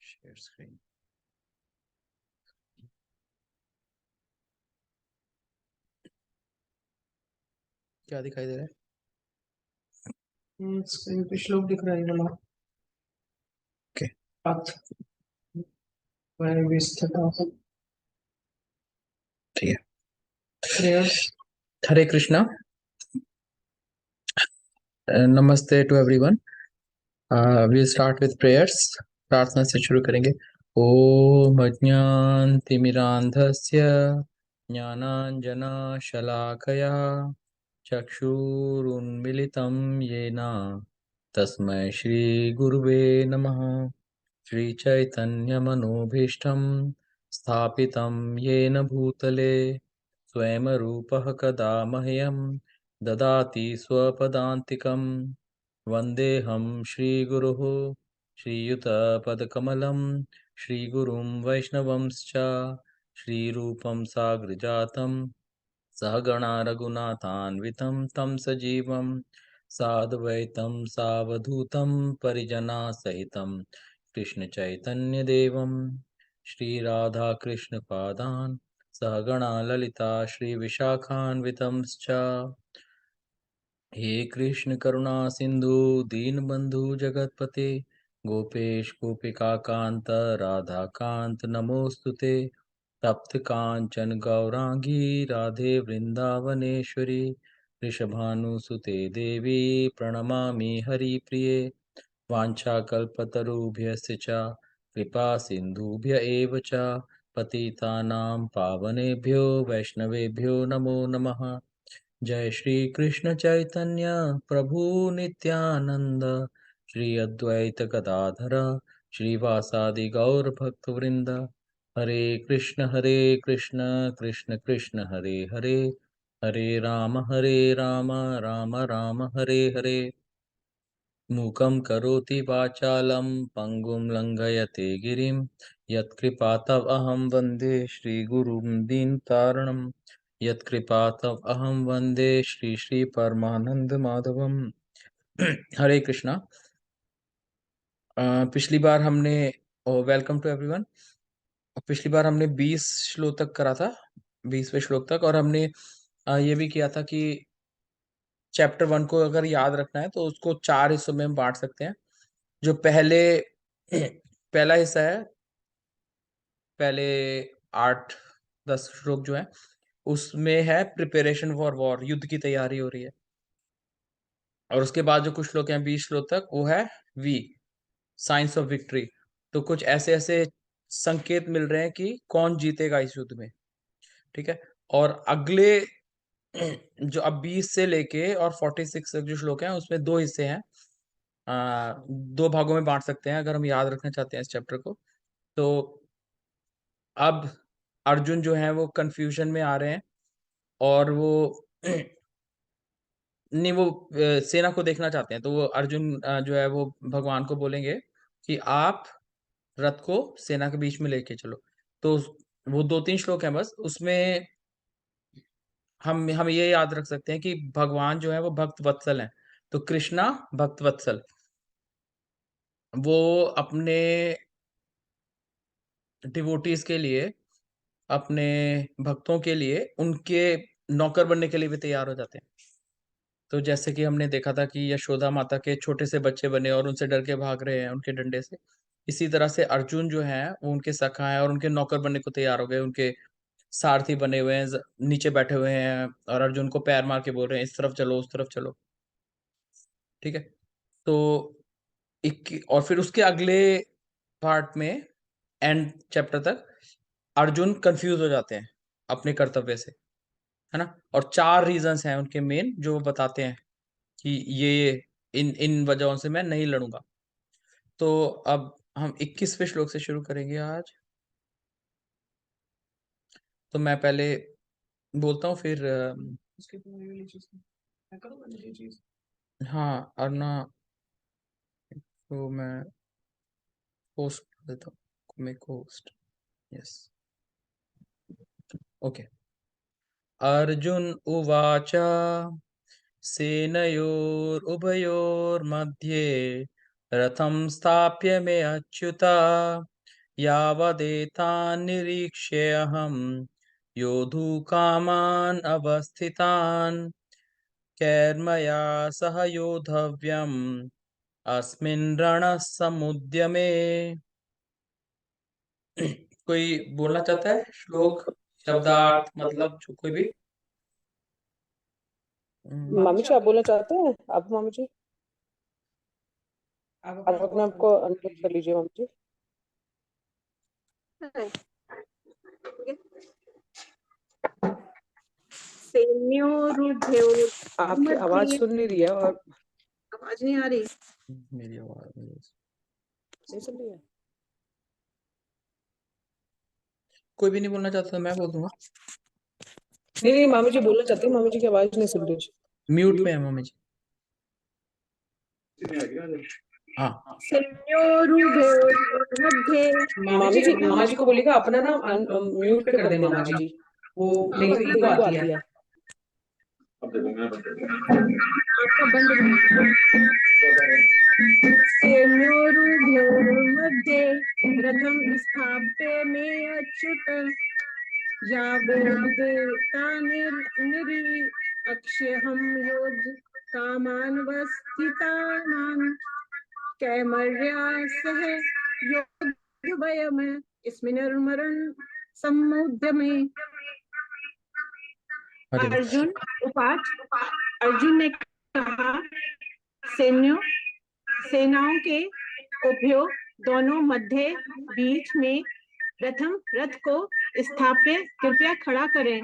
Share screen. क्या दिखाई दे रहा है? स्क्रीन पे श्लोक दिख रहा है ये वाला। ओके, अथ वयविष्ठता ठीक है। प्रेयर्स। हरे कृष्णा। नमस्ते to everyone. We start with prayers. प्रार्थना से शुरू करेंगे। ओम अज्ञानतिमिरान्धस्य ज्ञानाञ्जनशलाकया चक्षुरुन्मिलितं येन तस्मै श्रीगुरुवे नमः। श्रीचैतन्यमनोभीष्टं स्थापितं येन भूतले स्वयं रूपः कदा मह्यं ददाति स्वपदान्तिकं। वन्देऽहं श्रीगुरुः श्रीयुतपदकमलं श्रीगुरुं वैष्णवंश्च श्रीरूपं साग्रजातं सहगणा रघुनाथान्वितं तं सजीवं साद्वैतं सावधूतं परिजनासहितं कृष्णचैतन्यदेवं श्रीराधाकृष्णपादान् सहगणा ललिता श्रीविशाखान्वितंश्च। हे कृष्ण करुणा सिंधु दीनबंधु जगतपते गोपेश गोपिका कांत राधा कांत नमोस्तुते। तप्त कांचन गौरांगी राधे वृंदावनेश्वरी वृषभानुसुते देवी प्रणमामि हरिप्रिये। वाञ्छाकल्पतरुभ्यश्च कृपा सिन्धुभ्य एव च पतितानां पावनेभ्यो वैष्णवेभ्यो नमो नमः। जय श्री कृष्ण चैतन्य प्रभु नित्यानंद श्री अद्वैत गदाधर श्रीवासादि गौर भक्त वृंद। हरे कृष्ण कृष्ण कृष्ण हरे हरे हरे राम राम राम हरे हरे। मूकं करोति वाचालं पङ्गुं लङ्घयते गिरिं यत्कृपातमहं वन्दे श्रीगुरुं दीनतारणं। यत्कृपातमहं वन्दे श्री परमानंद माधवम। हरे कृष्णा। पिछली बार हमने वेलकम टू एवरीवन। पिछली बार हमने 20 श्लोक तक करा था, 20वें श्लोक तक, और हमने ये भी किया था कि चैप्टर 1 को अगर याद रखना है तो उसको 4 हिस्सों में हम बांट सकते हैं। जो पहला हिस्सा है, पहले 8-10 श्लोक जो है उसमें है प्रिपरेशन फॉर वॉर, युद्ध की तैयारी हो रही है। और उसके बाद जो कुछ श्लोक हैं 20 श्लोक तक, वो है वी साइंस ऑफ विक्ट्री। तो कुछ ऐसे ऐसे संकेत मिल रहे हैं कि कौन जीतेगा इस युद्ध में। ठीक है। और अगले जो अब 20 से लेके और 46 तक जो श्लोक हैं उसमें दो हिस्से हैं। दो भागों में बांट सकते हैं अगर हम याद रखना चाहते हैं इस चैप्टर को। तो अब अर्जुन जो है वो कंफ्यूजन में आ रहे हैं, और वो नहीं, वो सेना को देखना चाहते हैं। तो वो अर्जुन जो है वो भगवान को बोलेंगे कि आप रथ को सेना के बीच में लेके चलो। तो वो 2-3 श्लोक हैं बस, उसमें हम ये याद रख सकते हैं कि भगवान जो है वो भक्त वत्सल हैं। तो कृष्णा भक्त वत्सल, वो अपने डिवोटीज के लिए, अपने भक्तों के लिए, उनके नौकर बनने के लिए भी तैयार हो जाते हैं। तो जैसे कि हमने देखा था कि यशोदा माता के छोटे से बच्चे बने और उनसे डर के भाग रहे हैं उनके डंडे से, इसी तरह से अर्जुन जो है वो उनके सखा है और उनके नौकर बनने को तैयार हो गए। उनके सारथी बने हुए हैं, नीचे बैठे हुए हैं, और अर्जुन को पैर मार के बोल रहे हैं इस तरफ चलो उस तरफ चलो। ठीक है। तो और फिर उसके अगले पार्ट में, एंड चैप्टर तक, अर्जुन कंफ्यूज हो जाते हैं अपने कर्तव्य से, है ना। और 4 रीजंस हैं उनके मेन, जो वो बताते हैं कि ये इन इन वजहों से मैं नहीं लड़ूंगा। तो अब हम 21वें श्लोक से शुरू करेंगे आज। तो मैं पहले बोलता हूँ, फिर उसके बाद ये वाली चीज मैं करूंगा ये चीज। हाँ, अरना को मैं होस्ट कर देता हूँ, make host. Yes, okay. Arjun उवाच सेनयोरुभयोर्मध्ये रथं स्थाप्य मे अच्युता यावदेतान् निरीक्ष्येऽहं योद्धुकामान् अवस्थितान् कैर्मया सह योद्धव्यम् अस्मिन् रणसमुद्यमे। कोई बोलना चाहता है श्लोक, शब्दार्थ, मतलब जो कोई भी? मामी जी आप बोलना चाहते हैं? आप मामी जी आप आप अपने आप को अपने आप को अनम्यूट कर अनम्यूट कर लीजिए। लीजिए मामी जी। सेन्योरुभयोर् आपकी आवाज मध्ये सुन नहीं रही है और आवाज नहीं आ रही। मेरी आवाज नहीं सुन रही है। कोई भी नहीं बोलना चाहता तो मैं बोल दूंगा। नहीं नहीं मामी जी बोलना चाहती है, मामी जी की आवाज नहीं सुन रही। म्यूट पे है मम्मी जी। हाँ। सेन्योरुभयोर् मध्ये मामा जी को बोलिएगा अपना ना म्यूट पे कर दे मामा जी, वो नहीं तो इको आती है। आपका बंद सेन्योरुभयोर्मध्ये रथं स्थाप्य मे अच्युत यावदेतानिरीक्ष्यहं योद्ध कामानवस्थितानां कैमर्या सह योद्धभयम् अस्मिन्नर्मरन् समुद्यमे। अरे अर्जुन उपाठ। अर्जुन ने कहा, सैन्यों सेनाओं के उभयों दोनों मध्य बीच में प्रथम रथ को स्थाप्य कृपया खड़ा करें।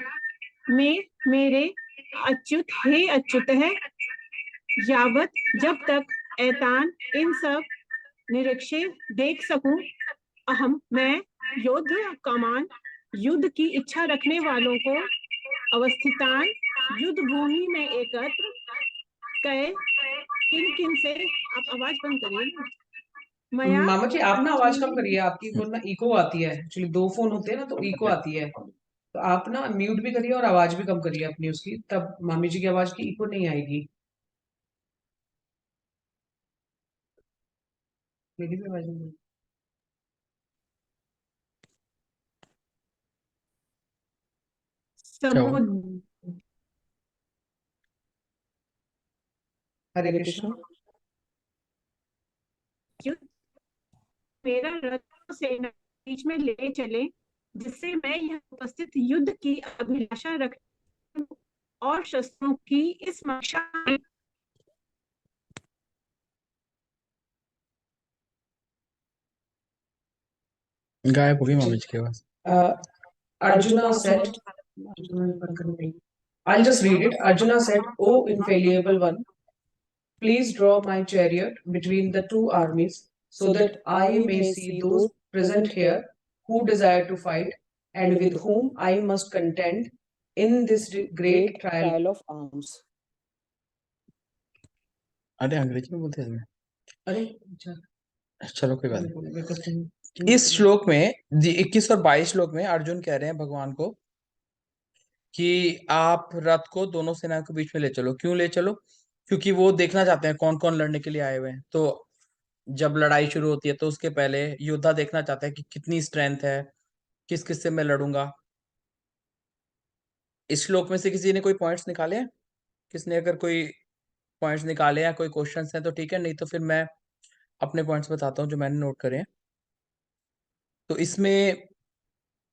मैं मेरे अच्युत हे अच्युत है यावत जब तक एतान इन सब निरीक्षे देख सकूं अहम मैं योद्ध कमान युद्ध की इच्छा रखने वालों को अवस्थितान युद्ध भूमि में एकत्र कहे किन किन से। आप आवाज बंद करिए ना। मया मामा जी आप ना आवाज कम करिए, आपकी फोन ना इको आती है। एक्चुअली दो फोन होते हैं ना तो इको आती है, तो आप ना म्यूट भी करिए और आवाज भी कम करिए अपनी उसकी, तब मामी जी की आवाज की इको नहीं आएगी। मेरी भी आवाज नहीं। क्या हुआ? समुद्र हरे कृष्ण। मेरा रथ सेना बीच में ले चले जिससे मैं यह उपस्थित युद्ध की अभिलाषा रख और शस्त्रों की इस मंशा में गायब हो गई मम्मी जी की आवाज। Arjuna said, I'll just read it. Arjuna said, O infallible one, please draw my chariot between the two armies so that I may see those present here who desire to fight and with whom I must contend in this great trial of arms. अरे अंग्रेजी में बोलते हैं। अरे चलो कोई बात नहीं। इस श्लोक में 21 और 22 श्लोक में अर्जुन कह रहे हैं भगवान को कि आप रथ को दोनों सेना के बीच में ले चलो। क्यों ले चलो? क्योंकि वो देखना चाहते हैं कौन कौन लड़ने के लिए आए हुए हैं। तो जब लड़ाई शुरू होती है तो उसके पहले योद्धा देखना चाहता है कि कितनी स्ट्रेंथ है, किस किस से मैं लड़ूंगा। इस श्लोक में से किसी ने कोई पॉइंट्स निकाले हैं? किसने अगर कोई पॉइंट्स निकाले हैं, कोई क्वेश्चंस हैं तो ठीक है, नहीं तो फिर मैं अपने पॉइंट्स बताता हूँ जो मैंने नोट करे हैं। तो इसमें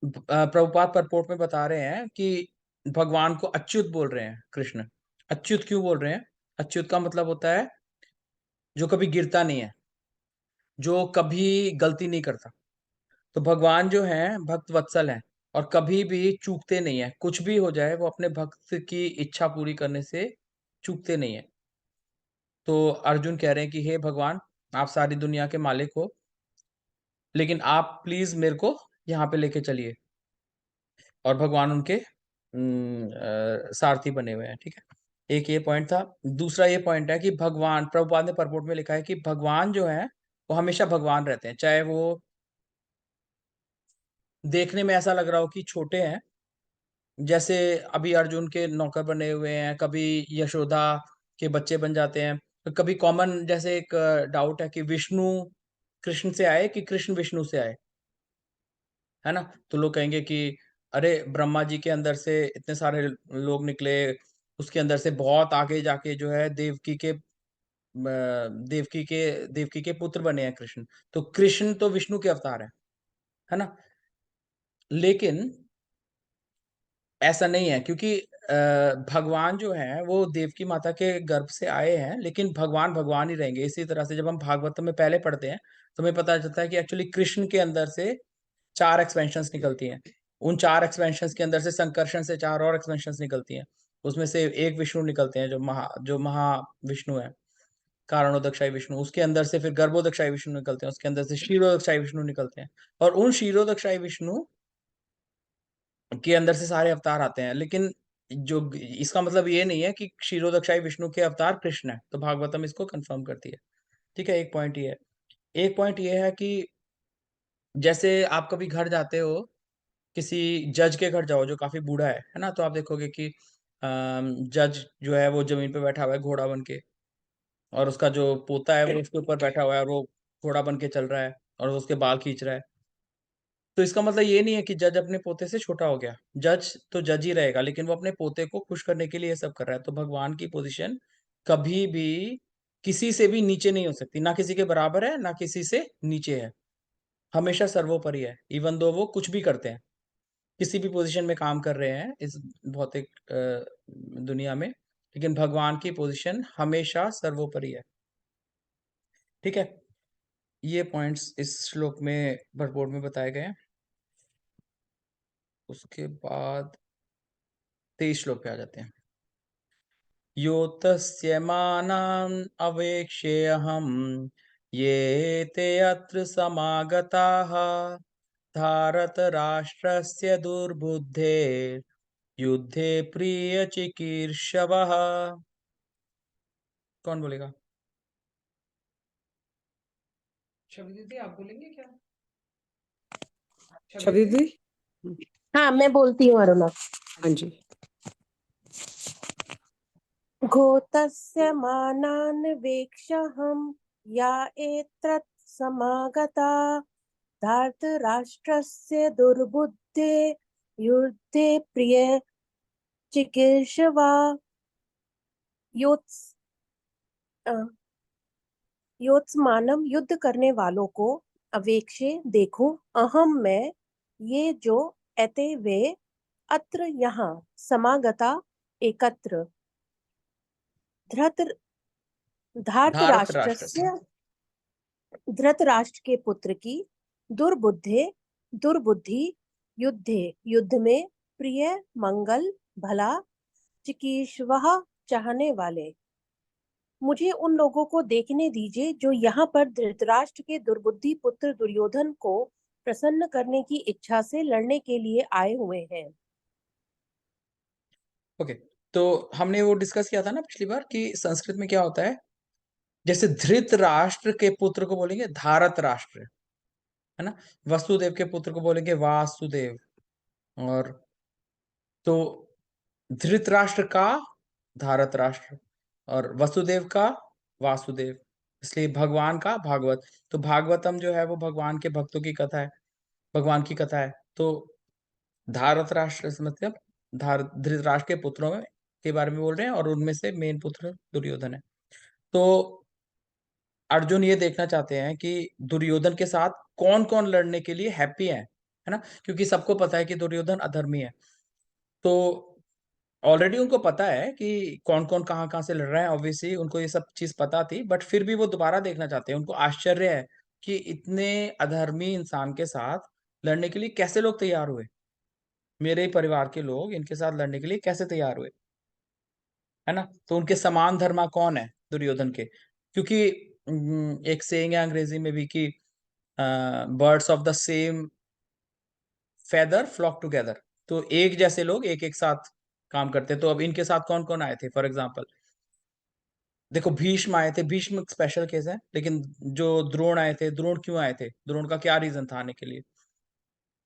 प्रभुपाद परपोर्ट में बता रहे हैं कि भगवान को अच्युत बोल रहे हैं कृष्ण। अच्युत क्यों बोल रहे हैं? अच्युत का मतलब होता है जो कभी गिरता नहीं है, जो कभी गलती नहीं करता। तो भगवान जो है भक्त वत्सल हैं और कभी भी चूकते नहीं है। कुछ भी हो जाए वो अपने भक्त की इच्छा पूरी करने से चूकते नहीं है। तो अर्जुन कह रहे हैं कि हे भगवान, आप सारी दुनिया के मालिक हो, लेकिन आप प्लीज मेरे को यहाँ पे लेके चलिए। और भगवान उनके सारथी बने हुए हैं। ठीक है, एक ये पॉइंट था। दूसरा ये पॉइंट है कि भगवान, प्रभुपाद ने परपोर्ट में लिखा है कि भगवान जो है वो हमेशा भगवान रहते हैं, चाहे वो देखने में ऐसा लग रहा हो कि छोटे हैं। जैसे अभी अर्जुन के नौकर बने हुए हैं, कभी यशोदा के बच्चे बन जाते हैं, तो कभी कॉमन जैसे एक डाउट है कि विष्णु कृष्ण से आए कि कृष्ण विष्णु से आए। है ना। तो लोग कहेंगे कि अरे ब्रह्मा जी के अंदर से इतने सारे लोग निकले, उसके अंदर से बहुत आगे जाके जो है देवकी के पुत्र बने हैं कृष्ण। तो कृष्ण तो विष्णु के अवतार है ना। लेकिन ऐसा नहीं है, क्योंकि भगवान जो है वो देवकी माता के गर्भ से आए हैं, लेकिन भगवान भगवान ही रहेंगे। इसी तरह से जब हम भागवत में पहले पढ़ते हैं तो हमें पता चलता है कि एक्चुअली कृष्ण के अंदर से 4 एक्सपेंशंस निकलती हैं। उन 4 एक्सपेंशंस के अंदर से संकर्षण से 4 और एक्सपेंशंस निकलती हैं। उसमें से एक विष्णु निकलते हैं जो महा विष्णु है, कारणोदकशाही विष्णु। उसके अंदर से फिर गर्भोदकशाही विष्णु निकलते हैं, उसके अंदर से क्षीरोदकशाही विष्णु निकलते हैं। और उन क्षीरोदकशाही विष्णु के अंदर से सारे अवतार आते हैं। लेकिन जो इसका मतलब ये नहीं है कि क्षीरोदकशाही विष्णु के अवतार कृष्ण है। तो भागवतम इसको कंफर्म करती है। ठीक है, एक पॉइंट ये है। एक पॉइंट ये है कि जैसे आप कभी घर जाते हो, किसी जज के घर जाओ जो काफी बूढ़ा है ना, तो आप देखोगे कि जज जो है वो जमीन पे बैठा हुआ है घोड़ा बन के, और उसका जो पोता है वो उसके ऊपर बैठा हुआ है, और वो घोड़ा बन के चल रहा है और उसके बाल खींच रहा है। तो इसका मतलब ये नहीं है कि जज अपने पोते से छोटा हो गया। जज तो जज ही रहेगा, लेकिन वो अपने पोते को खुश करने के लिए ये सब कर रहा है। तो भगवान की पोजीशन कभी भी किसी से भी नीचे नहीं हो सकती, ना किसी के बराबर है ना किसी से नीचे है, हमेशा सर्वोपरि है। इवन दो वो कुछ भी करते हैं, किसी भी पोजीशन में काम कर रहे हैं इस भौतिक दुनिया में, लेकिन भगवान की पोजीशन हमेशा सर्वोपरि है। ठीक है, ये पॉइंट्स इस श्लोक में भरपूर में बताए गए हैं। उसके बाद 23 श्लोक पे आ जाते हैं। यो तस्य मानान् अवेक्षेऽहम् ये ते अत्र समागताः भारतराष्ट्रस्य दुर्बुद्धे युद्धे प्रियचिकीर्षवः। कौन बोलेगा? छवि दीदी आप बोलेंगे क्या? छवि दीदी। हाँ मैं बोलती हूँ अरुणा। हाँ जी। घोतस्य मानान् वेक्षहं या एतत् समागता धार्तराष्ट्रस्य दुर्बुद्धे युद्धे प्रिय चिकीर्षवा। योत्स अ, योत्समानम युद्ध करने वालों को अवेक्षे देखो, अहम मैं, ये जो एते वे, अत्र यहाँ, समागता एकत्र, धृत भारत राष्ट्र से। धार्तराष्ट्रस्य धृतराष्ट्र के पुत्र की दुर्बुद्धि युद्धे युद्ध में प्रिय मंगल भला चिकीर्षवः चाहने वाले। मुझे उन लोगों को देखने दीजिए जो यहाँ पर धृतराष्ट्र के दुर्बुद्धि पुत्र दुर्योधन को प्रसन्न करने की इच्छा से लड़ने के लिए आए हुए हैं। ओके, तो हमने वो डिस्कस किया था ना पिछली बार कि संस्कृत में क्या होता है। जैसे धृत राष्ट्र के पुत्र को बोलेंगे धारत राष्ट्र, है ना। वसुदेव के पुत्र को बोलेंगे वासुदेव। और तो धृतराष्ट्र का धारत राष्ट्र और वसुदेव का वासुदेव, इसलिए भगवान का भागवत। तो भागवतम जो है वो भगवान के भक्तों की कथा है, भगवान की कथा है। तो धारत राष्ट्र से मतलब धृतराष्ट्र के पुत्रों में के बारे में बोल रहे हैं, और उनमें से मेन पुत्र दुर्योधन है। तो अर्जुन ये देखना चाहते हैं कि दुर्योधन के साथ कौन कौन लड़ने के लिए हैप्पी है ना, क्योंकि सबको पता है कि दुर्योधन अधर्मी है। तो ऑलरेडी उनको पता है कि कौन कौन कहाँ कहाँ से लड़ रहा है, ऑब्वियसली उनको ये सब चीज पता थी, बट फिर भी वो दोबारा देखना चाहते हैं। उनको आश्चर्य है कि इतने अधर्मी इंसान के साथ लड़ने के लिए कैसे लोग तैयार हुए, मेरे ही परिवार के लोग इनके साथ लड़ने के लिए कैसे तैयार हुए, है ना। तो उनके समान धर्मा कौन है दुर्योधन के, क्योंकि एक सेइंग है अंग्रेजी में भी कि birds of the same feather flock together. तो एक जैसे लोग एक एक साथ काम करते। तो अब इनके साथ कौन कौन आए थे, फॉर एग्जाम्पल देखो भीष्म आए थे, भीष्म स्पेशल केस है। लेकिन जो द्रोण आए थे, द्रोण क्यों आए थे, द्रोण का क्या रीजन था आने के लिए,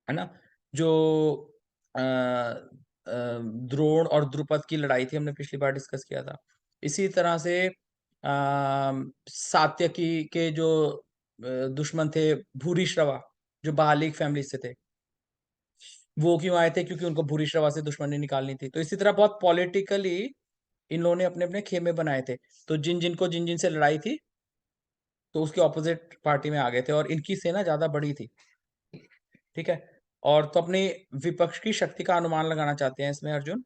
है ना। जो अ, द्रोण और द्रुपद की लड़ाई थी, हमने पिछली बार डिस्कस किया था। इसी तरह से सात्यकी के जो दुश्मन थे भूरिश्रवा, जो बालिक फैमिली से थे, वो क्यों आए थे? क्योंकि उनको भूरिश्रवा से दुश्मनी निकालनी थी। तो इसी तरह बहुत पॉलिटिकली इन लोगों ने अपने अपने खेमे बनाए थे। तो जिन जिन से लड़ाई थी, तो उसके ऑपोजिट पार्टी में आ गए थे, और इनकी सेना ज्यादा बड़ी थी। ठीक है। और तो अपने विपक्ष की शक्ति का अनुमान लगाना चाहते हैं इसमें अर्जुन,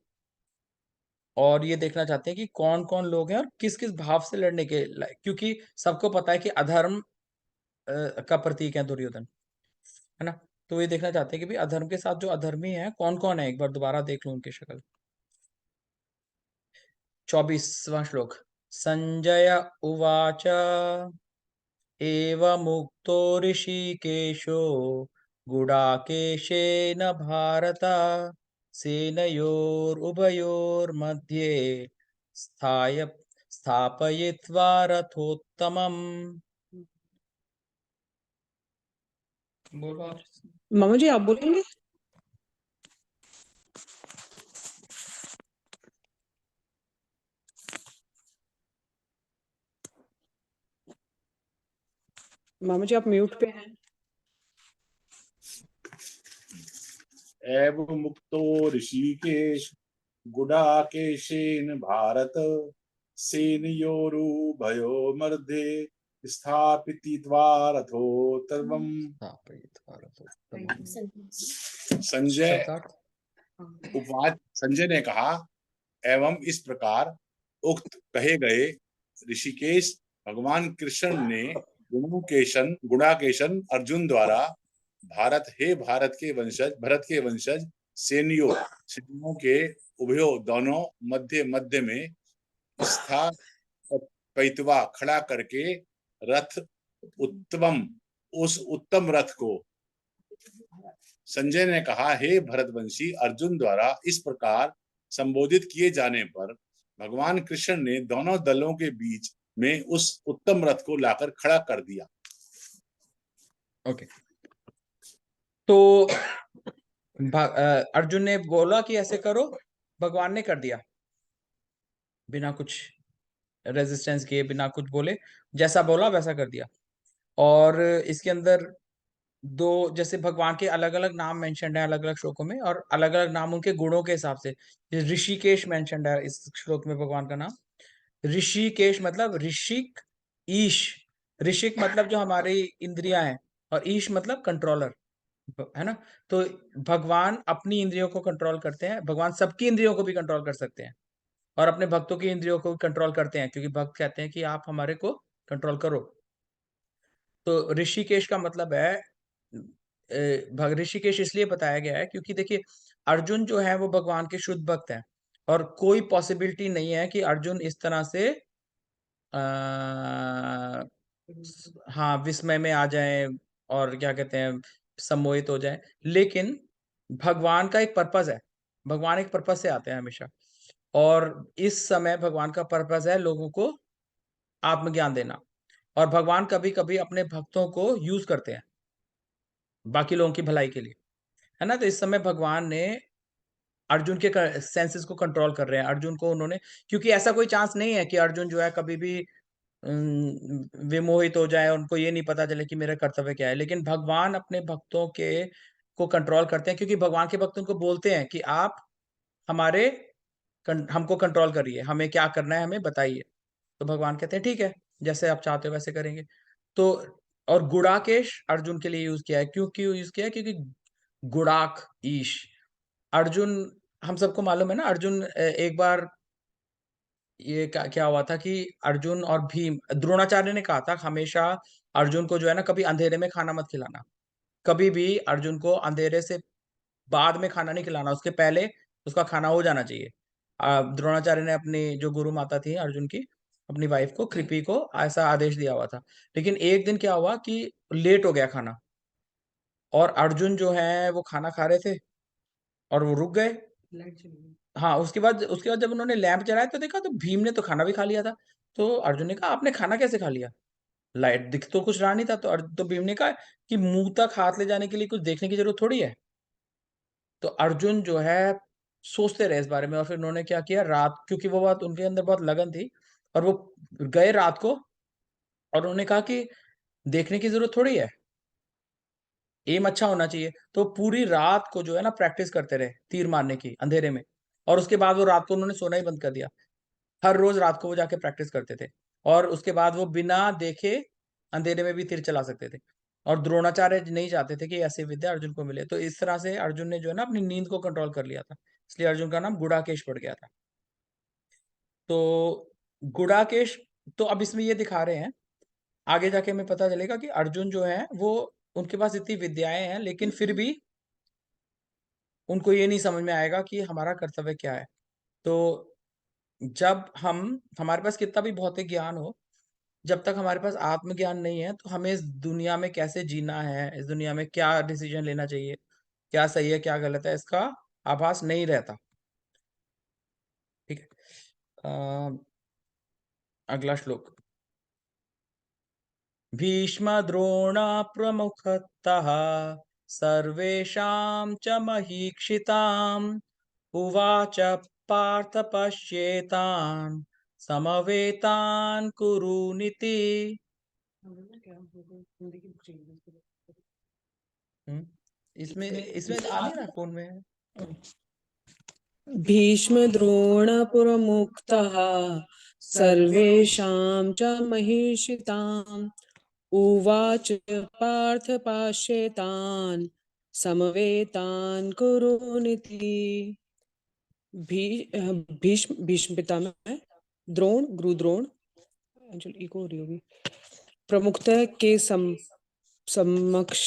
और ये देखना चाहते हैं कि कौन कौन लोग हैं और किस किस भाव से लड़ने के लायक, क्योंकि सबको पता है कि अधर्म का प्रतीक है दुर्योधन, है ना। तो ये देखना चाहते हैं कि भाई अधर्म के साथ जो अधर्मी है कौन कौन है, एक बार दोबारा देख लो उनकी शक्ल। 24वां श्लोक। संजय उवाच एवमुक्तो ऋषिकेशो गुडाकेशेन भारत सेनयोरुभयोर्मध्ये स्थाय स्थापयित्वा रथोत्तमम्। बोलो आप। मामा जी आप बोलेंगे? मामा जी आप म्यूट पे हैं। एवं मुक्तो ऋषिकेश गुडाकेशेन भारत सेनयोरुभयो मध्ये स्थापित्वा रथोत्तमम्। स्थापयित्वा रथोत्तमम्। संजय शब्दार्थ। उवाच, संजय ने कहा, एवं इस प्रकार उक्त कहे गए ऋषिकेश भगवान कृष्ण ने गुणाकेशन अर्जुन द्वारा भारत भरत के वंशज सेनों के उभयो दोनों मध्य मध्य में स्थापित्वा खड़ा करके रथ उत्तम उस उत्तम रथ को। संजय ने कहा, हे भरतवंशी अर्जुन द्वारा इस प्रकार संबोधित किए जाने पर भगवान कृष्ण ने दोनों दलों के बीच में उस उत्तम रथ को लाकर खड़ा कर दिया। ओके। तो अर्जुन ने बोला कि ऐसे करो, भगवान ने कर दिया बिना कुछ रेजिस्टेंस किए, बिना कुछ बोले, जैसा बोला वैसा कर दिया। और इसके अंदर दो जैसे भगवान के अलग अलग नाम मेंशन्ड है अलग अलग श्लोकों में, और अलग अलग नाम उनके गुणों के हिसाब से। ऋषिकेश मेंशन्ड है इस श्लोक में भगवान का नाम। ऋषिकेश मतलब ऋषिक ईश। ऋषिक मतलब जो हमारी इंद्रियां हैं, और ईश मतलब कंट्रोलर, है ना। तो भगवान अपनी इंद्रियों को कंट्रोल करते हैं, भगवान सबकी इंद्रियों को भी कंट्रोल कर सकते हैं, और अपने भक्तों की इंद्रियों को भी कंट्रोल करते हैं, क्योंकि भक्त कहते हैं कि आप हमारे को कंट्रोल करो। तो ऋषिकेश का मतलब है ऋषिकेश इसलिए बताया गया है क्योंकि देखिए अर्जुन जो है वो भगवान के शुद्ध भक्त हैं, और कोई पॉसिबिलिटी नहीं है कि अर्जुन इस तरह से आ, हाँ विस्मय में आ जाए, और क्या कहते हैं सम्मोहित हो जाए। लेकिन भगवान का एक पर्पस है, भगवान एक पर्पस से आते हैं हमेशा, और इस समय भगवान का पर्पस है लोगों को आत्मज्ञान देना। और भगवान कभी कभी अपने भक्तों को यूज करते हैं बाकी लोगों की भलाई के लिए, है ना। तो इस समय भगवान ने अर्जुन के सेंसेस को कंट्रोल कर रहे हैं, अर्जुन को उन्होंने, क्योंकि ऐसा कोई चांस नहीं है कि अर्जुन जो है कभी भी विमोहित हो जाए, उनको ये नहीं पता चले कि मेरा कर्तव्य क्या है। लेकिन भगवान अपने भक्तों के को कंट्रोल करते हैं, क्योंकि भगवान के भक्त उनको बोलते हैं कि आप हमारे हमको कंट्रोल करिए, हमें क्या करना है हमें बताइए। तो भगवान कहते हैं ठीक है, जैसे आप चाहते हो वैसे करेंगे। तो और गुड़ाकेश अर्जुन के लिए यूज किया है। क्यों क्यों यूज किया है? क्योंकि गुड़ाक ईश अर्जुन, हम सबको मालूम है ना, अर्जुन एक बार ये क्या क्या हुआ था कि अर्जुन और भीम, द्रोणाचार्य ने कहा था हमेशा अर्जुन को जो है ना कभी अंधेरे में खाना मत खिलाना, कभी भी अर्जुन को अंधेरे से बाद में खाना नहीं खिलाना, उसके पहले उसका खाना हो जाना चाहिए। द्रोणाचार्य ने अपनी जो गुरु माता थी अर्जुन की, अपनी वाइफ को कृपी को ऐसा आदेश दिया हुआ था। लेकिन एक दिन क्या हुआ कि लेट हो गया खाना, और अर्जुन जो है वो खाना खा रहे थे और वो रुक गए। हाँ, उसके बाद जब उन्होंने लैंप जलाया तो देखा तो भीम ने तो खाना भी खा लिया था। तो अर्जुन ने कहा आपने खाना कैसे खा लिया? लाइट दिख तो कुछ रहा नहीं था। तो भीम ने कहा कि मुंह तक हाथ ले जाने के लिए कुछ देखने की जरूरत थोड़ी है। तो अर्जुन जो है सोचते रहे इस बारे में, और फिर उन्होंने क्या किया, रात, क्योंकि वो बात उनके अंदर बहुत लगन थी, और वो गए रात को, और उन्होंने कहा कि देखने की जरूरत थोड़ी है, एम अच्छा होना चाहिए। तो पूरी रात को जो है ना प्रैक्टिस करते रहे तीर मारने की अंधेरे में, और उसके बाद वो रात को उन्होंने सोना ही बंद कर दिया। हर रोज रात को वो जाके प्रैक्टिस करते थे, और उसके बाद वो बिना देखे अंधेरे में भी तीर चला सकते थे। और द्रोणाचार्य नहीं चाहते थे कि ऐसी विद्या अर्जुन को मिले, तो इस तरह से अर्जुन ने जो है ना अपनी नींद को कंट्रोल कर लिया था, इसलिए अर्जुन का नाम गुड़ाकेश पड़ गया था। तो गुड़ाकेश, तो अब इसमें ये दिखा रहे हैं, आगे जाके हमें पता चलेगा कि अर्जुन जो है वो, उनके पास इतनी विद्याएं हैं लेकिन फिर भी उनको ये नहीं समझ में आएगा कि हमारा कर्तव्य क्या है। तो जब हम, हमारे पास कितना भी भौतिक ज्ञान हो, जब तक हमारे पास आत्मज्ञान नहीं है तो हमें इस दुनिया में कैसे जीना है, इस दुनिया में क्या डिसीजन लेना चाहिए, क्या सही है क्या गलत है, इसका आभास नहीं रहता। ठीक है। अगला श्लोक। भीष्म द्रोण प्रमुखतः सर्वेषां च महीक्षिताम् उवाच पार्थ पश्येतान् समवेतान् कुरुनिति। इसमें इसमें आ नहीं रहा फोन में। भीष्म द्रोण प्रमुक्तः सर्वेषां च महिषिताम् उवाच पार्थ पाश्येतान् समवेतान् कुरुनिति। भीष्म भीष्म पितामह, द्रोण गुरु द्रोण, एक्चुअली इको हो रही होगी, प्रमुखतः के समक्ष,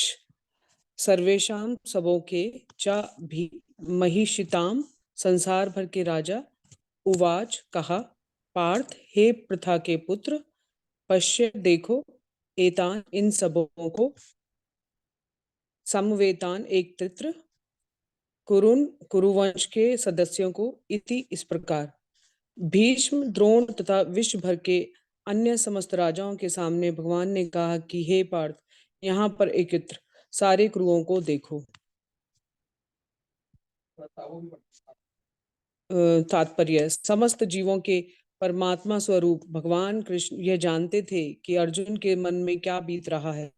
सर्वेशाम सबों के, च भी महिषिताम संसार भर के राजा, उवाच कहा, पार्थ हे प्रथा के पुत्र, पश्य देखो, एतान इन सबों को, समवेतान एक तित्र, कुरुन कुरुवंश के सदस्यों को, इति इस प्रकार। भीष्म द्रोण तथा विश्व भर के अन्य समस्त राजाओं के सामने भगवान ने कहा कि हे पार्थ, यहाँ पर एकत्र सारे कुरुओं को देखो। तात्पर्य, समस्त जीवों के परमात्मा स्वरूप भगवान कृष्ण यह जानते थे कि अर्जुन के मन में क्या बीत रहा है।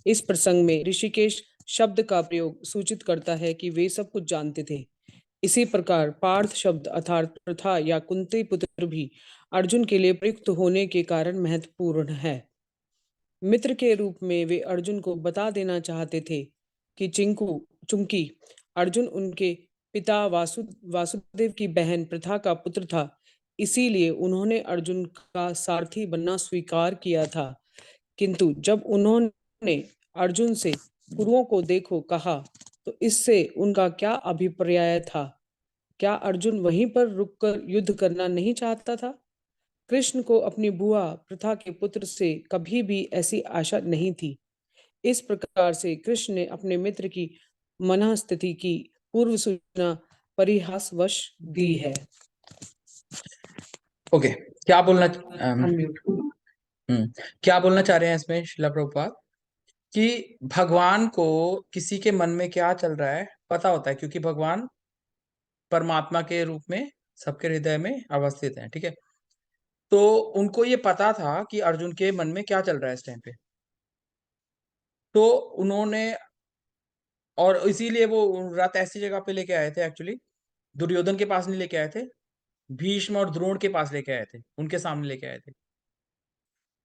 इस प्रसंग में ऋषिकेश शब्द का प्रयोग सूचित करता है कि वे सब कुछ जानते थे। इसी प्रकार पार्थ शब्द अर्थात प्रथा या कुंती पुत्र भी अर्जुन के लिए प्रयुक्त होने के कारण महत्वपूर्ण है। मित्र के रूप में वे अर्जुन को बता देना चाहते थे कि चूंकि अर्जुन उनके पिता वासुदेव की बहन प्रथा का पुत्र था, इसीलिए उन्होंने अर्जुन का सारथी बनना स्वीकार किया था। किंतु जब उन्होंने अर्जुन से कुरुओं को देखो कहा, तो इससे उनका क्या अभिप्राय था? क्या अर्जुन वहीं पर रुककर युद्ध करना नहीं चाहता था? कृष्ण को अपनी बुआ प्रथा के पुत्र से कभी भी ऐसी आशा नहीं थी। इस प्रकार से कृष्ण ने अपने मित्र की मनःस्थिति की पूर्व सूचना परिहासवश दी है। ओके, क्या बोलना Unmute. क्या बोलना चाह रहे हैं इसमें श्रीला प्रभुपाद, कि भगवान को किसी के मन में क्या चल रहा है पता होता है, क्योंकि भगवान परमात्मा के रूप में सबके हृदय में अवस्थित हैं। ठीक है। तो उनको ये पता था कि अर्जुन के मन में क्या चल रहा है इस टाइम पे, तो उन्होंने, और इसीलिए वो रथ ऐसी जगह पे लेके आए थे, एक्चुअली दुर्योधन के पास नहीं लेके आए थे, भीष्म और द्रोण के पास लेके आए थे, उनके सामने लेके आए थे।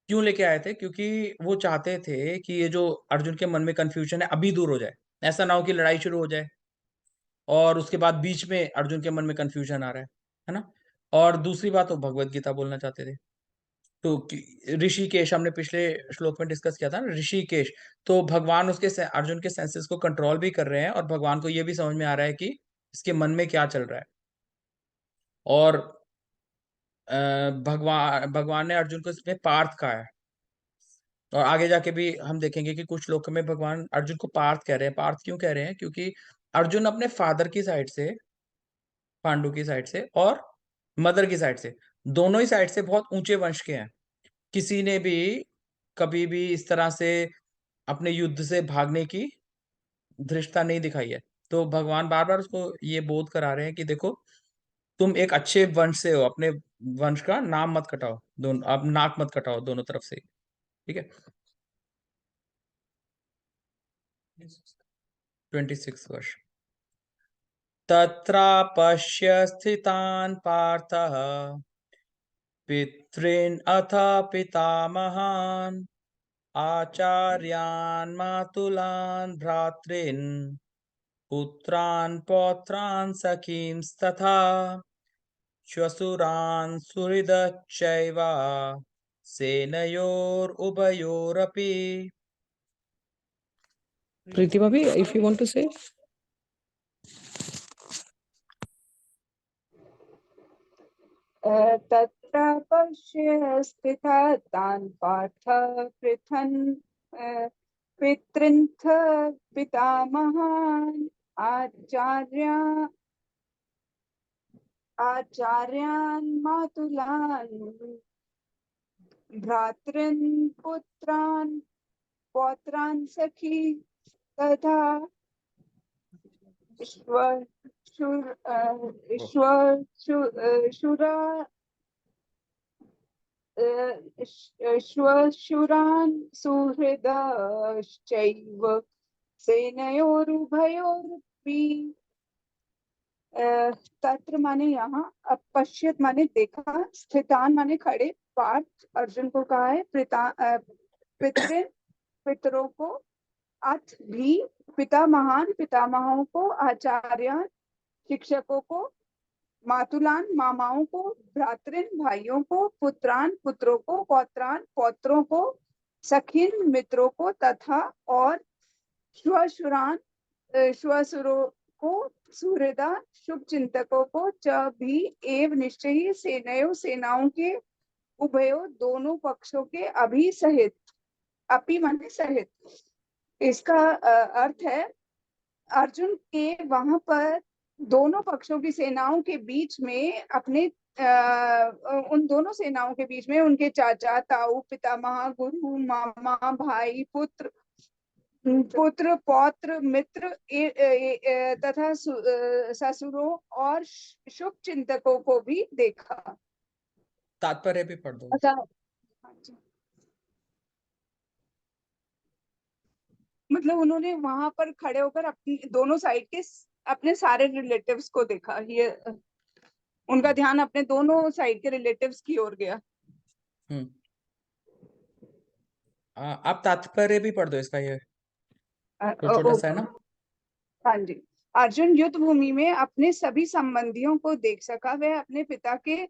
क्यों लेके आए थे? क्योंकि वो चाहते थे कि ये जो अर्जुन के मन में कंफ्यूजन है अभी दूर हो जाए, ऐसा ना हो कि लड़ाई शुरू हो जाए और उसके बाद बीच में अर्जुन के मन में कंफ्यूजन आ रहा है ना। और दूसरी बात, वो भगवत गीता बोलना चाहते थे। तो ऋषिकेश, हमने पिछले श्लोक में डिस्कस किया था ना, ऋषिकेश, तो भगवान उसके अर्जुन के सेंसेस को कंट्रोल भी कर रहे हैं, और भगवान को ये भी समझ में आ रहा है कि इसके मन में क्या चल रहा है। और भगवान ने अर्जुन को इसमें पार्थ कहा है, और आगे जाके भी हम देखेंगे कि कुछ श्लोक में भगवान अर्जुन को पार्थ कह रहे हैं। पार्थ क्यों कह रहे हैं? क्योंकि अर्जुन अपने फादर की साइड से, पांडु की साइड से, और मदर की साइड से, दोनों ही साइड से बहुत ऊंचे वंश के हैं। किसी ने भी कभी भी इस तरह से अपने युद्ध से भागने की धृष्टता नहीं दिखाई है। तो भगवान बार बार उसको ये बोध करा रहे हैं कि देखो, तुम एक अच्छे वंश से हो, अपने वंश का नाम मत कटाओ, दोनों, अब नाक मत कटाओ दोनों तरफ से। ठीक है। 26 वर्ष। तत्रापश्य स्थितान् पार्थः पितॄन् अथ पितामहान् आचार्यान् मातुलान् भ्रातॄन् पुत्रान् पौत्रान् सखींस्तथा श्वशुरान् सुहृदश्चैव सेनयोरुभयोरपि। Preeti Bhabhi, if you want to say. तत्र पश्य स्थितः तान् पार्थ पितृन्थ पितामहान् आचार्यान् मातुलान् भ्रातॄन् पुत्रान् पौत्रान् सखी तथा श्वशुरान् सुहृदश्चैव सेनयोरुभयोरपि। तत्र माने यहाँ, अपश्यत माने देखा, स्थितान माने खड़े, पार्थ अर्जुन को कहा है, पितरों को, अथ भी पिता महान पितामहों को, आचार्य शिक्षकों को, मातुलान मामाओं को, भ्रातृन भाइयों को, पुत्रान पुत्रों को, पौत्रान पौत्रों को, सखीन मित्रों को, तथा और श्वशुरान श्वशुरों को, सुहृदा शुभ चिंतकों को, च भी एव निश्चय ही सेनयों सेनाओं के, उभयों दोनों पक्षों के, अभी सहित, अपि माने सहित। इसका अर्थ है अर्जुन के वहां पर दोनों पक्षों की सेनाओं के बीच में अपने उन दोनों सेनाओं के बीच में उनके चाचा ताऊ पितामह गुरु मामा भाई पुत्र पौत्र मित्र तथा ससुरों और शुभ चिंतकों को भी देखा। तात्पर्य भी पढ़ दो। मतलब उन्होंने वहां पर खड़े होकर अपनी दोनों साइड के अपने सारे रिलेटिव्स को देखा। ये उनका ध्यान अपने दोनों साइड के रिलेटिव्स की ओर गया। आप तात्पर्य भी पढ़ दो इसका, ये तो छोटा सा है ना। हाँ जी। अर्जुन युद्ध भूमि में अपने सभी संबंधियों को देख सका। वह अपने पिता के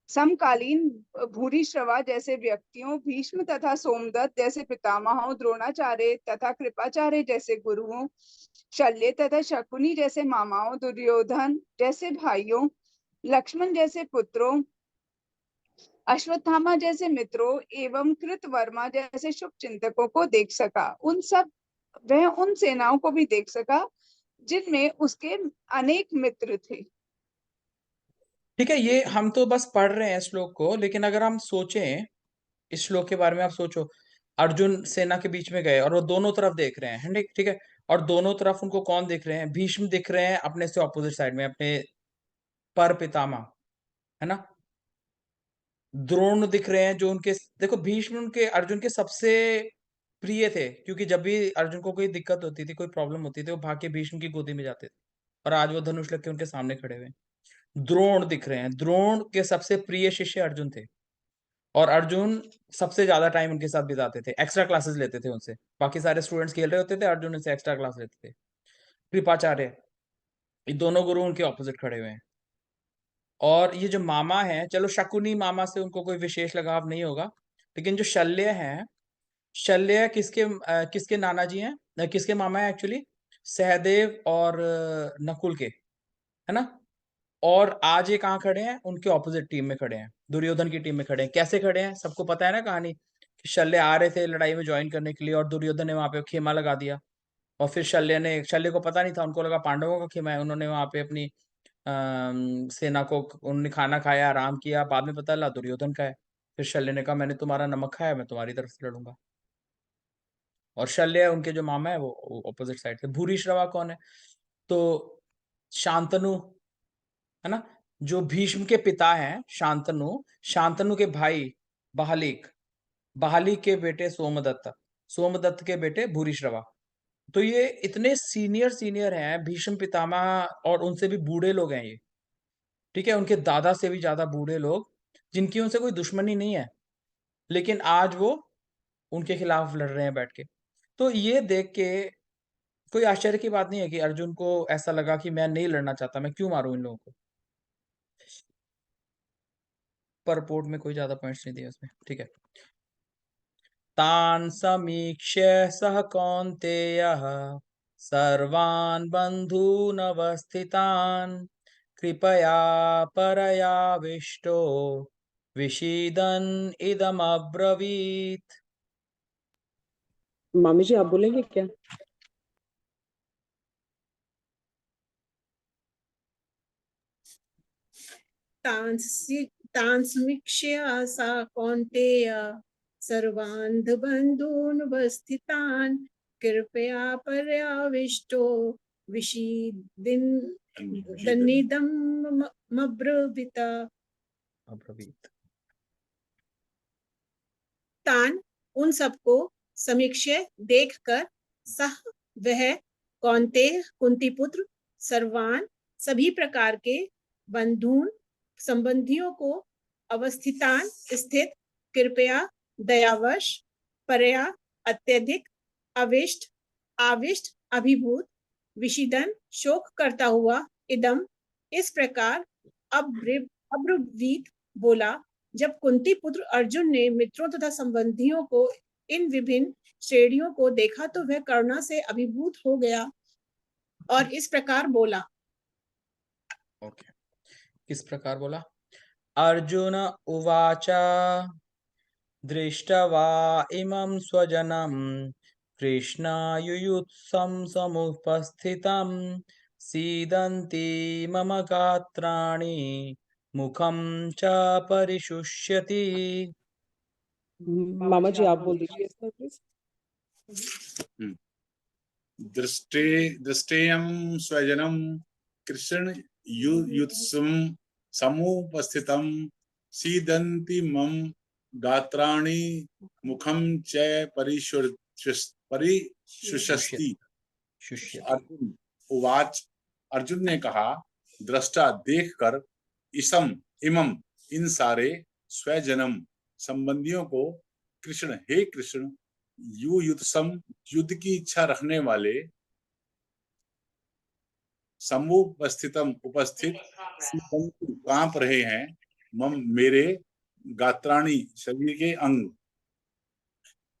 समकालीन भूरिश्रवा जैसे व्यक्तियों, भीष्म तथा सोमदत्त जैसे पितामहों, द्रोणाचार्य तथा कृपाचार्य जैसे गुरुओं, शल्य तथा शकुनी जैसे मामाओं, दुर्योधन जैसे भाइयों, लक्ष्मण जैसे पुत्रों, अश्वत्थामा जैसे मित्रों एवं कृतवर्मा जैसे शुभ चिंतकों को देख सका। वह उन सेनाओं को भी देख सका जिनमें उसके अनेक मित्र थे। ठीक है, ये हम तो बस पढ़ रहे हैं श्लोक को, लेकिन अगर हम सोचें इस श्लोक के बारे में, आप सोचो अर्जुन सेना के बीच में गए और वो दोनों तरफ देख रहे हैं, ठीक है, और दोनों तरफ उनको कौन देख रहे हैं? भीष्म दिख रहे हैं अपने से ऑपोजिट साइड में, अपने पर पितामह, है ना। द्रोण दिख रहे हैं जो उनके, देखो भीष्म उनके अर्जुन के सबसे प्रिय थे, क्योंकि जब भी अर्जुन को कोई दिक्कत होती थी, कोई प्रॉब्लम होती थी, वो भाग के भीष्म की गोदी में जाते थे, और आज वो धनुष लेके उनके सामने खड़े हुए। द्रोण दिख रहे हैं, द्रोण के सबसे प्रिय शिष्य अर्जुन थे, और अर्जुन सबसे ज्यादा टाइम उनके साथ बिताते थे, एक्स्ट्रा क्लासेस लेते थे उनसे। बाकी सारे स्टूडेंट्स खेल रहे होते थे, अर्जुन उनसे एक्स्ट्रा क्लास लेते थे। कृपाचार्य, ये दोनों गुरु उनके ऑपोजिट खड़े हुए हैं। और ये जो मामा है, चलो शकुनी मामा से उनको कोई विशेष लगाव नहीं होगा, लेकिन जो शल्य है, शल्य किसके नाना जी हैं, किसके मामा है एक्चुअली? सहदेव और नकुल के, है ना। और आज ये कहाँ खड़े हैं? उनके ऑपोजिट टीम में खड़े हैं, दुर्योधन की टीम में खड़े हैं। कैसे खड़े हैं सबको पता है ना कहानी, कि शल्य आ रहे थे लड़ाई में ज्वाइन करने के लिए, और दुर्योधन ने वहां पे खेमा लगा दिया, और फिर शल्य को पता नहीं था, उनको लगा पांडवों का खेमा है, उन्होंने वहां पे अपनी सेना को, उन्होंने खाना खाया, आराम किया, बाद में पता लगा दुर्योधन का है। फिर शल्य ने कहा मैंने तुम्हारा नमक खाया, मैं तुम्हारी तरफ से लड़ूंगा। और शल्य उनके जो मामा है वो ऑपोजिट साइड से। भूरिश्रवा कौन है? तो शांतनु, है ना, जो भीष्म के पिता हैं, शांतनु के भाई बहालिक के बेटे सोमदत्त के बेटे भूरिश्रवा। तो ये इतने सीनियर हैं, भीष्म पितामह, और उनसे भी बूढ़े लोग हैं ये, ठीक है, उनके दादा से भी ज्यादा बूढ़े लोग, जिनकी उनसे कोई दुश्मनी नहीं है, लेकिन आज वो उनके खिलाफ लड़ रहे हैं बैठ के। तो ये देख के कोई आश्चर्य की बात नहीं है कि अर्जुन को ऐसा लगा कि मैं नहीं लड़ना चाहता, मैं क्यों मारूं इन लोगों को। परपोर्ट में कोई ज्यादा पॉइंट्स नहीं दिए उसमें, ठीक है। तान् समीक्ष्य सः कौन्तेयः सर्वान् बन्धूनवस्थितान् कृपया परयाविष्टो विषीदन् इदमब्रवीत्। मामी जी आप बोलेंगे क्या? तांसमीक्ष्य सा कौन्तेय सर्वान् बन्धून् कृपया पर्याविष्टो विषीदन्निदमब्रवीत्। तान उन सबको समीक्ष्य देखकर सह वह कौन्तेय कुंती पुत्र सर्वान सभी प्रकार के बंधुन संबंधियों को अवस्थितान स्थित कृपया दयावश परया अत्यधिक आविष्ट अभिभूत विषीदन शोक करता हुआ इदम इस प्रकार अब्रवीत बोला। जब कुंती पुत्र अर्जुन ने मित्रों तथा संबंधियों को इन विभिन्न श्रेणियों को देखा तो वह करुणा से अभिभूत हो गया और इस प्रकार बोला। ओके, किस प्रकार बोला? अर्जुन उवाच दृष्ट्वा इमं स्वजनं कृष्णायुयुत्सं समुपस्थितं सीदन्ति मम गात्राणि मुखं च परिशुष्यति। मामा जी आप बोल दीजिए इसका प्लीज। दृष्टेयं स्वजनं कृष्ण युत्सं समुपस्थितं सीदन्ति मम गात्राणि मुखं च परिशुष्यति। अर्जुन उवाच अर्जुन ने कहा, दृष्टा देखकर, इमं इन सारे, स्वजनम संबंधियों को, कृष्ण हे कृष्ण, युयुत्सम युद्ध की इच्छा रखने वाले, समुपस्थितम उपस्थित, कांप रहे हैं, मम मेरे, गात्राणी शरीर के अंग,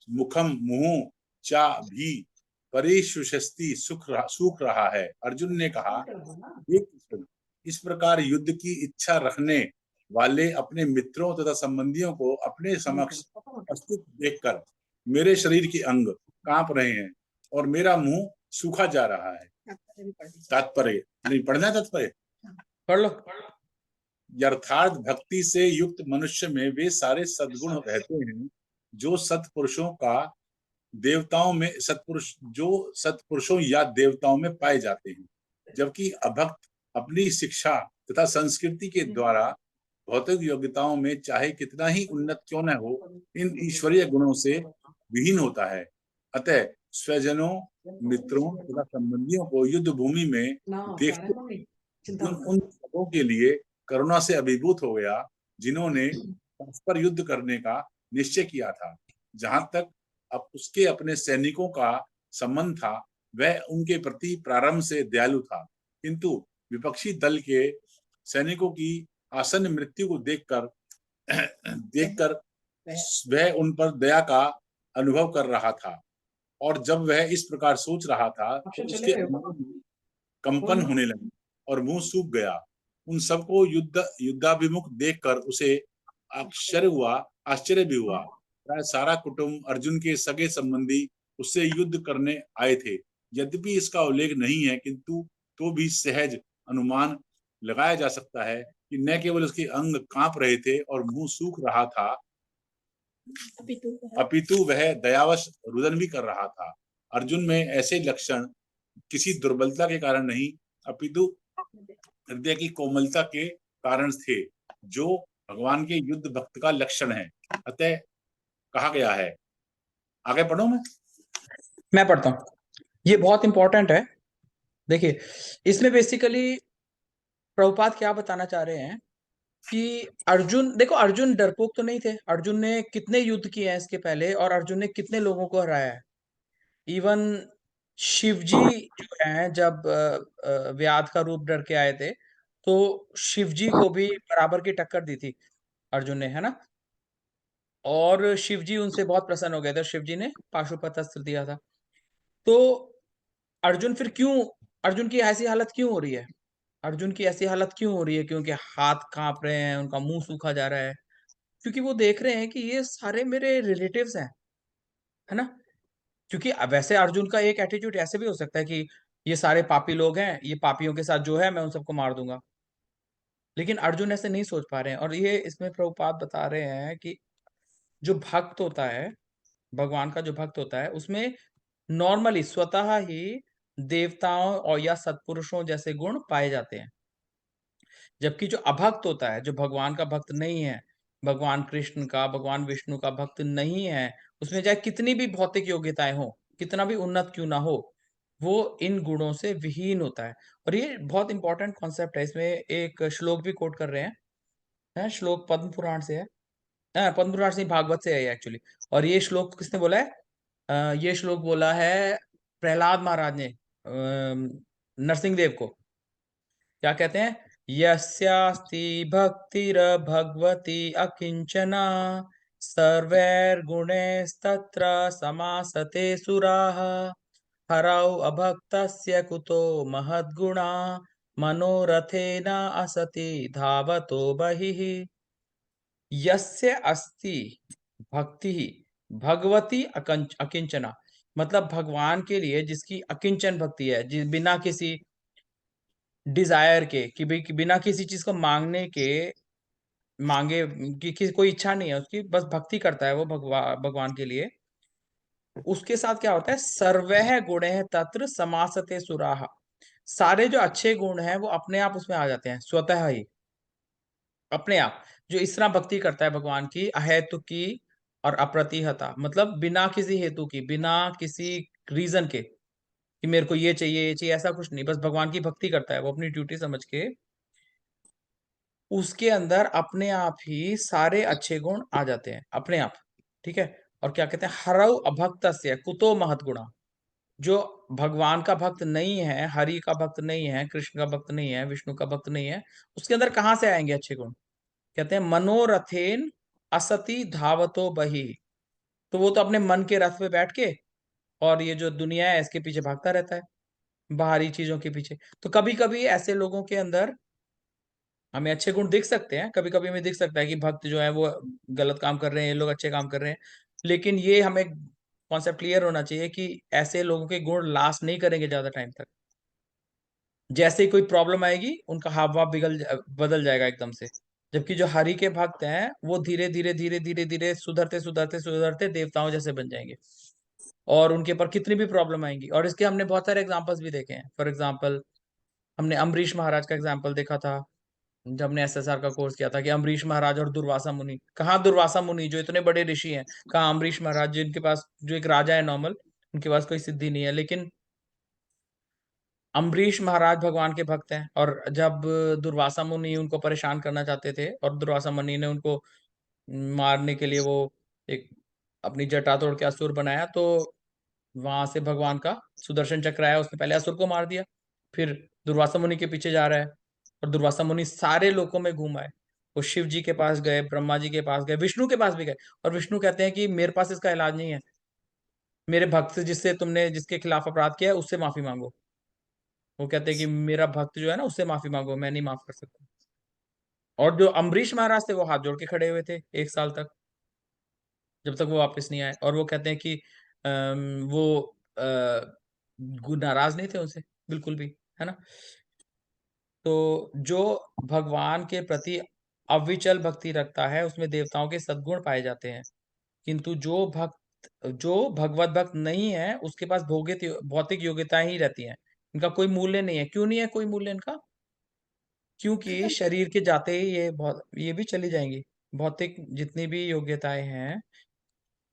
मुखम मुंह, चा भी, परिशुष्यति सूख रहा है। अर्जुन ने कहा, हे कृष्ण, इस प्रकार युद्ध की इच्छा रखने वाले अपने मित्रों तथा संबंधियों को अपने समक्ष उपस्थित देखकर मेरे शरीर के अंग कांप रहे हैं और मेरा मुंह सूखा जा रहा है। तात्पर्य नहीं पढ़ना, तात्पर्य पढ़ लो। यथार्थ भक्ति से युक्त मनुष्य में वे सारे सद्गुण रहते हैं जो सत्पुरुषों या देवताओं में पाए जाते हैं, जबकि अभक्त अपनी शिक्षा तथा संस्कृति के द्वारा भौतिक योग्यताओं में चाहे कितना ही उन्नत क्यों न हो, इन ईश्वरीय गुणों से विहीन होता है। अतः स्वजनों, मित्रों तथा संबंधियों को युद्ध भूमि में देखते उन सबों के लिए करुणा से अभिभूत हो गया जिन्होंने परस्पर युद्ध करने का निश्चय किया था। जहां तक अब उसके अपने सैनिकों का संबंध था, वह उनके प्रति प्रारंभ से दयालु था, किंतु विपक्षी दल के सैनिकों की आसन्न मृत्यु को देखकर वह उन पर दया का अनुभव कर रहा था। और जब वह इस प्रकार सोच रहा था तो उसके कंपन होने लगे और मुंह सूख गया। उन सबको युद्धाभिमुख देखकर उसे आश्चर्य भी हुआ। प्राय सारा कुटुंब, अर्जुन के सगे संबंधी उससे युद्ध करने आए थे। यद्यपि इसका उल्लेख नहीं है, किंतु तो भी सहज अनुमान लगाया जा सकता है कि न केवल उसके अंग कांप रहे थे और मुंह सूख रहा था, अपितु वह दयावश रुदन भी कर रहा था। अर्जुन में ऐसे लक्षण किसी दुर्बलता के कारण नहीं, अपितु हृदय की कोमलता के कारण थे, जो भगवान के युद्ध भक्त का लक्षण है। अतः कहा गया है, आगे पढ़ो। मैं पढ़ता हूँ। ये बहुत इंपॉर्टेंट है। देखिए, इसमें बेसिकली प्रभुपाद क्या बताना चाह रहे हैं कि अर्जुन, देखो अर्जुन डरपोक तो नहीं थे। अर्जुन ने कितने युद्ध किए हैं इसके पहले, और अर्जुन ने कितने लोगों को हराया है। इवन शिवजी जो हैं, जब व्याध का रूप डर के आए थे, तो शिवजी को भी बराबर की टक्कर दी थी अर्जुन ने, है ना। और शिवजी उनसे बहुत प्रसन्न हो गए थे, शिवजी ने पाशुपत अस्त्र दिया था। तो अर्जुन फिर क्यों, अर्जुन की ऐसी हालत क्यों हो रही है? अर्जुन की ऐसी हालत क्यों हो रही है? क्योंकि हाथ कांप रहे हैं, उनका मुंह सूखा जा रहा है, क्योंकि वो देख रहे हैं कि ये सारे मेरे रिलेटिव्स हैं, है ना। क्योंकि वैसे अर्जुन का एक एटीट्यूड ऐसे भी हो सकता है कि ये सारे पापी लोग हैं, ये पापियों के साथ जो है मैं उन सबको मार दूंगा। लेकिन अर्जुन ऐसे नहीं सोच पा रहे हैं, और ये इसमें प्रभुपाद बता रहे हैं कि जो भक्त होता है, भगवान का जो भक्त होता है, उसमें नॉर्मली स्वतः ही देवताओं और या सत्पुरुषों जैसे गुण पाए जाते हैं। जबकि जो अभक्त होता है, जो भगवान का भक्त नहीं है, भगवान कृष्ण का, भगवान विष्णु का भक्त नहीं है, उसमें चाहे कितनी भी भौतिक योग्यताएं हो, कितना भी उन्नत क्यों ना हो, वो इन गुणों से विहीन होता है। और ये बहुत इंपॉर्टेंट कॉन्सेप्ट है। इसमें एक श्लोक भी कोट कर रहे हैं, श्लोक पद्म पुराण से है। पद्म पुराण से नहीं, भागवत से है एक्चुअली। और ये श्लोक किसने बोला है? ये श्लोक बोला है प्रहलाद महाराज ने नरसिंह देव को। क्या कहते हैं? यस्यास्ति भक्तिर्भगवती अकिंचना सर्वैर्गुणैस्तत्र समासते सुराः हरौ अभक्तस्य कुतो महद्गुणा मनोरथेन असति धावतो बहिः। यस्य अस्ति भक्ति भगवती अकिंचना, मतलब भगवान के लिए जिसकी अकिंचन भक्ति है, बिना किसी डिजायर के, कि भाई कि बिना किसी चीज को मांगने के, मांगे कि कोई इच्छा नहीं है उसकी, बस भक्ति करता है वो भगवान के लिए। उसके साथ क्या होता है? सर्वह गुणैः तत्र समासते सुराः। सारे जो अच्छे गुण हैं वो अपने आप उसमें आ जाते हैं, स्वतः ही, अपने आप। जो इस तरह भक्ति करता है भगवान की, अहेतु की और अप्रतिहता, मतलब बिना किसी हेतु की, बिना किसी रीजन के कि मेरे को ये चाहिए, ऐसा कुछ नहीं, बस भगवान की भक्ति करता है वो अपनी ड्यूटी समझ के। उसके अंदर अपने आप ही सारे अच्छे गुण आ जाते हैं, अपने आप। ठीक है। और क्या कहते हैं? हरौ अभक्तस्य कुतो महत्गुणा। जो भगवान का भक्त नहीं है, हरि का भक्त नहीं है, कृष्ण का भक्त नहीं है, विष्णु का भक्त नहीं है, उसके अंदर कहाँ से आएंगे अच्छे गुण? कहते हैं मनोरथेन असति धावतो बहि। तो वो तो अपने मन के रथ पे बैठ के, और ये जो दुनिया है इसके पीछे भागता रहता है, बाहरी चीजों के पीछे। तो कभी कभी ऐसे लोगों के अंदर हमें अच्छे गुण दिख सकते हैं, कभी कभी हमें दिख सकता है कि भक्त जो है वो गलत काम कर रहे हैं, ये लोग अच्छे काम कर रहे हैं। लेकिन ये हमें कॉन्सेप्ट क्लियर होना चाहिए कि ऐसे लोगों के गुण लास्ट नहीं करेंगे ज्यादा टाइम तक। जैसे ही कोई प्रॉब्लम आएगी, उनका हाव भाव बदल जाएगा एकदम से। जबकि जो हरि के भक्त हैं वो धीरे धीरे धीरे धीरे धीरे सुधरते सुधरते सुधरते देवताओं जैसे बन जाएंगे, और उनके ऊपर कितनी भी प्रॉब्लम आएंगी। और इसके हमने बहुत सारे एग्जांपल्स भी देखे हैं। फॉर एग्जांपल, हमने अम्बरीश महाराज का एग्जांपल देखा था जब हमने एसएसआर का कोर्स किया था, कि अम्बरीश महाराज और दुर्वासा मुनि। कहाँ दुर्वासा मुनि जो इतने बड़े ऋषि हैं, कहाँ अम्बरीश महाराज जिनके पास, जो एक राजा है नॉर्मल, उनके पास कोई सिद्धि नहीं है। लेकिन अम्बरीश महाराज भगवान के भक्त हैं, और जब दुर्वासा मुनि उनको परेशान करना चाहते थे, और दुर्वासा मुनि ने उनको मारने के लिए वो एक अपनी जटा तोड़ के असुर बनाया, तो वहां से भगवान का सुदर्शन चक्र आया, उसने पहले असुर को मार दिया, फिर दुर्वासा मुनि के पीछे जा रहा है। और दुर्वासा मुनि सारे लोकों में घूम आए। वो शिव जी के पास गए, ब्रह्मा जी के पास गए, विष्णु के पास भी गए। और विष्णु कहते हैं कि मेरे पास इसका इलाज नहीं है, मेरे भक्त से जिससे तुमने, जिसके खिलाफ अपराध किया है, उससे माफी मांगो। वो कहते हैं कि मेरा भक्त जो है ना, उससे माफी मांगो, मैं नहीं माफ कर सकता। और जो अम्बरीश महाराज थे वो हाथ जोड़ के खड़े हुए थे 1 साल तक, जब तक वो वापस नहीं आए। और वो कहते हैं कि वो नाराज नहीं थे उनसे बिल्कुल भी, है ना। तो जो भगवान के प्रति अविचल भक्ति रखता है, उसमें देवताओं के सद्गुण पाए जाते हैं। किंतु जो भगवत भक्त नहीं है, उसके पास भौतिक योग्यताएं ही रहती हैं, इनका कोई मूल्य नहीं है। क्यों नहीं है कोई मूल्य इनका? क्योंकि शरीर के जाते ही ये भी चली जाएंगी। भौतिक जितनी भी योग्यताएं हैं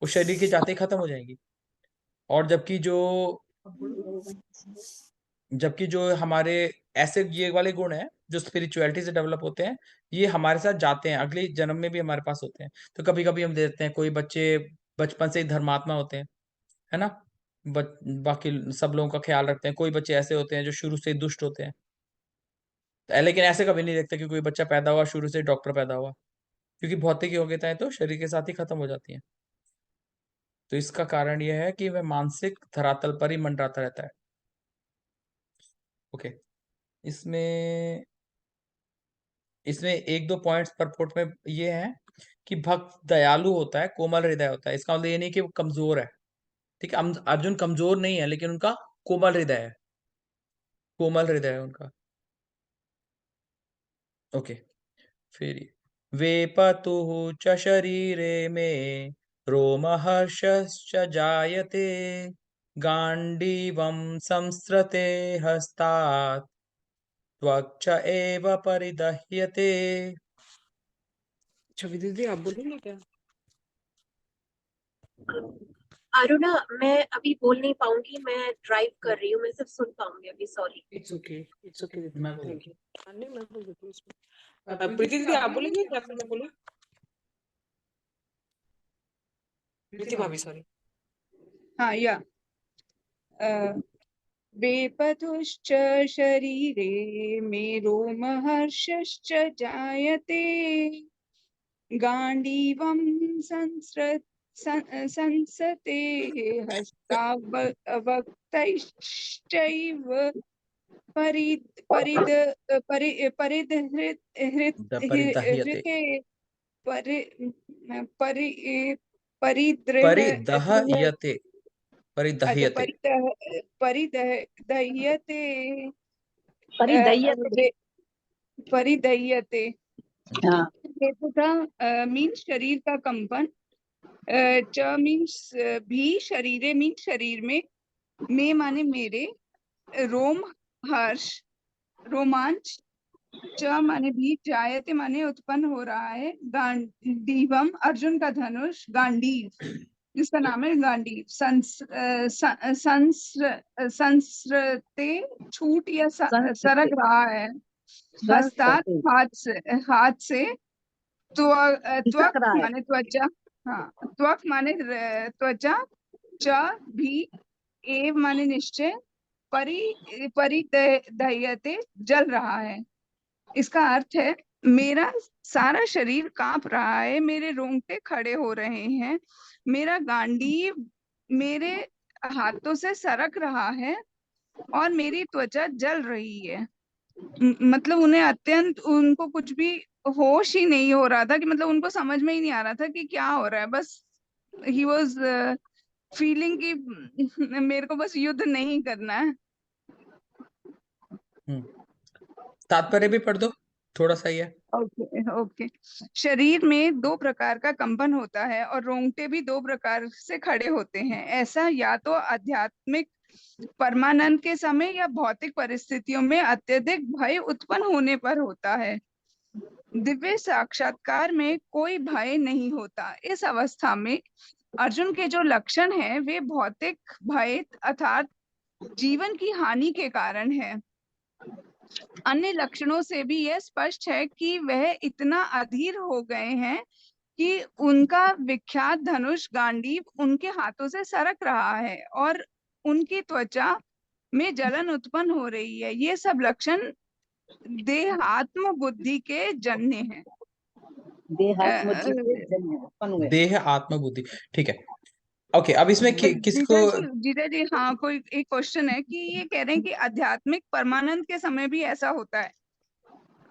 वो शरीर के जाते ही खत्म हो जाएंगी। और जबकि जो जबकि जो हमारे ऐसे ये वाले गुण हैं जो स्पिरिचुअलिटी से डेवलप होते हैं, ये हमारे साथ जाते हैं, अगले जन्म में भी हमारे पास होते हैं। तो कभी कभी हम देखते हैं कोई बच्चे बचपन से ही धर्मात्मा होते हैं, है ना, बाकी सब लोगों का ख्याल रखते हैं। कोई बच्चे ऐसे होते हैं जो शुरू से ही दुष्ट होते हैं। लेकिन ऐसे कभी नहीं देखते कि कोई बच्चा पैदा हुआ शुरू से डॉक्टर पैदा हुआ, क्योंकि भौतिक योग्यताएं तो शरीर के साथ ही खत्म हो जाती हैं। तो इसका कारण यह है कि वह मानसिक धरातल पर ही मंडराता रहता है। ओके, इसमें इसमें एक दो पॉइंट्स परपोर्ट में ये है कि भक्त दयालु होता है, कोमल हृदय होता है। इसका मतलब ये नहीं कि वो कमजोर है, ठीक है। अर्जुन कमजोर नहीं है, लेकिन उनका कोमल हृदय है, कोमल हृदय है उनका। ओके, फिर वेपतुः च शरीरे मे रोमहर्षश्च जायते गाण्डीवं संसृते हस्तात् त्वक्च एव परिदह्यते। छवि दीदी आप बोलेंगे क्या? अरुणा, मैं अभी बोल नहीं पाऊंगी, मैं ड्राइव कर रही हूँ, मैं सिर्फ सुन पाऊंगी अभी, सॉरी। इट्स ओके दीदी, मैं बोल थैंक यू। नहीं मैं बोल देती हूँ इसमें। प्रीति दीदी आप बोलेंगे या फिर मैं बोलूं? प्रीति भाभी सॉरी। हाँ, या वेपतुश्च शरीरे मे रोमहर्षश्च जायते गाण्डीवं संसते हस्तावक्तैश्चैव परिदह्यते, हृते परि परि परिदृह परिदह्यते, अच्छा परिदह्यते। परिदह्यते परिदह्यते। परिदह्यते हाँ। मीन्स शरीर का कंपन, च मीन्स भी, शरीरे मीन्स शरीर में, में माने मेरे, रोम हर्ष रोमांच, च माने भी, जायते माने उत्पन्न हो रहा है, गांडीवम अर्जुन का धनुष, गांडीव जिसका नाम है गांडीव, संस्रते छूट या सरक रहा है, हस्तात् हाथ से, त्वक माने त्वचा, हाँ त्वक माने त्वचा, च भी, एव माने निश्चय, परिदह्यते जल रहा है। इसका अर्थ है मेरा सारा शरीर कांप रहा है, मेरे रोंगटे खड़े हो रहे हैं, मेरा गांडीव मेरे हाथों से सरक रहा है और मेरी त्वचा जल रही है। मतलब उन्हें अत्यंत, उनको कुछ भी होश ही नहीं हो रहा था, कि मतलब उनको समझ में ही नहीं आ रहा था कि क्या हो रहा है। बस ही वॉज फीलिंग कि मेरे को बस युद्ध नहीं करना है। तात्पर्य भी पढ़ दो, थोड़ा सा ही है। Okay okay. शरीर में दो प्रकार का कंपन होता है और रोंगटे भी दो प्रकार से खड़े होते हैं। ऐसा या तो आध्यात्मिक परमानंद के समय या भौतिक परिस्थितियों में अत्यधिक भय उत्पन्न होने पर होता है। दिव्य साक्षात्कार में कोई भय नहीं होता। इस अवस्था में अर्जुन के जो लक्षण हैं वे भौतिक भय अर्थात जीवन की हानि के कारण है। अन्य लक्षणों से भी यह स्पष्ट है कि वह इतना अधीर हो गए हैं कि उनका विख्यात धनुष गांडीव उनके हाथों से सरक रहा है और उनकी त्वचा में जलन उत्पन्न हो रही है। ये सब लक्षण देहात्म बुद्धि के जन्य हैं। देह आत्म बुद्धि, ठीक है। ओके, अब इसमें किसको, जीजा जी हाँ, कोई एक क्वेश्चन है कि ये कह रहे हैं कि आध्यात्मिक परमानंद के समय भी ऐसा होता है।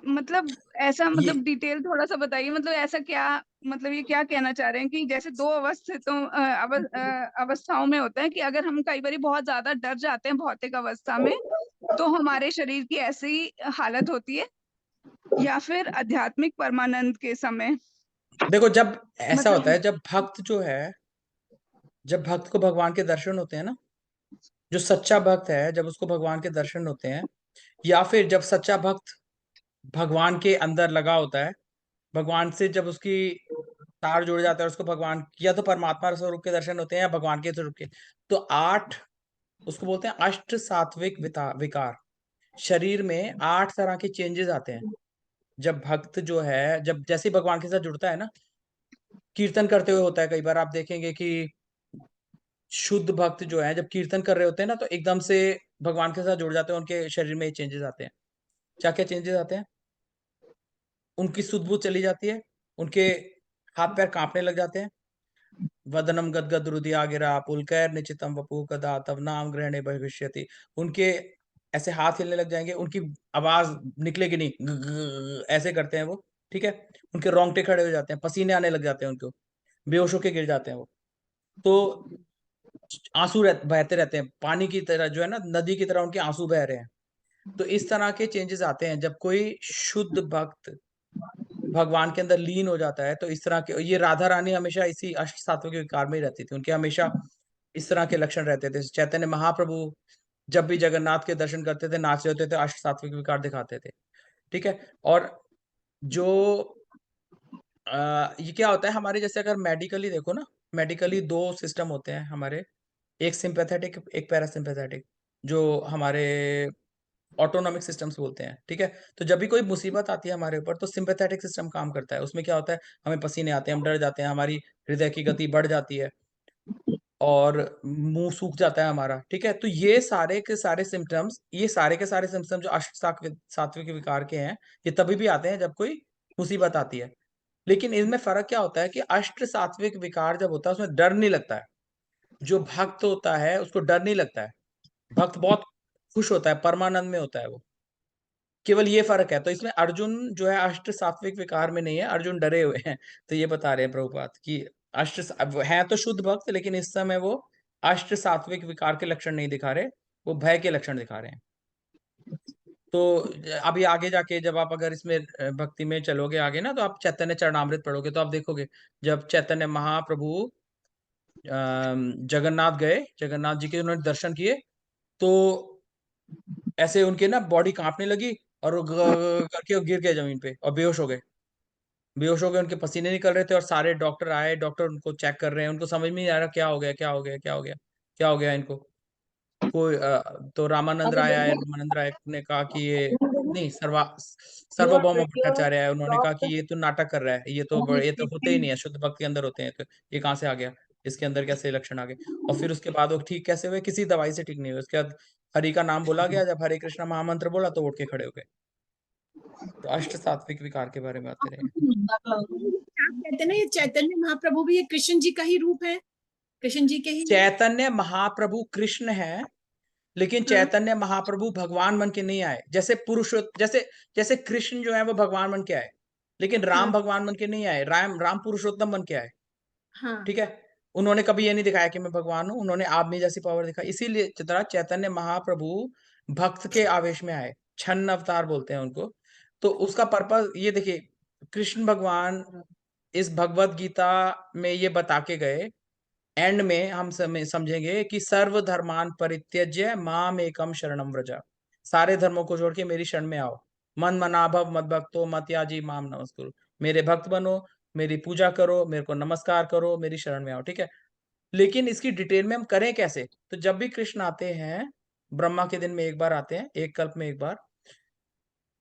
मतलब ऐसा, ये मतलब डिटेल थोड़ा सा बताइए, मतलब ऐसा क्या, मतलब ये क्या कहना चाह रहे हैं कि जैसे दो अवस्थाओं में होता है कि अगर हम कई बार बहुत ज्यादा डर जाते हैं भौतिक अवस्था में तो हमारे शरीर की ऐसी हालत होती है, या फिर आध्यात्मिक परमानंद के समय? देखो, जब ऐसा होता है, मतलब जब भक्त को भगवान के दर्शन होते हैं ना, जो सच्चा भक्त है जब उसको भगवान के दर्शन होते हैं, या फिर जब सच्चा भक्त भगवान के अंदर लगा होता है, भगवान से जब उसकी तार जुड़ जाता है, उसको भगवान या तो परमात्मा स्वरूप के दर्शन होते हैं या भगवान के स्वरूप के, तो 8 उसको बोलते हैं अष्ट सात्विक विकार। शरीर में 8 तरह के चेंजेस आते हैं जब भक्त जो है, जब जैसे ही भगवान के साथ जुड़ता है ना, कीर्तन करते हुए होता है। कई बार आप देखेंगे कि शुद्ध भक्त जो है जब कीर्तन कर रहे होते हैं ना, तो एकदम से भगवान के साथ जुड़ जाते हैं, उनके शरीर में चेंजेस आते हैं। क्या क्या चेंजेस आते हैं? उनकी सुध-बुध चली जाती है, उनके हाथ पैर कांपने लग जाते हैं, वदनम गदगद हृदया गिरा पुलकैर्निचितं वपुः कदा तव नाम ग्रहणे भविष्यति। उनके ऐसे हाथ हिलने लग जाएंगे, उनकी आवाज निकलेगी नहीं, ऐसे करते हैं वो, ठीक है। उनके रोंगटे खड़े हो जाते हैं, पसीने आने लग जाते हैं उनको, बेहोश होके गिर जाते हैं वो। तो आंसू बहते रहते हैं, पानी की तरह जो है ना, नदी की तरह उनके आंसू बह रहे हैं। तो इस तरह के चेंजेस आते हैं जब कोई शुद्ध भक्त भगवान के अंदर लीन हो जाता है। तो इस तरह के, ये राधा रानी हमेशा इसी अष्ट सात्विक विकार में ही रहती थी, उनके हमेशा इस तरह के लक्षण रहते थे। चैतन्य महाप्रभु जब भी जगन्नाथ के दर्शन करते थे, नाच रहे होते थे, अष्ट सात्विक विकार दिखाते थे, ठीक है। और जो ये क्या होता है हमारे, जैसे अगर मेडिकली देखो ना, मेडिकली 2 सिस्टम होते हैं हमारे, एक सिंपैथेटिक, एक पैरासिम्पैथेटिक, जो हमारे ऑटोनॉमिक सिस्टम्स बोलते हैं, ठीक है। तो जब भी कोई मुसीबत आती है हमारे ऊपर, तो सिंपैथेटिक सिस्टम काम करता है। उसमें क्या होता है, हमें पसीने आते हैं, हम डर जाते हैं, हमारी हृदय की गति बढ़ जाती है और मुंह सूख जाता है हमारा, ठीक है। तो ये सारे के सारे सिम्टम्स, ये सारे के सारे सिम्टम्स जो अष्ट सात्विक विकार के हैं, ये तभी भी आते हैं जब कोई मुसीबत आती है। लेकिन इनमें फर्क क्या होता है कि अष्ट सात्विक विकार जब होता है उसमें डर नहीं लगता है। जो भक्त होता है उसको डर नहीं लगता है, भक्त बहुत खुश होता है, परमानंद में होता है वो। केवल ये फ़र्क है। तो इसमें अर्जुन जो है अष्ट सात्विक विकार में नहीं है, अर्जुन डरे हुए हैं। तो ये बता रहे हैं प्रभुपाद कि अब हैं तो शुद्ध भक्त, लेकिन इस समय वो अष्ट सात्विक विकार के लक्षण नहीं दिखा रहे, वो भय के लक्षण दिखा रहे हैं। तो अभी आगे जाके जब आप अगर इसमें भक्ति में चलोगे आगे ना, तो आप चैतन्य चरणामृत पढ़ोगे तो आप देखोगे, जब चैतन्य महाप्रभु जगन्नाथ गए, जगन्नाथ जी के उन्होंने दर्शन किए, तो ऐसे उनके ना बॉडी कांपने लगी और वो करके वो गिर गए जमीन पे और बेहोश हो गए। बेहोश हो गए, उनके पसीने निकल रहे थे और सारे डॉक्टर आए, डॉक्टर उनको चेक कर रहे हैं, उनको समझ में नहीं आ रहा क्या हो गया, क्या हो गया, क्या हो गया, क्या हो गया इनको। कोई तो रामानंद राय आए, रामानंद राय ने कहा कि ये नहीं, सार्वभौम भट्टाचार्य है, उन्होंने कहा कि ये तो नाटक कर रहा है, ये तो होते ही नहीं है, शुद्ध भक्त के अंदर होते हैं, तो ये कहाँ से आ गया, इसके अंदर कैसे लक्षण आ गए। और फिर उसके बाद वो ठीक कैसे हुए, किसी दवाई से ठीक नहीं हुए। उसके बाद हरि का नाम बोला गया, जब हरे कृष्णा महामंत्र बोला तो उठ के खड़े हो गए। तो अष्ट सात्विक विकार के बारे में बातें रहे। आप कहते हैं ना, ये चैतन्य महाप्रभु भी ये कृष्ण जी का ही रूप है, कृष्ण जी के ही हैं? चैतन्य महाप्रभु कृष्ण है, लेकिन हाँ, चैतन्य महाप्रभु भगवान बन के नहीं आए। जैसे जैसे जैसे कृष्ण जो है वो भगवान बन के आए, लेकिन राम हाँ, भगवान बन के नहीं आए, राम पुरुषोत्तम बन के आए, हाँ, ठीक है। उन्होंने कभी ये नहीं दिखाया कि मैं भगवान हूं, उन्होंने आप में जैसी पावर दिखाई। इसीलिए जितना चैतन्य महाप्रभु भक्त के आवेश में आए, छन्न अवतार बोलते हैं उनको। तो उसका पर्पस ये देखिए, कृष्ण भगवान इस भगवत गीता में ये बता के गए, एंड में हम समझेंगे कि सर्व धर्मान परित्यज्य माम एकम शरणम व्रज। सारे धर्मों को छोड़ के मेरी शरण में आओ। मन मनाभव मद भक्तो मत याजी माम नमस्कुरु। मेरे भक्त बनो, मेरी पूजा करो, मेरे को नमस्कार करो, मेरी शरण में आओ, ठीक है। लेकिन इसकी डिटेल में हम करें कैसे? तो जब भी कृष्ण आते हैं, ब्रह्मा के दिन में एक बार आते हैं, एक कल्प में एक बार,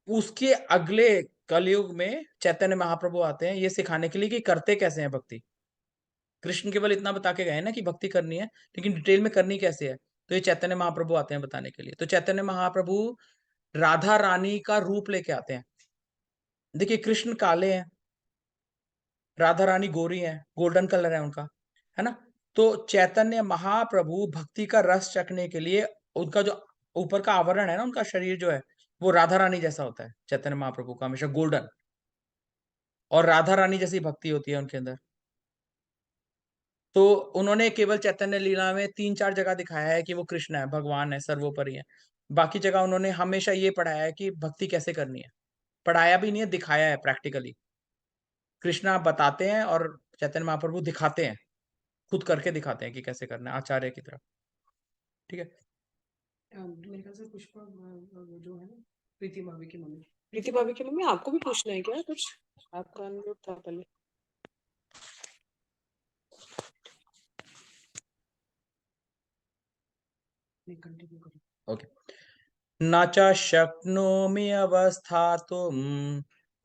उसके अगले कलयुग में चैतन्य महाप्रभु आते हैं ये सिखाने के लिए कि करते कैसे हैं भक्ति। कृष्ण केवल इतना बता के गए ना कि भक्ति करनी है, लेकिन डिटेल में करनी कैसे है, तो ये चैतन्य महाप्रभु आते हैं बताने के लिए। तो चैतन्य महाप्रभु राधा रानी का रूप लेके आते हैं। देखिए, कृष्ण काले हैं, राधा रानी गोरी हैं, गोल्डन कलर है उनका, है ना। तो चैतन्य महाप्रभु भक्ति का रस चखने के लिए, उनका जो ऊपर का आवरण है ना, उनका शरीर जो है वो राधा रानी जैसा होता है। चैतन्य महाप्रभु का हमेशा गोल्डन, और राधा रानी जैसी भक्ति होती है उनके अंदर। तो उन्होंने केवल चैतन्य लीला में 3-4 जगह दिखाया है कि वो कृष्ण है, भगवान है, सर्वोपरि है। बाकी जगह उन्होंने हमेशा ये पढ़ाया है कि भक्ति कैसे करनी है। पढ़ाया भी नहीं है, दिखाया है प्रैक्टिकली। कृष्णा बताते हैं और चैतन्य महाप्रभु दिखाते हैं, खुद करके दिखाते हैं कि कैसे करना है, आचार्य की तरफ, ठीक है। मेरे ख्याल से पुष्पा वो जो है ना, प्रीति भाभी की मम्मी, प्रीति भाभी की मम्मी, आपको भी पूछना है क्या कुछ? आपका अनम्यूट था पहले। ओके। न च शक्नोमि अवस्थातुं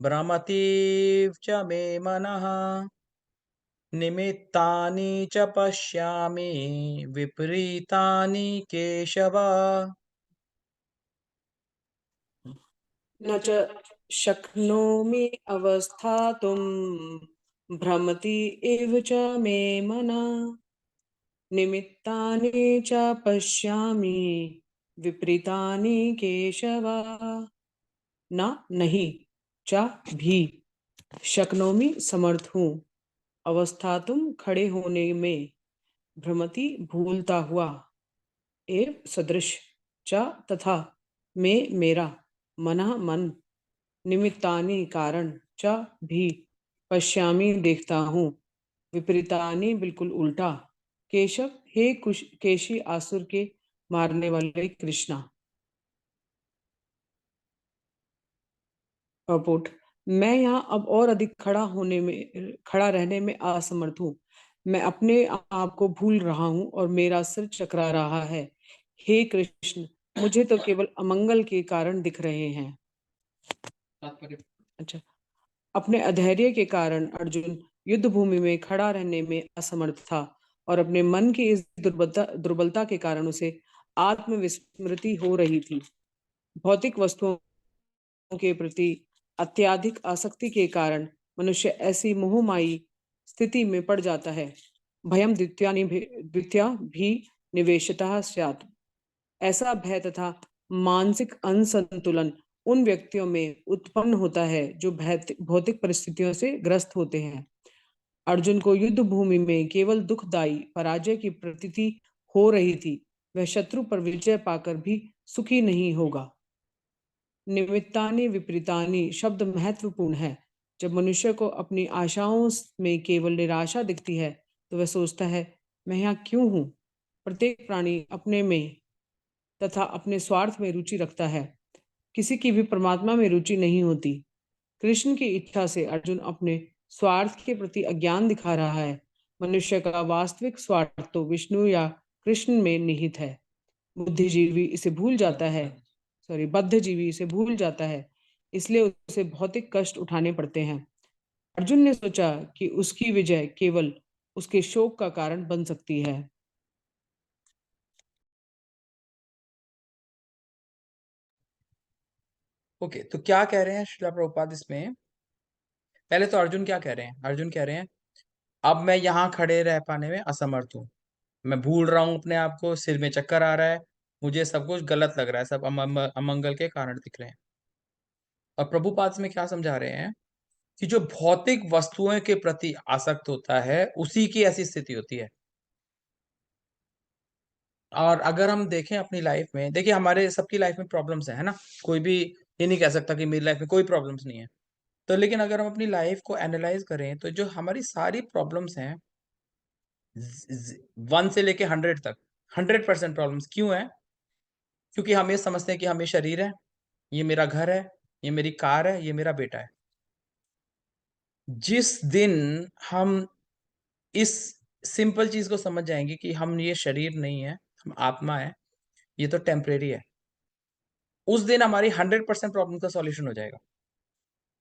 भ्रमतीव च मे मनः निमित्तानि च पश्यामि विपरीतानि केशव। न च शक्नोमि अवस्थातुं भ्रमति इव च मे मनः निमित्तानि च पश्यामि विपरीतानि केशव। न नहीं, च भी, शक्नोमि समर्थ हूँ, अवस्थातुम खड़े होने में, भ्रमति भूलता हुआ, एव सदृश, च तथा, में मेरा, मनः मन, निमित्तानि कारण, च भी, पश्यामि देखता हूँ, विपरीतानि बिल्कुल उल्टा, केशव हे केशी आसुर के मारने वाले कृष्णा। पपुट, मैं यहाँ अब और अधिक खड़ा रहने में असमर्थ हूँ। मैं अपने आप को भूल रहा हूँ और मेरा सिर चकरा रहा है। हे कृष्ण, मुझे तो केवल अमंगल के कारण दिख रहे हैं। अच्छा, अपने अधैर्य के कारण अर्जुन युद्ध भूमि में खड़ा रहने में असमर्थ था और अपने मन की इस दुर्बलता के कारण उसे आत्मविस्मृति हो रही थी। भौतिक वस्तुओं के प्रति अत्यधिक आसक्ति के कारण मनुष्य ऐसी मोहमाई स्थिति में पड़ जाता है। भयम द्वितीया भी निवेशतः स्यात्। ऐसा भय तथा मानसिक असंतुलन उन व्यक्तियों में उत्पन्न होता है जो भौतिक परिस्थितियों से ग्रस्त होते हैं। अर्जुन को युद्ध भूमि में केवल दुखदायी पराजय की प्रतीति हो रही थी। वह शत्रु पर विजय पाकर भी सुखी नहीं होगा। निमित्तानि विपरीतानि शब्द महत्वपूर्ण है। जब मनुष्य को अपनी आशाओं में केवल निराशा दिखती है तो वह सोचता है, मैं यहाँ क्यों हूँ। प्रत्येक प्राणी अपने में तथा अपने स्वार्थ में रुचि रखता है। किसी की भी परमात्मा में रुचि नहीं होती। कृष्ण की इच्छा से अर्जुन अपने स्वार्थ के प्रति अज्ञान दिखा रहा है। मनुष्य का वास्तविक स्वार्थ तो विष्णु या कृष्ण में निहित है। बुद्धिजीवी इसे भूल जाता है, बद्धजीवी इसे भूल जाता है, इसलिए उसे भौतिक कष्ट उठाने पड़ते हैं। अर्जुन ने सोचा कि उसकी विजय केवल उसके शोक का कारण बन सकती है। ओके, तो क्या कह रहे हैं श्रीला प्रभुपाद इसमें? पहले तो अर्जुन क्या कह रहे हैं? अर्जुन कह रहे हैं अब मैं यहाँ खड़े रह पाने में असमर्थ हूँ, मैं भूल रहा हूँ अपने आप को, सिर में चक्कर आ रहा है, मुझे सब कुछ गलत लग रहा है, सब अमंगल के कारण दिख रहे हैं। और प्रभुपाद में क्या समझा रहे हैं कि जो भौतिक वस्तुओं के प्रति आसक्त होता है उसी की ऐसी स्थिति होती है। और अगर हम देखें अपनी लाइफ में, देखिए हमारे सबकी लाइफ में प्रॉब्लम्स है ना, कोई भी ये नहीं कह सकता कि मेरी लाइफ में कोई प्रॉब्लम्स नहीं है। तो लेकिन अगर हम अपनी लाइफ को एनालाइज करें तो जो हमारी सारी प्रॉब्लम्स हैं 1 से लेके 100 तक 100% प्रॉब्लम्स क्यों है? क्योंकि हम ये समझते हैं कि हम ये शरीर है, ये मेरा घर है, ये मेरी कार है, ये मेरा बेटा है। जिस दिन हम इस सिंपल चीज को समझ जाएंगे कि हम ये शरीर नहीं है, हम आत्मा है, ये तो टेम्परेरी है, उस दिन हमारी 100% प्रॉब्लम का सॉल्यूशन हो जाएगा।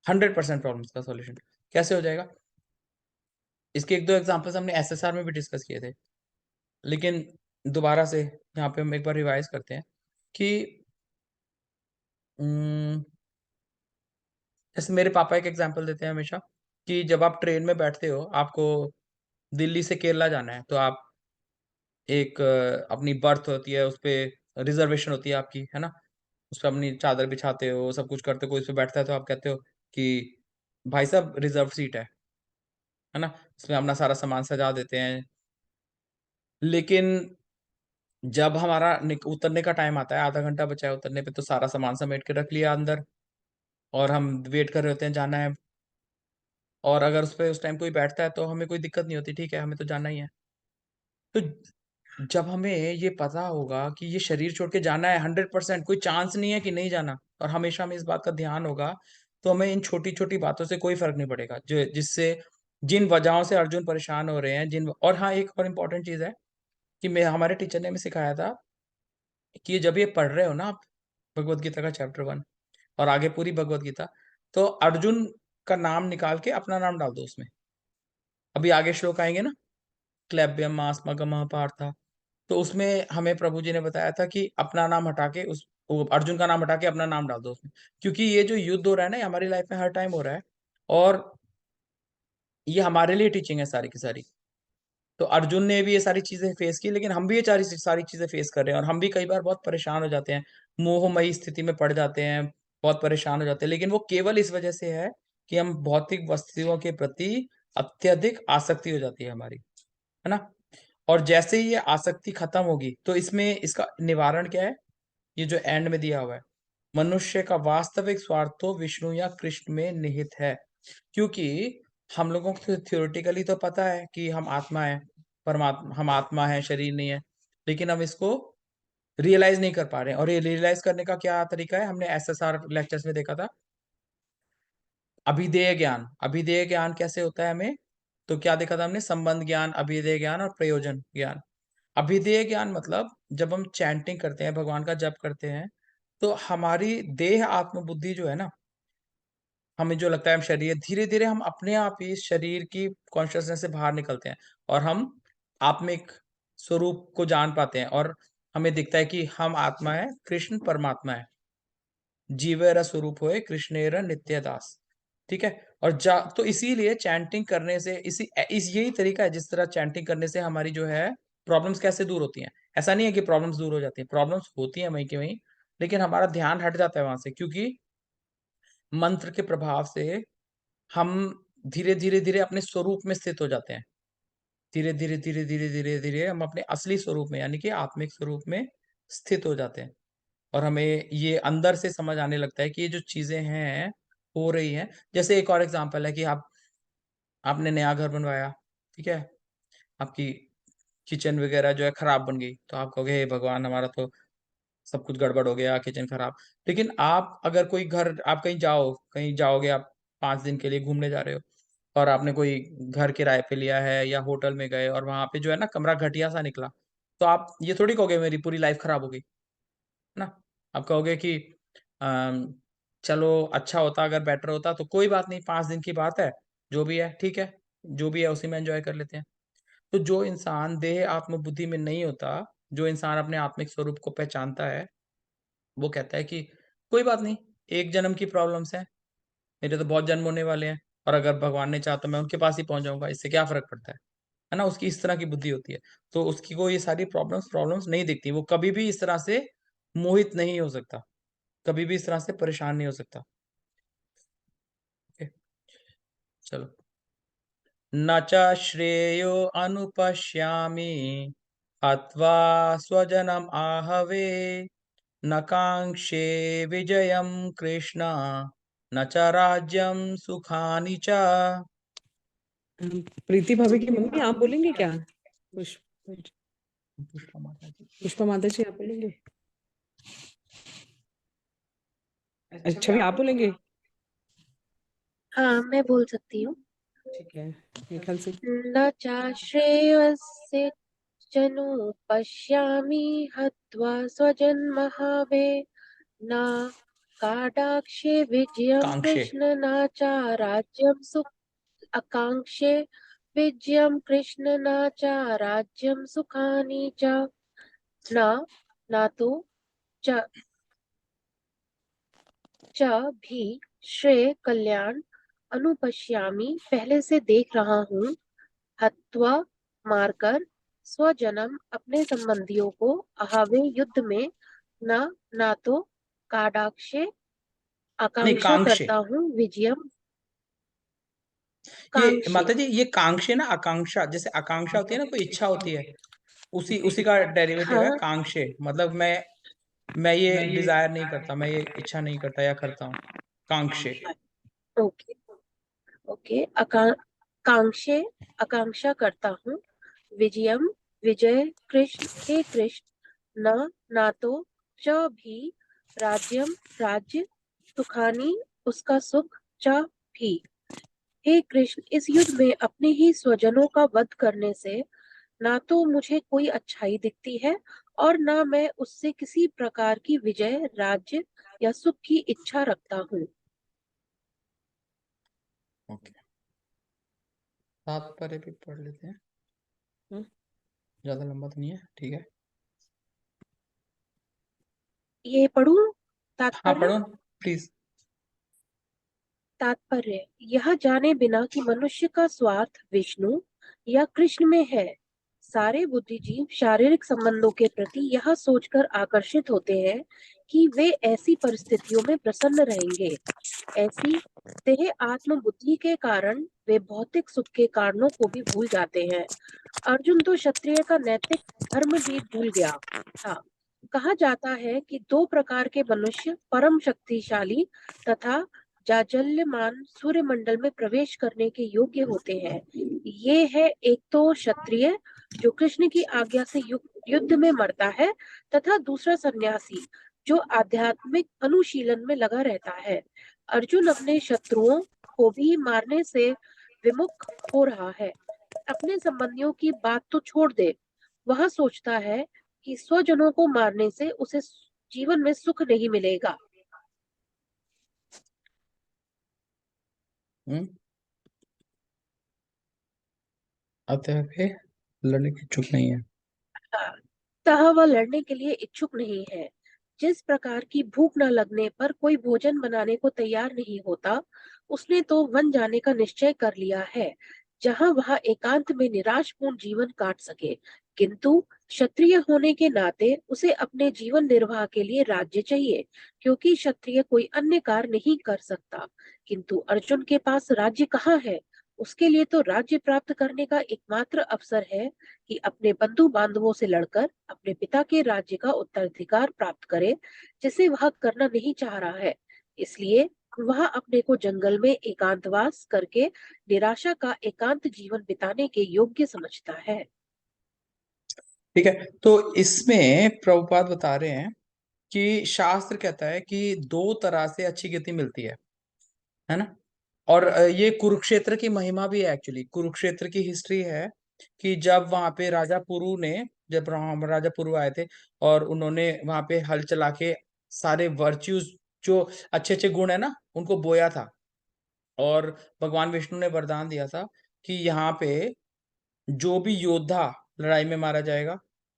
100% प्रॉब्लम्स का सॉल्यूशन कैसे हो जाएगा? इसके 1-2 एग्जांपल्स हमने एसएसआर में भी डिस्कस किए थे, लेकिन दोबारा से यहाँ पे हम एक बार रिवाइज करते हैं कि जैसे मेरे पापा एक एग्जांपल देते हैं हमेशा कि जब आप ट्रेन में बैठते हो, आपको दिल्ली से केरला जाना है, तो आप एक अपनी बर्थ होती है, उस पे रिजर्वेशन होती है आपकी, है ना? उस पे अपनी चादर बिछाते हो, सब कुछ करते हो, कोई उस पे बैठता है तो आप कहते हो कि भाई साहब रिजर्व सीट है ना? इसमें अपना सारा सामान सजा देते हैं। लेकिन जब हमारा उतरने का टाइम आता है, आधा घंटा बचा है उतरने पे, तो सारा सामान समेट के रख लिया अंदर और हम वेट कर रहे होते हैं, जाना है। और अगर उस पे उस टाइम कोई बैठता है तो हमें कोई दिक्कत नहीं होती, ठीक है, हमें तो जाना ही है। तो जब हमें ये पता होगा कि ये शरीर छोड़ के जाना है, 100% कोई चांस नहीं है कि नहीं जाना, और हमेशा हमें इस बात का ध्यान होगा, तो हमें इन छोटी छोटी बातों से कोई फर्क नहीं पड़ेगा, जो जिससे जिन वजहों से अर्जुन परेशान हो रहे हैं, जिन और हाँ, एक और इम्पोर्टेंट चीज है कि मैं हमारे टीचर ने हमें सिखाया था कि जब ये पढ़ रहे हो ना आप भगवत गीता का चैप्टर 1 और आगे पूरी भगवत गीता, तो अर्जुन का नाम निकाल के अपना नाम डाल दो उसमें। अभी आगे श्लोक आएंगे ना, क्लैब्यम मास्मगमः पार्था, तो उसमें हमें प्रभु जी ने बताया था कि अपना नाम हटा के अर्जुन का नाम हटा के अपना नाम डाल दो उसमें, क्योंकि ये जो युद्ध हो रहा है ना, ये हमारी लाइफ में हर टाइम हो रहा है और ये हमारे लिए टीचिंग है सारी की सारी। तो अर्जुन ने भी ये सारी चीजें फेस की, लेकिन हम भी ये सारी चीजें फेस कर रहे हैं और हम भी कई बार बहुत परेशान हो जाते हैं, मोहमयी स्थिति में पड़ जाते हैं, बहुत परेशान हो जाते हैं, लेकिन वो केवल इस वजह से है कि हम भौतिक वस्तुओं के प्रति अत्यधिक आसक्ति हो जाती है हमारी, है ना। और जैसे ही ये आसक्ति खत्म होगी तो इसमें इसका निवारण क्या है, ये जो एंड में दिया हुआ है, मनुष्य का वास्तविक स्वार्थ तो विष्णु या कृष्ण में निहित है। क्योंकि हम लोगों को थ्योरेटिकली तो पता है कि हम आत्मा है, परमात्मा, हम आत्मा है, शरीर नहीं है, लेकिन हम इसको रियलाइज नहीं कर पा रहे हैं। और ये रियलाइज करने का क्या तरीका है, हमने एसएसआर लेक्चर्स में देखा था, अभिधेय ज्ञान। अभिधेय ज्ञान कैसे होता है हमें, तो क्या देखा था हमने, संबंध ज्ञान, अभिधेय ज्ञान और प्रयोजन ज्ञान। अभिधेय ज्ञान मतलब जब हम चैंटिंग करते हैं, भगवान का जप करते हैं, तो हमारी देह आत्म बुद्धि जो है ना, हमें जो लगता है हम शरीर, धीरे धीरे हम अपने आप ही इस शरीर की कॉन्शियसनेस से बाहर निकलते हैं और हम आत्मिक स्वरूप को जान पाते हैं और हमें दिखता है कि हम आत्मा है, कृष्ण परमात्मा है, जीवेर स्वरूप होए कृष्णेर नित्य दास। ठीक है। और तो इसीलिए चैंटिंग करने से यही तरीका है जिस तरह चैंटिंग करने से हमारी जो है प्रॉब्लम्स कैसे दूर होती हैं। ऐसा नहीं है कि प्रॉब्लम्स दूर हो जाती हैं, प्रॉब्लम्स होती हैं वहीं की वहीं, लेकिन हमारा ध्यान हट जाता है वहां से, क्योंकि मंत्र के प्रभाव से हम धीरे धीरे धीरे अपने स्वरूप में स्थित हो जाते हैं। धीरे धीरे धीरे धीरे धीरे धीरे हम अपने असली स्वरूप में, यानी कि आत्मिक स्वरूप में स्थित हो जाते हैं और हमें ये अंदर से समझ आने लगता है कि ये जो चीजें हैं हो रही हैं। जैसे एक और एग्जांपल है कि आपने नया घर बनवाया, ठीक है, आपकी किचन वगैरह जो है खराब बन गई, तो आप कहोगे हे भगवान, हमारा तो सब कुछ गड़बड़ हो गया, किचन खराब। लेकिन आप अगर कोई घर, आप कहीं जाओगे, आप 5 दिन के लिए घूमने जा रहे हो और आपने कोई घर किराए पे लिया है या होटल में गए और वहां पे जो है ना कमरा घटिया सा निकला, तो आप ये थोड़ी कहोगे मेरी पूरी लाइफ खराब हो गई, ना। आप कहोगे कि अम, चलो अच्छा होता, अगर बेटर होता तो कोई बात नहीं, 5 दिन की बात है, जो भी है ठीक है, जो भी है उसी में एंजॉय कर लेते हैं। तो जो इंसान देह आत्म बुद्धि में नहीं होता, जो इंसान अपने आत्मिक स्वरूप को पहचानता है, वो कहता है कि कोई बात नहीं, एक जन्म की प्रॉब्लम्स है, मेरे तो बहुत जन्म होने वाले हैं और अगर भगवान ने चाहा तो मैं उनके पास ही पहुंच जाऊंगा, इससे क्या फर्क पड़ता है ना। उसकी इस तरह की बुद्धि होती है, तो उसकी को ये सारी प्रॉब्लम्स प्रॉब्लम्स नहीं दिखती, वो कभी भी इस तरह से मोहित नहीं हो सकता, कभी भी इस तरह से परेशान नहीं हो सकता। ओके, चलो। न च श्रेयो अनुपश्यामि हत्वा स्वजनम आहवे, न कांक्षे विजयम कृष्ण, न च राज्यम सुखानि च। प्रीति भाभी की मम्मी आप बोलेंगे क्या? पुष्पा माता जी आप बोलेंगे? अच्छा, आप बोलेंगे? हाँ, मैं बोल सकती हूँ। ठीक है, मेरे ख्याल से न चाश्रेयस्य जनुपश्यामि हत्वा स्वजन्महावे, न काडाक्षे विजयं कांक्षे, कृष्ण न च राज्यं आकांक्षे विजयं कृष्ण न च राज्यं सुखानि च, न तो च भी श्रेय कल्याण अनुपश्यामी पहले से देख रहा हूँ, हत्वा मारकर स्वजनम अपने संबंधियों को आहावे युद्ध में, न तो काडाक्षे नहीं आकांक्षा कांक्षे, करता हूँ विजयम ये कांक्षे। माता जी ये कांक्षे ना, आकांक्षा, जैसे आकांक्षा होती है ना, कोई इच्छा होती है, उसी उसी का डेरिवेटिव है हाँ, कांक्षे। मतलब मैं ये डिजायर नहीं करता, मैं ये इच्छा नहीं करता या करता हूँ, कांक्षे। Okay okay. कांक्षे आकांक्षा करता हूँ, विजयम विजय कृष्ण हे कृष्ण, ना तो च भी राज्यम राज्य सुखानी उसका सुख, च भी हे कृष्ण इस युद्ध में अपने ही स्वजनों का वध करने से ना तो मुझे कोई अच्छाई दिखती है और ना मैं उससे किसी प्रकार की विजय, राज्य या सुख की इच्छा रखता हूँ। ओके, तात्पर्य भी पढ़ लेते हैं, ज्यादा लंबा तो नहीं है, ठीक है। ये पढ़ूं हाँ तात्पर्य? पढ़ो प्लीज। तात्पर्य यह जाने बिना कि मनुष्य का स्वार्थ विष्णु या कृष्ण में है। सारे बुद्धिजीव शारीरिक संबंधों के प्रति यह सोचकर आकर्षित होते हैं कि वे ऐसी परिस्थितियों में प्रसन्न रहेंगे। ऐसी देह आत्म बुद्धि के कारण वे भौतिक सुख के कारणों को भी भूल जाते हैं। अर्जुन तो क्षत्रिय का नैतिक धर्म भी भूल गया था। कहा जाता है कि दो प्रकार के मनुष्य परम शक्तिशाली तथा जाजल्यमान सूर्यमंडल में प्रवेश करने के योग्य होते हैं। ये है एक तो क्षत्रिय जो कृष्ण की आज्ञा से युद्ध में मरता है, तथा दूसरा सन्यासी जो आध्यात्मिक अनुशीलन में लगा रहता है। अर्जुन अपने शत्रुओं को भी मारने से विमुख हो रहा है। अपने संबंधियों की बात तो छोड़ दे, वह सोचता है कि स्वजनों को मारने से उसे जीवन में सुख नहीं मिलेगा। अतः वे लड़ने की इच्छुक नहीं है। तह वह लड़ने के लिए इच्छुक नहीं है। जिस प्रकार की भूख न लगने पर कोई भोजन बनाने को तैयार नहीं होता, उसने तो वन जाने का निश्चय कर लिया है, जहां वह एकांत में निराशपूर्ण जीवन काट सके। किंतु क्षत्रिय होने के नाते उसे अपने जीवन निर्वाह के लिए राज्य चाहिए, क्योंकि क्षत्रिय कोई अन्य कार्य नहीं कर सकता। किंतु अर्जुन के पास राज्य कहाँ है? उसके लिए तो राज्य प्राप्त करने का एकमात्र अवसर है कि अपने बंधु बांधवों से लड़कर अपने पिता के राज्य का उत्तराधिकार प्राप्त करे, जिसे वह करना नहीं चाह रहा है। इसलिए वह अपने को जंगल में एकांतवास करके निराशा का एकांत जीवन बिताने के योग्य समझता है। ठीक है, तो इसमें प्रभुपाद बता रहे हैं कि शास्त्र कहता है कि दो तरह से अच्छी गति मिलती है ना। और ये कुरुक्षेत्र की महिमा भी है। एक्चुअली कुरुक्षेत्र की हिस्ट्री है कि जब वहां पे राजा पुरु ने, जब राजा पुरु आए थे और उन्होंने वहां पे हल चला के सारे वर्च्यूज, जो अच्छे अच्छे गुण है ना, उनको बोया था। और भगवान विष्णु ने वरदान दिया था कि यहाँ पे जो भी योद्धा लड़ाई में मारा जाएगा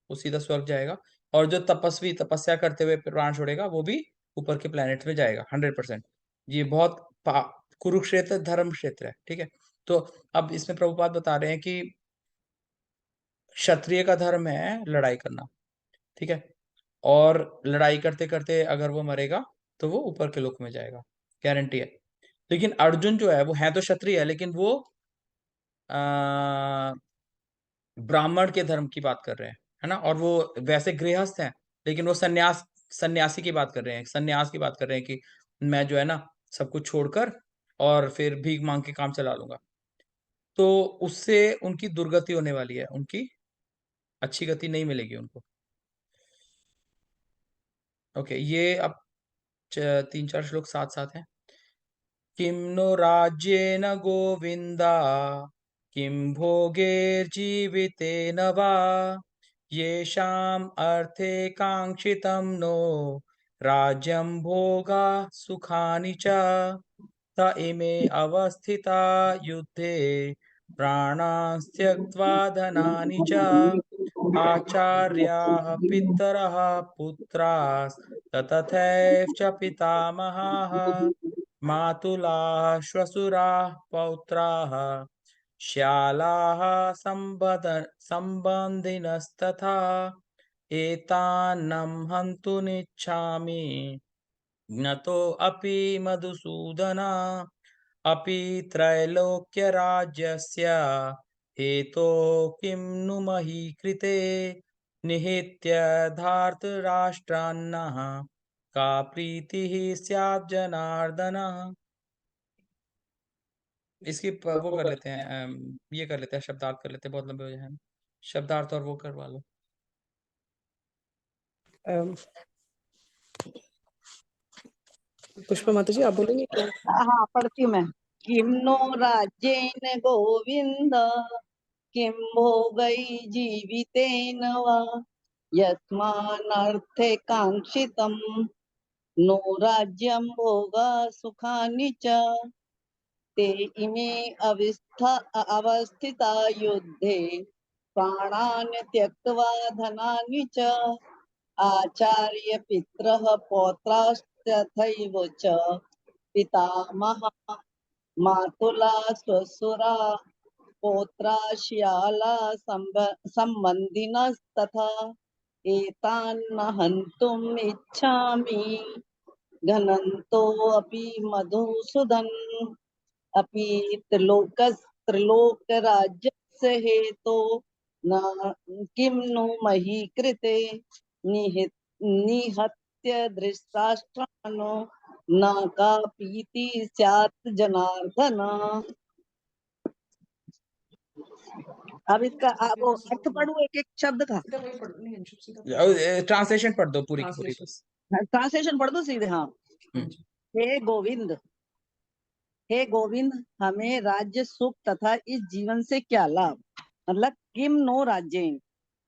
वो सीधा स्वर्ग जाएगा, और जो तपस्वी तपस्या करते हुए प्राण छोड़ेगा वो भी ऊपर के प्लेनेट में जाएगा 100%। ये बहुत कुरुक्षेत्र धर्म क्षेत्र है, ठीक है। तो अब इसमें प्रभुपाद बता रहे हैं कि क्षत्रिय का धर्म है लड़ाई करना, ठीक है। और लड़ाई करते करते अगर वो मरेगा तो वो ऊपर के लोक में जाएगा, गारंटी है। लेकिन अर्जुन जो है वो है तो क्षत्रिय है, लेकिन वो ब्राह्मण के धर्म की बात कर रहे हैं, है ना। और वो वैसे गृहस्थ हैं, लेकिन वो सन्यासी की बात कर रहे हैं, सन्यास की बात कर रहे हैं कि मैं जो है ना सब कुछ छोड़कर और फिर भीख मांग के काम चला लूंगा। तो उससे उनकी दुर्गति होने वाली है, उनकी अच्छी गति नहीं मिलेगी उनको। ओके, ये अब 3-4 श्लोक साथ साथ हैं। किम नो राज्येन गोविंदा, किम भोगैर्जीवितेन वा, येषाम् अर्थे काङ्क्षितं नो राज्यं भोगा सुखानि च, त इमे अवस्थिता युद्धे प्राणान् त्यक्त्वा धनानि च, आचार्याः पितरः पुत्रास्तथैव च पितामहाः, मातुलाः श्वशुराः पौत्राः श्यालाः सम्बन्धिनस्तथा, एतान्नं हन्तुमिच्छामि ज्ञतो अपि मधुसूदन, अपि त्रैलोक्यराज्यस्य हेतो किं नु मही कृते, निहित्य धार्तराष्ट्रान्नः का प्रीतिः स्यात् जनार्दन। इसकी वो कर लेते हैं, ये कर लेते हैं, शब्दार्थ कर लेते हैं, बहुत लंबे हो जाए। शब्दार्थ और वो करवा लो। पुष्पा माता जी आप बोलेंगे क्या? हाँ पढ़ती हूँ मैं। किम नो राज्येन गोविंद किं भोगै जीवितेन वा यस्मानर्थे काङ्क्षितं नो राज्यं भोगा सुखानि च ते इमे अवस्थिता युद्धे प्राणान् त्यक्त्वा धनानि च आचार्य पितरः पौत्रास्तथैव च पितामहः मातुला श्वशुरा पौत्रा श्याला सम्बन्धिनस्तथा एतान् न हन्तुम् इच्छामि घ्नन्तोऽपि मधुसूदन अपि त्रिलोकराज्यस्य हेतो न किं नु मही कृते निहत्य धृतराष्ट्रान् न का प्रीति स्यात् जनार्दन। अब इसका वो अर्थ पढ़ू एक एक शब्द का। सीधा वही पढ़ नहीं अंशु, सीधा ट्रांसलेशन पढ़ दो पूरी की पूरी ट्रांसलेशन। बस। ट्रांसलेशन पढ़ दो सीधे। हाँ। हम्म। हे गोविंद, हे गोविंद, हमें राज्य सुख तथा इस जीवन से क्या लाभ, मतलब किम नो राज्य।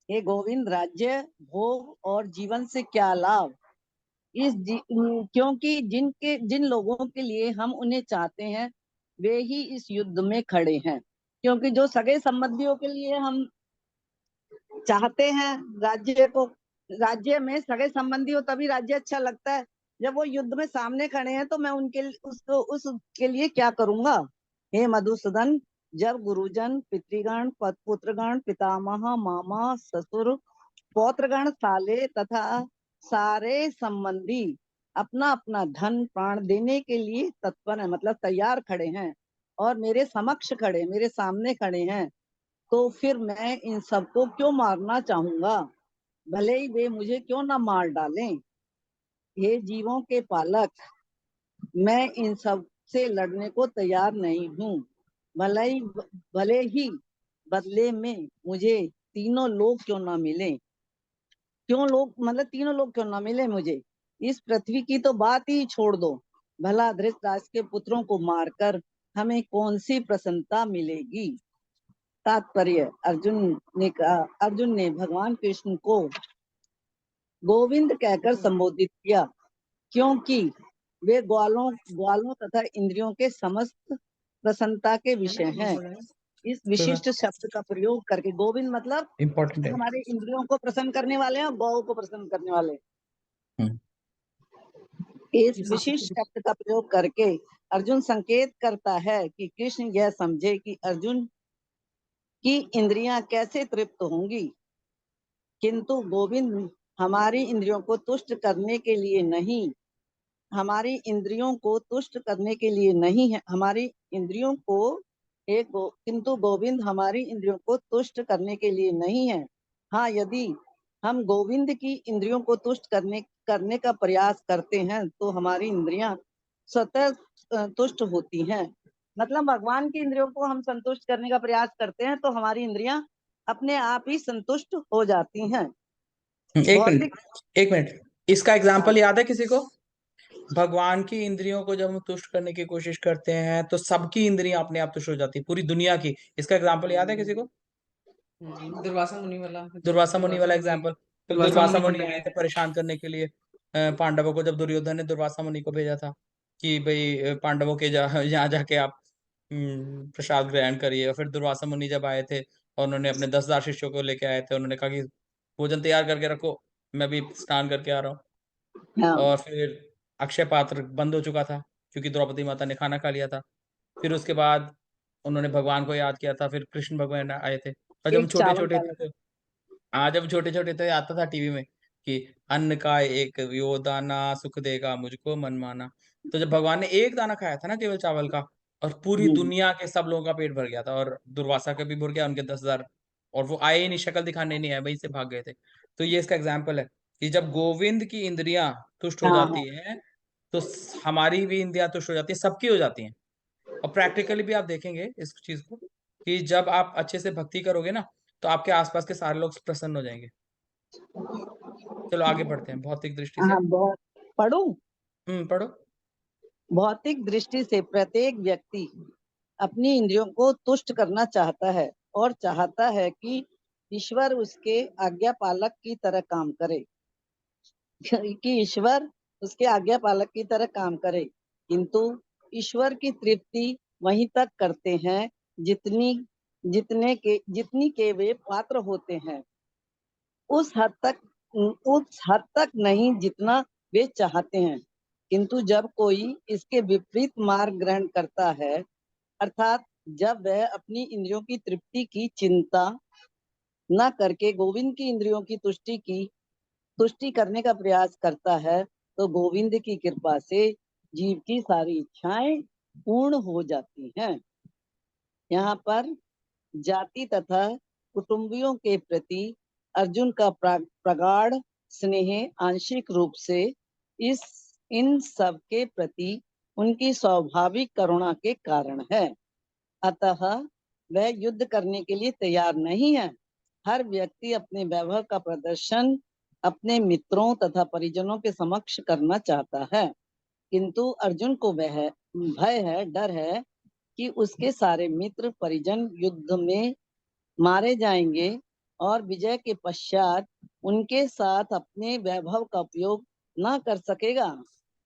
हे गोविंद, राज्य भोग और जीवन से क्या लाभ, क्योंकि जिन लोगों के लिए हम उन्हें चाहते हैं वे ही इस युद्ध में खड़े हैं। क्योंकि जो सगे संबंधियों के लिए हम चाहते हैं राज्य को, राज्य में सगे संबंधी हो तभी राज्य अच्छा लगता है। जब वो युद्ध में सामने खड़े हैं तो मैं उसके लिए क्या करूंगा। हे मधुसूदन, जब गुरुजन, पितृगण, पुत्रगण, पितामह, मामा, ससुर, पौत्रगण, साले तथा सारे संबंधी अपना अपना धन प्राण देने के लिए तत्पर है, मतलब तैयार खड़े हैं और मेरे समक्ष खड़े, मेरे सामने खड़े हैं, तो फिर मैं इन सबको क्यों मारना चाहूंगा, भले ही वे मुझे क्यों ना मार डालें। हे जीवों के पालक, मैं इन सब से लड़ने को तैयार नहीं हूँ, भले ही बदले में मुझे तीनों लोग क्यों ना मिले। क्यों लोग, मतलब तीनों लोग क्यों ना मिले मुझे। इस पृथ्वी की तो बात ही छोड़ दो, भला धृतराष्ट्र के पुत्रों को मारकर हमें कौन सी प्रसन्नता मिलेगी। तात्पर्य, अर्जुन ने भगवान कृष्ण को गोविंद कहकर संबोधित किया, क्योंकि वे ग्वालों तथा इंद्रियों के समस्त प्रसन्नता के विषय हैं। इस विशिष्ट शब्द का प्रयोग करके, गोविंद मतलब इम्पोर्टेंट है। हमारे इंद्रियों को प्रसन्न करने वाले हैं और गौ को प्रसन्न करने वाले। इस विशिष्ट शब्द का प्रयोग करके अर्जुन संकेत करता है कि कृष्ण यह समझे कि अर्जुन की इंद्रियां कैसे तृप्त होंगी, किंतु गोविंद हमारी इंद्रियों को तुष्ट करने के लिए नहीं, हमारी इंद्रियों को तुष्ट करने के लिए नहीं है, हमारी इंद्रियों को किंतु गोविंद हमारी इंद्रियों को तुष्ट करने के लिए नहीं है। हाँ, यदि हम गोविंद की इंद्रियों को तुष्ट करने का प्रयास करते हैं तो हमारी इंद्रियां स्वतः तुष्ट होती हैं। मतलब भगवान की इंद्रियों को हम संतुष्ट करने का प्रयास करते हैं तो हमारी इंद्रियां अपने आप ही संतुष्ट हो जाती हैं। एक मिनट, इसका एग्जाम्पल याद है किसी को? भगवान की इंद्रियों को जब हम तुष्ट करने की कोशिश करते हैं तो सबकी इंद्रियां अपने आप तुष्ट हो जाती है, पूरी दुनिया की। इसका एग्जाम्पल याद है किसी को? दुर्वासा मुनि वाला एग्जाम्पल। तो दुर्वासा मुनि आए थे परेशान करने के लिए पांडवों को, जब दुर्योधन ने दुर्वासा मुनि को भेजा था कि भाई पांडवों के यहाँ जाके आप प्रसाद ग्रहण करिए। और फिर दुर्वासा मुनि जब आए थे और उन्होंने अपने 10,000 शिष्यों को लेके आए थे, उन्होंने कहा कि भोजन तैयार करके रखो, मैं भी स्नान करके आ रहा हूँ। और फिर अक्षय पात्र बंद हो चुका था क्योंकि द्रौपदी माता ने खाना खा लिया था। फिर उसके बाद उन्होंने भगवान को याद किया था, फिर कृष्ण भगवान आए थे। और जब छोटे छोटे थे, जब छोटे छोटे थे आता था टीवी में कि अन्न का एक यो दाना सुख देगा मुझको मन माना। तो जब भगवान ने एक दाना खाया था ना केवल चावल का, और पूरी दुनिया के सब लोगों का पेट भर गया था, और दुर्वासा का भी भर गया, उनके 10,000, और वो आए ही नहीं, शक्ल दिखाने नहीं आए, वहीं से भाग गए थे। तो ये इसका एग्जाम्पल है कि जब गोविंद की इंद्रियां तुष्ट हो जाती हैं तो हमारी भी इंद्रियां तुष्ट हो जाती है, सबकी हो जाती हैं। और प्रैक्टिकली भी आप देखेंगे इस चीज को कि जब आप अच्छे से भक्ति करोगे ना तो आपके आसपास के सारे लोग प्रसन्न हो जाएंगे। चलो आगे बढ़ते हैं भौतिक दृष्टि से। पढ़ूं? पढ़ो। भौतिक दृष्टि से प्रत्येक व्यक्ति अपनी इंद्रियों को तुष्ट करना चाहता है और चाहता है कि ईश्वर उसके आज्ञा पालक की तरह काम करे कि ईश्वर उसके आज्ञा पालक की तरह काम करे, किंतु ईश्वर की तृप्ति वहीं तक करते हैं जितनी के वे पात्र होते हैं, उस हद तक नहीं जितना वे चाहते हैं। किंतु जब कोई इसके विपरीत मार्ग ग्रहण करता है, अर्थात जब वह अपनी इंद्रियों की तृप्ति की चिंता न करके गोविंद की इंद्रियों की तुष्टि करने का प्रयास करता है, तो गोविंद की कृपा से जीव की सारी इच्छाएं पूर्ण हो जाती हैं। यहाँ पर जाति तथा कुटुंबियों के प्रति अर्जुन का प्रगाढ़ स्नेह आंशिक रूप से इन सब के प्रति उनकी स्वाभाविक करुणा के कारण है। अतः वह युद्ध करने के लिए तैयार नहीं है। हर व्यक्ति अपने वैभव का प्रदर्शन अपने मित्रों तथा परिजनों के समक्ष करना चाहता है, किंतु अर्जुन को भय है, डर है कि उसके सारे मित्र परिजन युद्ध में मारे जाएंगे और विजय के पश्चात उनके साथ अपने वैभव का उपयोग न कर सकेगा।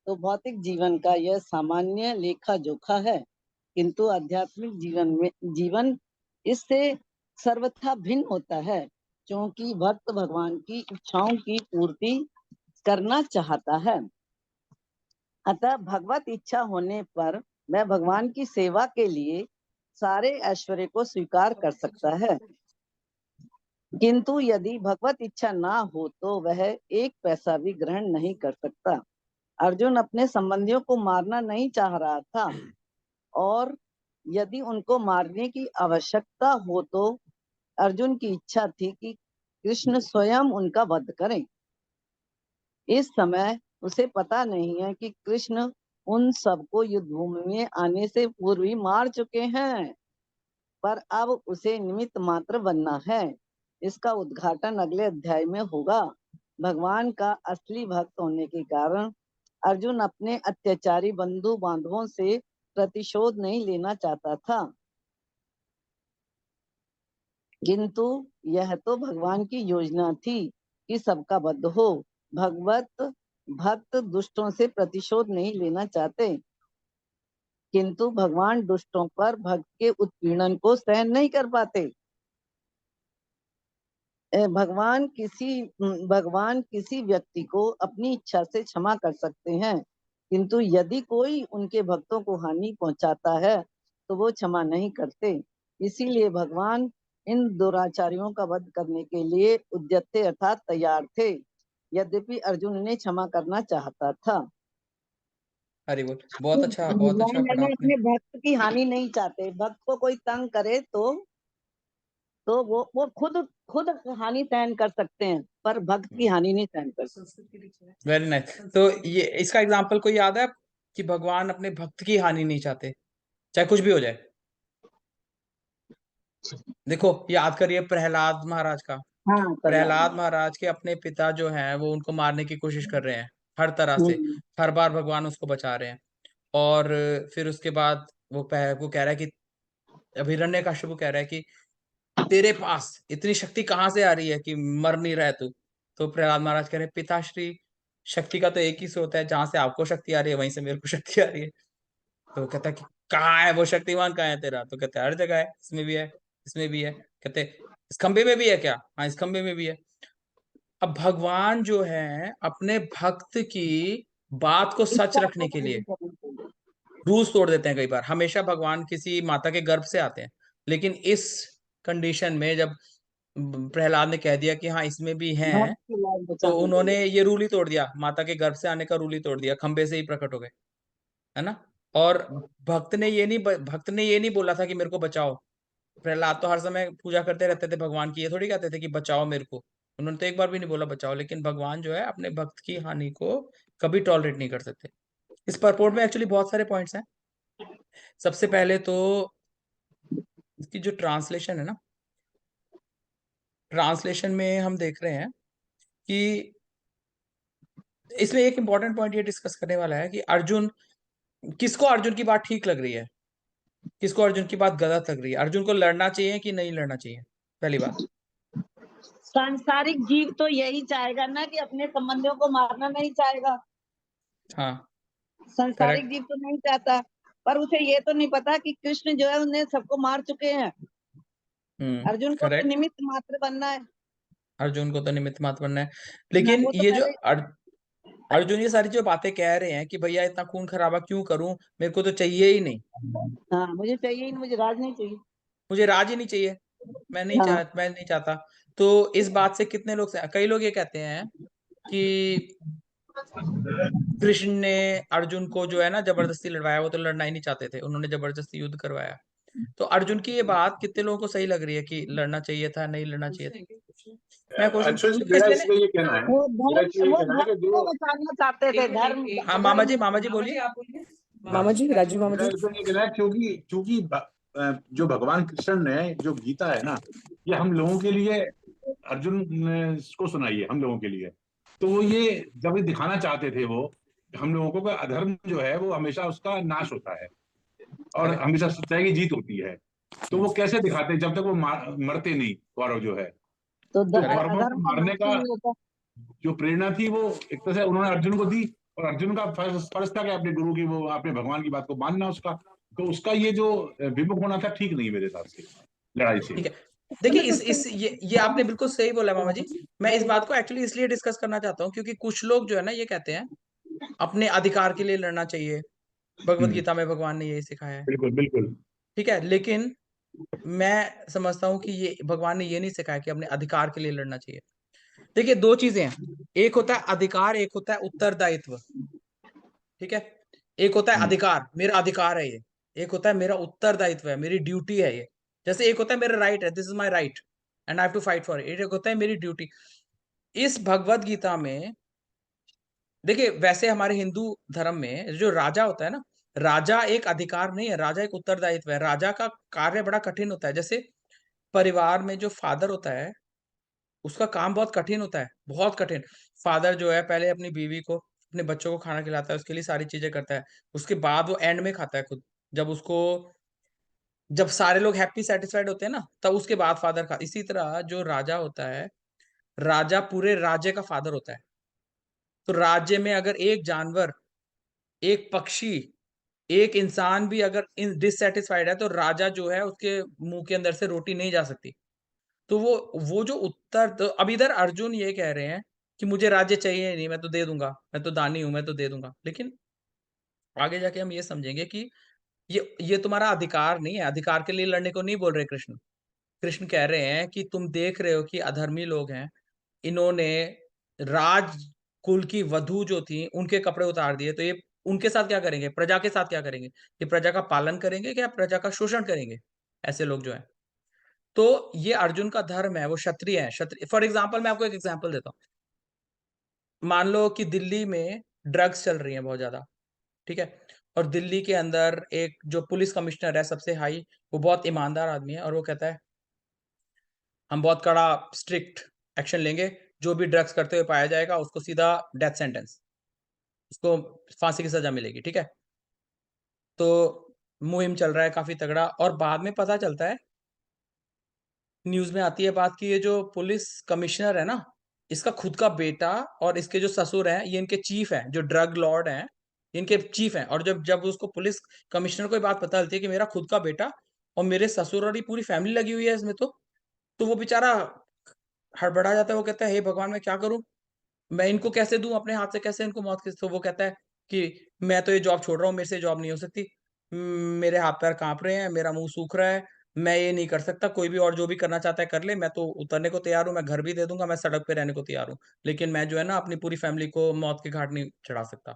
तो भौतिक जीवन का यह सामान्य लेखा जोखा है, किंतु आध्यात्मिक जीवन इससे सर्वथा भिन्न होता है, क्योंकि भक्त भगवान की इच्छाओं की पूर्ति करना चाहता है। अतः भगवत इच्छा होने पर वह भगवान की सेवा के लिए सारे ऐश्वर्य को स्वीकार कर सकता है, किंतु यदि भगवत इच्छा ना हो तो वह एक पैसा भी ग्रहण नहीं कर सकता। अर्जुन अपने संबंधियों को मारना नहीं चाह रहा था, और यदि उनको मारने की आवश्यकता हो तो अर्जुन की इच्छा थी कि कृष्ण स्वयं उनका वध करें। इस समय उसे पता नहीं है कि कृष्ण उन सबको युद्ध भूमि में आने से पूर्व ही मार चुके हैं, पर अब उसे निमित्त मात्र बनना है। इसका उद्घाटन अगले अध्याय में होगा। भगवान का असली भक्त होने के कारण अर्जुन अपने अत्याचारी बंधु बांधवों से प्रतिशोध नहीं लेना चाहता था, किंतु यह तो भगवान की योजना थी कि सबका वध हो। भक्त दुष्टों से प्रतिशोध नहीं लेना चाहते, किंतु भगवान दुष्टों पर भक्त के उत्पीड़न को सहन नहीं कर पाते। भगवान किसी व्यक्ति को अपनी इच्छा से क्षमा कर सकते हैं, किंतु यदि कोई उनके भक्तों को हानि पहुंचाता है तो वो क्षमा नहीं करते। इसीलिए भगवान इन दुराचारियों का वध करने के लिए उद्यत थे, अर्थात तैयार थे, यद्यपि अर्जुन उन्हें क्षमा करना चाहता था। हरि बोल। बहुत अच्छा भगवान पढ़ा आपने। अपने भक्त की हानि नहीं चाहते। भक्त को कोई तंग करे तो वो खुद हानि सहन कर सकते हैं, पर भक्त की हानि नहीं सहन कर सकते। Very nice. तो ये इसका एग्जाम्पल कोई याद है कि भगवान अपने भक्त की हानि नहीं चाहते, चाहे कुछ भी हो जाए? देखो, याद करिए प्रहलाद महाराज का। हाँ, प्रहलाद महाराज के अपने पिता जो हैं वो उनको मारने की कोशिश कर रहे हैं हर तरह से। हर बार भगवान उसको बचा रहे हैं। और फिर उसके बाद वो कह रहा है कि हिरण्यकश्यप कह रहा है कि तेरे पास इतनी शक्ति कहाँ से आ रही है कि मर नहीं रहा है तू? तो प्रहलाद महाराज कह रहे हैं, पिताश्री, शक्ति का तो एक ही स्रोत है, जहां से आपको शक्ति आ रही है वहीं से मेरे को शक्ति आ रही है। तो कहता है कि कहाँ है वो शक्तिमान, कहाँ है तेरा? तो कहते हैं हर जगह है, इसमें भी है, इसमें भी है। कहते इस खंबे में भी है क्या? हाँ, इस खंबे में भी है। अब भगवान जो है अपने भक्त की बात को सच रखने के लिए रूल्स तोड़ देते हैं कई बार। हमेशा भगवान किसी माता के गर्भ से आते हैं, लेकिन इस कंडीशन में जब प्रहलाद ने कह दिया कि हाँ इसमें भी हैं, तो उन्होंने ये रूल ही तोड़ दिया, माता के गर्भ से आने का रूल ही तोड़ दिया, खंबे से ही प्रकट हो गए, है ना। और भक्त ने ये नहीं बोला था कि मेरे को बचाओ। प्रहलाद तो हर समय पूजा करते रहते थे भगवान की, ये थोड़ी कहते थे कि बचाओ मेरे को। उन्होंने तो एक बार भी नहीं बोला बचाओ। लेकिन भगवान जो है अपने भक्त की हानि को कभी टॉलरेट नहीं कर सकते। इस परपोर्ट में एक्चुअली बहुत सारे पॉइंट्स हैं। सबसे पहले तो इसकी जो ट्रांसलेशन है ना, ट्रांसलेशन में हम देख रहे हैं कि इसमें एक इंपॉर्टेंट पॉइंट ये डिस्कस करने वाला है कि किसको अर्जुन की बात ठीक लग रही है। किसको अर्जुन की बात गलत लग रही है? अर्जुन को लड़ना चाहिए कि नहीं लड़ना चाहिए? पहली बात। सांसारिक जीव तो यही चाहेगा ना कि अपने संबंधियों को मारना नहीं चाहेगा। हाँ, सांसारिक करेक्ट। जीव तो नहीं चाहता, पर उसे ये तो नहीं पता कि कृष्ण जो है उन्हें सबको मार चुके हैं। अर्जुन को तो करेक्ट। निमित्त मात्र बनना है। अर्जुन को तो निमित्त मात्र बनना है, हाँ, लेकिन वो तो ये जो पहले अर्जुन ये सारी जो बातें कह रहे हैं कि भैया इतना खून खराबा क्यों करूं, मेरे को तो चाहिए ही नहीं, हाँ, मुझे चाहिए ही नहीं, मुझे राज नहीं चाहिए। मुझे राज ही नहीं चाहिए, हाँ, मैं नहीं चाहता। तो इस बात से कितने लोग कई लोग ये कहते हैं कि कृष्ण ने अर्जुन को जो है ना जबरदस्ती लड़वाया, वो तो लड़ना ही नहीं चाहते थे, उन्होंने जबरदस्ती युद्ध करवाया। तो अर्जुन की ये बात कितने लोगों को सही लग रही है कि लड़ना चाहिए था, नहीं लड़ना चाहिए था? मैं क्वेश्चन अच्छा जी, पूछूं मेरा इसलिए इसमें ये कहना है, वो मेरा इसमें ये कहना है कि धर्म को जो बचाना चाहते थे। धर्म हाँ धर्म मामा जी बोलिए। मामा जी, राजीव मामा मेरा जी। इसमें ये कहना है क्योंकि जो भगवान कृष्ण ने जो गीता है ना, ये हम लोगों के लिए अर्जुन ने इसको सुनाई है, हम लोगों के लिए। तो वो ये जब ये दिखाना चाहते थे वो हम लोगों को कि अधर्म जो है वो हमेशा उसका नाश होता है और Correct. हमेशा सच्चाई की जीत होती है। तो वो कैसे दिखाते हैं जब तक वो मरते नहीं कौरव जो है। तो तो करेक्ट। कौरवों को अधर्म तो मारने नाश का ही नहीं होता। जो प्रेरणा थी वो एक तरह से उन्होंने अर्जुन को दी, और अर्जुन का फर्ज था कि अपने गुरु की, वो अपने भगवान की बात को मानना उसका। तो उसका ये जो विमुख होना था ठीक नहीं मेरे हिसाब से लड़ाई से। ठीक है, देखिए इस ये आपने बिल्कुल सही बोला मामा जी। मैं इस बात को एक्चुअली इसलिए डिस्कस करना चाहता हूँ क्योंकि कुछ लोग जो है ना ये कहते हैं अपने अधिकार के लिए लड़ना चाहिए, भगवत हम्म, गीता में भगवान ने यही सिखाया है। बिल्कुल बिल्कुल। ठीक है, लेकिन मैं समझता हूँ कि ये भगवान ने ये नहीं सिखाया कि अपने अधिकार के लिए लड़ना चाहिए। देखिए दो चीजें हैं, एक होता है अधिकार, एक होता है उत्तरदायित्व। ठीक है, एक होता है हम्म, अधिकार, मेरा अधिकार है ये, एक होता है मेरा उत्तरदायित्व है, मेरी ड्यूटी है ये। जैसे एक होता है मेरा राइट है, this is my right and I have to fight for it, एक होता है मेरी ड्यूटी। इस भगवत गीता में देखिए, वैसे हमारे हिंदू धर्म में जो राजा होता है ना, राजा एक अधिकार नहीं है, राजा एक उत्तरदायित्व है। राजा का कार्य बड़ा कठिन होता है। जैसे परिवार में जो फादर होता है उसका काम बहुत कठिन होता है, बहुत कठिन। फादर जो है पहले अपनी बीवी को, अपने बच्चों को खाना खिलाता है, उसके लिए सारी चीजें करता है, उसके बाद वो एंड में खाता है खुद। जब उसको जब सारे लोग हैप्पी सेटिस्फाइड होते हैं ना, तब उसके बाद फादर खा। इसी तरह जो राजा होता है, राजा पूरे राज्य का फादर होता है। तो राज्य में अगर एक जानवर, एक पक्षी, एक इंसान भी अगर डिससेटिस्फाइड है तो राजा जो है उसके मुंह के अंदर से रोटी नहीं जा सकती। तो वो जो उत्तर, तो अब इधर अर्जुन ये कह रहे हैं कि मुझे राज्य चाहिए नहीं, मैं तो दे दूंगा, मैं तो दानी हूं, मैं तो दे दूंगा। लेकिन आगे जाके हम ये समझेंगे कि ये तुम्हारा अधिकार नहीं है, अधिकार के लिए लड़ने को नहीं बोल रहे कृष्ण। कृष्ण कह रहे हैं कि तुम देख रहे हो कि अधर्मी लोग हैं, इन्होंने राज कुल की वधु जो थी उनके कपड़े उतार दिए, तो ये उनके साथ क्या करेंगे, प्रजा के साथ क्या करेंगे? ये प्रजा का पालन करेंगे क्या प्रजा का शोषण करेंगे? ऐसे लोग जो है, तो ये अर्जुन का धर्म है, वो क्षत्रिय है। क्षत्रिय, फॉर एग्जाम्पल मैं आपको एक एग्जाम्पल देता हूँ। मान लो कि दिल्ली में ड्रग्स चल रही है बहुत ज्यादा, ठीक है, और दिल्ली के अंदर एक जो पुलिस कमिश्नर है सबसे हाई, वो बहुत ईमानदार आदमी है, और वो कहता है हम बहुत कड़ा स्ट्रिक्ट एक्शन लेंगे, जो भी ड्रग्स करते हुए पाया जाएगा उसको सीधा डेथ सेंटेंस, उसको फांसी की सजा मिलेगी। ठीक है, तो मुहिम चल रहा है काफी तगड़ा, और बाद में पता चलता है, न्यूज में आती है बात की, ये जो पुलिस कमिश्नर है ना, इसका खुद का बेटा और इसके जो ससुर हैं, ये इनके चीफ हैं, जो ड्रग लॉर्ड हैं, इनके चीफ हैं। और जब जब उसको पुलिस कमिश्नर को ये बात पता चलती है कि मेरा खुद का बेटा और मेरे ससुर और ये पूरी फैमिली लगी हुई है इसमें, तो वो बेचारा हड़बड़ा जाता है। वो कहता है हे भगवान, मैं क्या करूं, मैं इनको कैसे दूं, अपने हाथ से कैसे इनको मौत की। तो वो कहता है कि मैं तो ये जॉब छोड़ रहा हूँ, मेरे से जॉब नहीं हो सकती, मेरे हाथ पैर कांप रहे हैं, मेरा मुंह सूख रहा है, मैं ये नहीं कर सकता, कोई भी और जो भी करना चाहता है कर ले, मैं तो उतरने को तैयार हूँ, मैं घर भी दे दूंगा, मैं सड़क पे रहने को तैयार हूँ, लेकिन मैं जो है ना अपनी पूरी फैमिली को मौत के घाट नहीं चढ़ा सकता।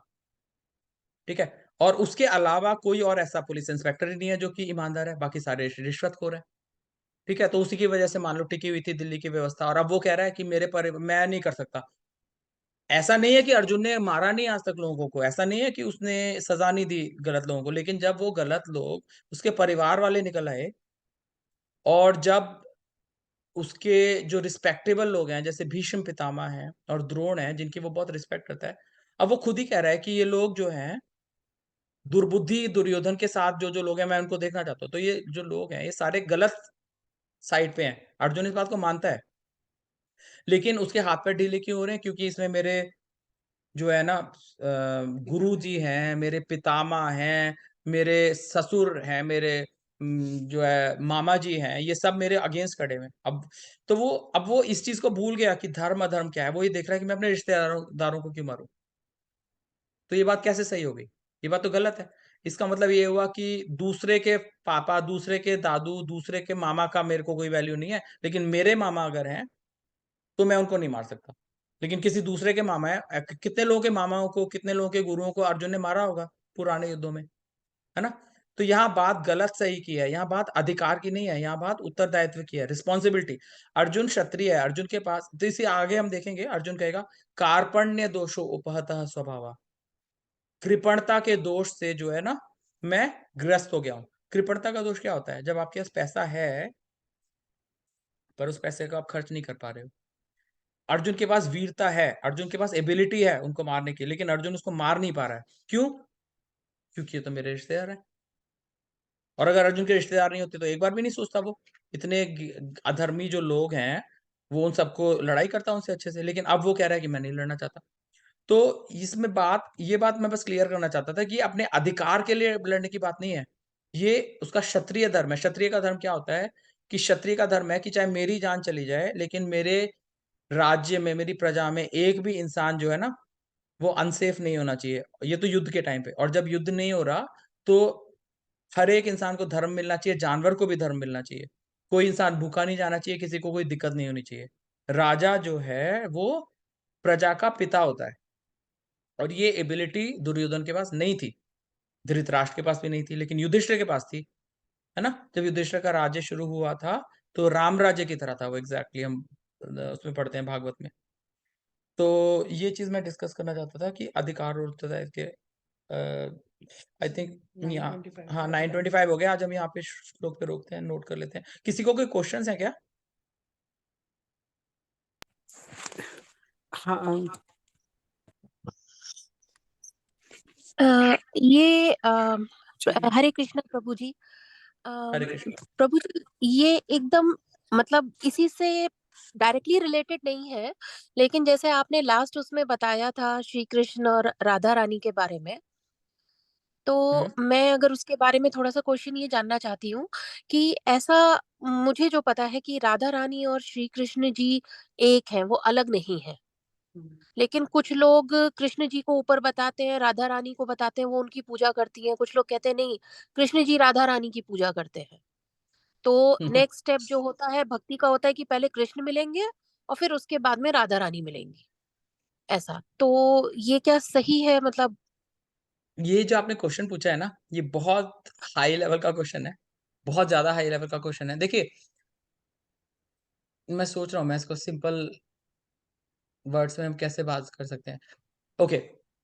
ठीक है, और उसके अलावा कोई और ऐसा पुलिस इंस्पेक्टर ही नहीं है जो कि ईमानदार है, बाकी सारे रिश्वतखोर है। ठीक है, तो उसी की वजह से मान लो टिकी हुई थी दिल्ली की व्यवस्था, और अब वो कह रहा है कि मेरे पर मैं नहीं कर सकता। ऐसा नहीं है कि अर्जुन ने मारा नहीं आज तक लोगों को, ऐसा नहीं है कि उसने सजा नहीं दी गलत लोगों को, लेकिन जब वो गलत लोग उसके परिवार वाले निकल आए, और जब उसके जो रिस्पेक्टेबल लोग हैं जैसे भीष्म पितामह हैं और द्रोण हैं जिनकी वो बहुत रिस्पेक्ट करता है, अब वो खुद ही कह रहा है कि ये लोग जो हैं दुर्बुद्धि दुर्योधन के साथ जो जो लोग हैं मैं उनको देखना चाहता हूँ। तो ये जो लोग हैं ये सारे गलत साइड पे हैं। अर्जुन इस बात को मानता है, लेकिन उसके हाथ पैर ढीले क्यों हो रहे हैं? क्योंकि इसमें मेरे जो है ना गुरु जी हैं, मेरे पितामह हैं, मेरे ससुर हैं, मेरे जो है मामा जी हैं, ये सब मेरे अगेंस्ट खड़े हुए हैं। अब वो इस चीज को भूल गया कि धर्म अधर्म क्या है। वो ये देख रहा है कि मैं अपने रिश्तेदारों को क्यों मारूं। तो ये बात कैसे सही हो गई? ये बात तो गलत है। इसका मतलब ये हुआ कि दूसरे के पापा, दूसरे के दादू, दूसरे के मामा का मेरे को कोई वैल्यू नहीं है, लेकिन मेरे मामा अगर हैं तो मैं उनको नहीं मार सकता। लेकिन किसी दूसरे के मामा है, कितने लोगों के मामाओं को, कितने लोगों के गुरुओं को अर्जुन ने मारा होगा पुराने युद्धों में, है ना? तो यहाँ बात गलत सही की है, यहाँ बात अधिकार की नहीं है, यहाँ बात उत्तरदायित्व की है, रिस्पॉन्सिबिलिटी। अर्जुन क्षत्रिय है, अर्जुन के पास, तो इसे आगे हम देखेंगे, अर्जुन कहेगा कार्पण्य दोषो उपहतः स्वभाव, कृपणता के दोष से जो है ना मैं ग्रस्त हो गया हूं। कृपणता का दोष क्या होता है? जब आपके पास पैसा है पर उस पैसे को आप खर्च नहीं कर पा रहे हो। अर्जुन के पास वीरता है, अर्जुन के पास एबिलिटी है उनको मारने की, लेकिन अर्जुन उसको मार नहीं पा रहा है। क्यों? क्योंकि ये तो मेरे रिश्तेदार है। और अगर अर्जुन के रिश्तेदार नहीं होते तो एक बार भी नहीं सोचता वो। इतने अधर्मी जो लोग हैं वो उन सबको लड़ाई करता उनसे अच्छे से, लेकिन अब वो कह रहा है कि मैं नहीं लड़ना चाहता। तो इसमें ये बात मैं बस क्लियर करना चाहता था कि अपने अधिकार के लिए लड़ने की बात नहीं है। ये उसका क्षत्रिय धर्म है। क्षत्रिय का धर्म क्या होता है? कि क्षत्रिय का धर्म है कि चाहे मेरी जान चली जाए, लेकिन मेरे राज्य में, मेरी प्रजा में एक भी इंसान जो है ना वो अनसेफ नहीं होना चाहिए। ये तो युद्ध के टाइम पे। और जब युद्ध नहीं हो रहा तो हर एक इंसान को धर्म मिलना चाहिए, जानवर को भी धर्म मिलना चाहिए। कोई इंसान भूखा नहीं जाना चाहिए, किसी को कोई दिक्कत नहीं होनी चाहिए। राजा जो है वो प्रजा का पिता होता है, और ये एबिलिटी दुर्योधन के पास नहीं थी, धृतराष्ट्र के पास भी नहीं थी, लेकिन युधिष्ठिर के पास थी, है ना? जब युधिष्ठिर का राज्य शुरू हुआ था तो राम राज्य की तरह था वो, एग्जैक्टली हम उसमें पढ़ते हैं भागवत में। तो ये चीज मैं डिस्कस करना चाहता था कि अधिकार और उत्तरदायित्व के आई थिंक यहाँ, 925 हाँ 925 हो गया। आज हम यहाँ पे श्लोक पे रोकते हैं, नोट कर लेते हैं। किसी को कोई क्वेश्चंस है क्या? हाँ, ये हरे कृष्ण प्रभु जी। हरे कृष्ण। प्रभु जी, ये एकदम मतलब इसी से डायरेक्टली रिलेटेड नहीं है, लेकिन जैसे आपने लास्ट उसमें बताया था श्री कृष्ण और राधा रानी के बारे में, तो मैं अगर उसके बारे में थोड़ा सा क्वेश्चन ये जानना चाहती हूँ कि ऐसा मुझे जो पता है कि राधा रानी और श्री कृष्ण जी एक हैं, वो अलग नहीं है। लेकिन कुछ लोग कृष्ण जी को ऊपर बताते हैं, राधा रानी को बताते हैं, वो उनकी पूजा करती हैं। कुछ लोग कहते हैं नहीं, कृष्ण जी राधा रानी की पूजा करते हैं। तो नेक्स्ट स्टेप जो होता है भक्ति का होता है कि पहले कृष्ण मिलेंगे और फिर उसके बाद में राधा रानी मिलेंगी, ऐसा। तो ये क्या सही है? मतलब ये जो आपने क्वेश्चन पूछा है ना, ये बहुत हाई लेवल का क्वेश्चन है, बहुत ज्यादा हाई लेवल का क्वेश्चन है। देखिए, मैं सोच रहा हूँ मैं इसको सिंपल वर्ड्स में हम कैसे बात कर सकते हैं। ओके,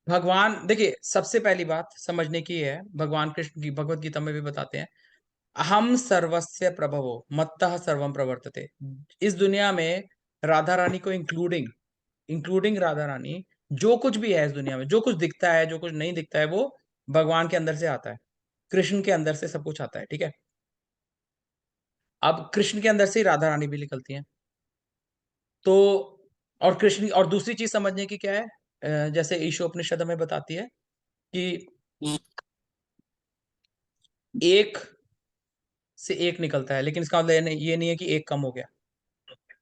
भगवान, देखिए सबसे पहली बात समझने की है, भगवान कृष्ण की भगवत गीता में भी बताते हैं, हम सर्वस्य प्रभवो मत्तः सर्वम प्रवर्तते। इस दुनिया में राधा रानी को इंक्लूडिंग इंक्लूडिंग राधा रानी, जो कुछ भी है इस दुनिया में, जो कुछ दिखता है, जो कुछ नहीं दिखता है, वो भगवान के अंदर से आता है। कृष्ण के अंदर से सब कुछ आता है, ठीक है? अब कृष्ण के अंदर से ही राधा रानी भी निकलती हैं। तो और कृष्ण, और दूसरी चीज समझने की क्या है, जैसे ईशोपनिषद में बताती है कि एक से एक निकलता है, लेकिन इसका मतलब ये नहीं है कि एक कम हो गया,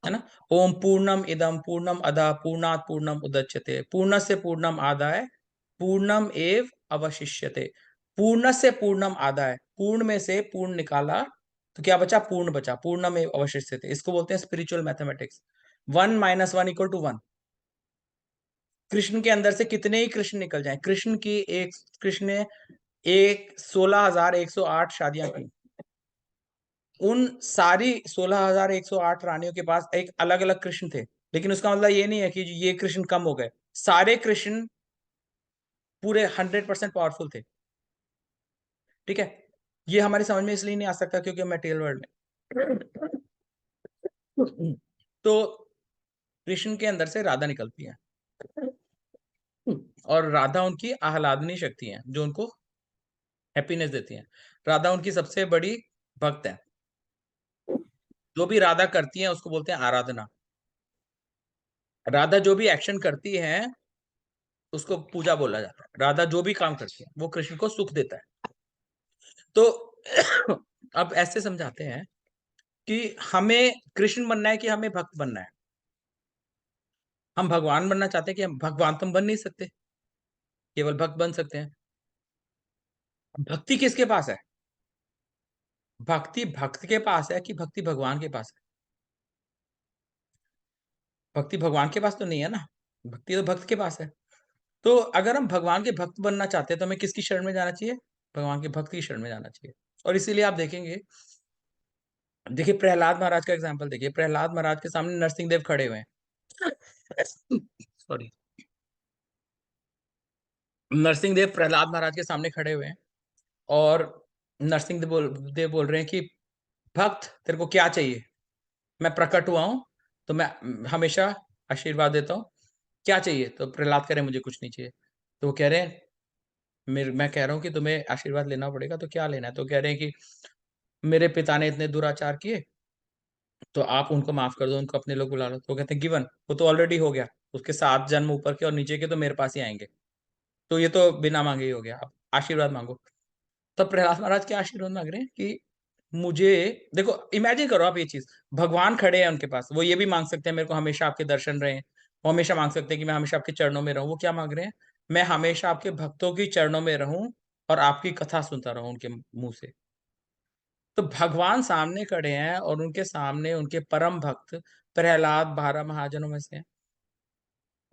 है ना? ओम पूर्णम इदम पूर्णम अदा पूर्णात पूर्णम उदच्यते, पूर्ण से पूर्णम आदाय पूर्णम एव अवशिष्यते। पूर्ण से पूर्णम आदाय, पूर्ण में से पूर्ण निकाला तो क्या बचा? पूर्ण बचा। पूर्णम एव अवशिष्यते, इसको बोलते हैं स्पिरिचुअल मैथमेटिक्स। 1 - 1 = 1। कृष्ण के अंदर से कितने ही कृष्ण निकल जाएं, कृष्ण की एक कृष्ण ने 16,108 शादियां की, उन सारी 16,108 रानियों के पास एक अलग अलग कृष्ण थे, लेकिन उसका मतलब ये नहीं है कि ये कृष्ण कम हो गए। सारे कृष्ण पूरे 100% पावरफुल थे, ठीक है? ये हमारी समझ में इसलिए नहीं आ सकता क्योंकि हम मटेरियल वर्ल्ड में। तो कृष्ण के अंदर से राधा निकलती है, और राधा उनकी आह्लादनी शक्ति है जो उनको हैप्पीनेस देती हैं। राधा उनकी सबसे बड़ी भक्त है। जो भी राधा करती है उसको बोलते हैं आराधना। राधा जो भी एक्शन करती है उसको पूजा बोला जाता है। राधा जो भी काम करती है वो कृष्ण को सुख देता है। तो अब ऐसे समझाते हैं कि हमें कृष्ण बनना है कि हमें भक्त बनना है। हम भगवान बनना चाहते हैं कि हम भगवान तो हम बन नहीं सकते, केवल भक्त बन सकते हैं। भक्ति किसके पास है? भक्ति भक्त के पास है कि भक्ति भगवान के पास है? भक्ति भगवान के पास तो नहीं है ना, भक्ति तो भक्त के पास है। तो अगर हम भगवान के भक्त बनना चाहते हैं तो हमें किसकी शरण में जाना चाहिए? भगवान के भक्त की शरण में जाना चाहिए। और इसीलिए आप देखेंगे, देखिए प्रहलाद महाराज का एग्जाम्पल देखिए। प्रहलाद महाराज के सामने नरसिंह देव खड़े हुए हैं। सॉरी, नरसिंह देव प्रहलाद महाराज के सामने खड़े हुए हैं और नरसिंह देव बोल रहे हैं कि भक्त तेरे को क्या चाहिए? मैं प्रकट हुआ हूं तो मैं हमेशा आशीर्वाद देता हूँ, क्या चाहिए? तो प्रहलाद कह रहे हैं मुझे कुछ नहीं चाहिए। तो वो कह रहे हैं मैं कह रहा हूँ कि तुम्हें आशीर्वाद लेना पड़ेगा, तो क्या लेना है? तो कह रहे हैं कि मेरे पिता ने इतने दुराचार किए तो आप उनको माफ कर दो, उनको अपने लोग बुला लो। तो कहते हैं गिवन, वो तो ऑलरेडी हो गया, उसके 7 जन्म ऊपर के और नीचे के तो मेरे पास ही आएंगे, तो ये तो बिना मांगे ही हो गया, आप आशीर्वाद मांगो। तो प्रहलाद महाराज क्या आशीर्वाद मांग रहे हैं कि मुझे, देखो इमेजिन करो आप ये चीज, भगवान खड़े हैं उनके पास, वो ये भी मांग सकते हैं मेरे को हमेशा आपके दर्शन रहे, वो हमेशा मांग सकते हैं कि मैं हमेशा आपके चरणों में रहूं। वो क्या मांग रहे हैं? मैं हमेशा आपके भक्तों की चरणों में रहूं और आपकी कथा सुनता रहूं उनके मुंह से। तो भगवान सामने खड़े हैं और उनके सामने उनके परम भक्त प्रहलाद 12 महाजनों में से हैं।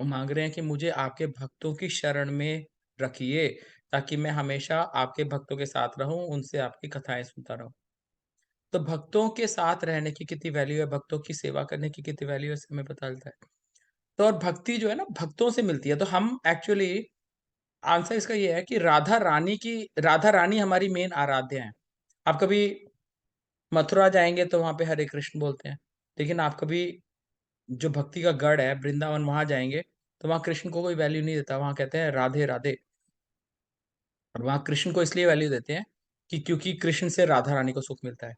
वो मांग रहे हैं कि मुझे आपके भक्तों की शरण में रखिए ताकि मैं हमेशा आपके भक्तों के साथ रहूं, उनसे आपकी कथाएं सुनता रहूं। तो भक्तों के साथ रहने की कितनी वैल्यू है, भक्तों की सेवा करने की कितनी वैल्यू है, इससे हमें पता चलता है। तो और भक्ति जो है ना भक्तों से मिलती है। तो हम एक्चुअली, आंसर इसका ये है कि राधा रानी हमारी मेन आराध्य है। आप कभी मथुरा जाएंगे तो वहां पे हरे कृष्ण बोलते हैं, लेकिन आप कभी जो भक्ति का गढ़ है वृंदावन वहां जाएंगे तो वहां कृष्ण को कोई वैल्यू नहीं देता, वहां कहते हैं राधे राधे। और वहां कृष्ण को इसलिए वैल्यू देते हैं कि क्योंकि कृष्ण से राधा रानी को सुख मिलता है।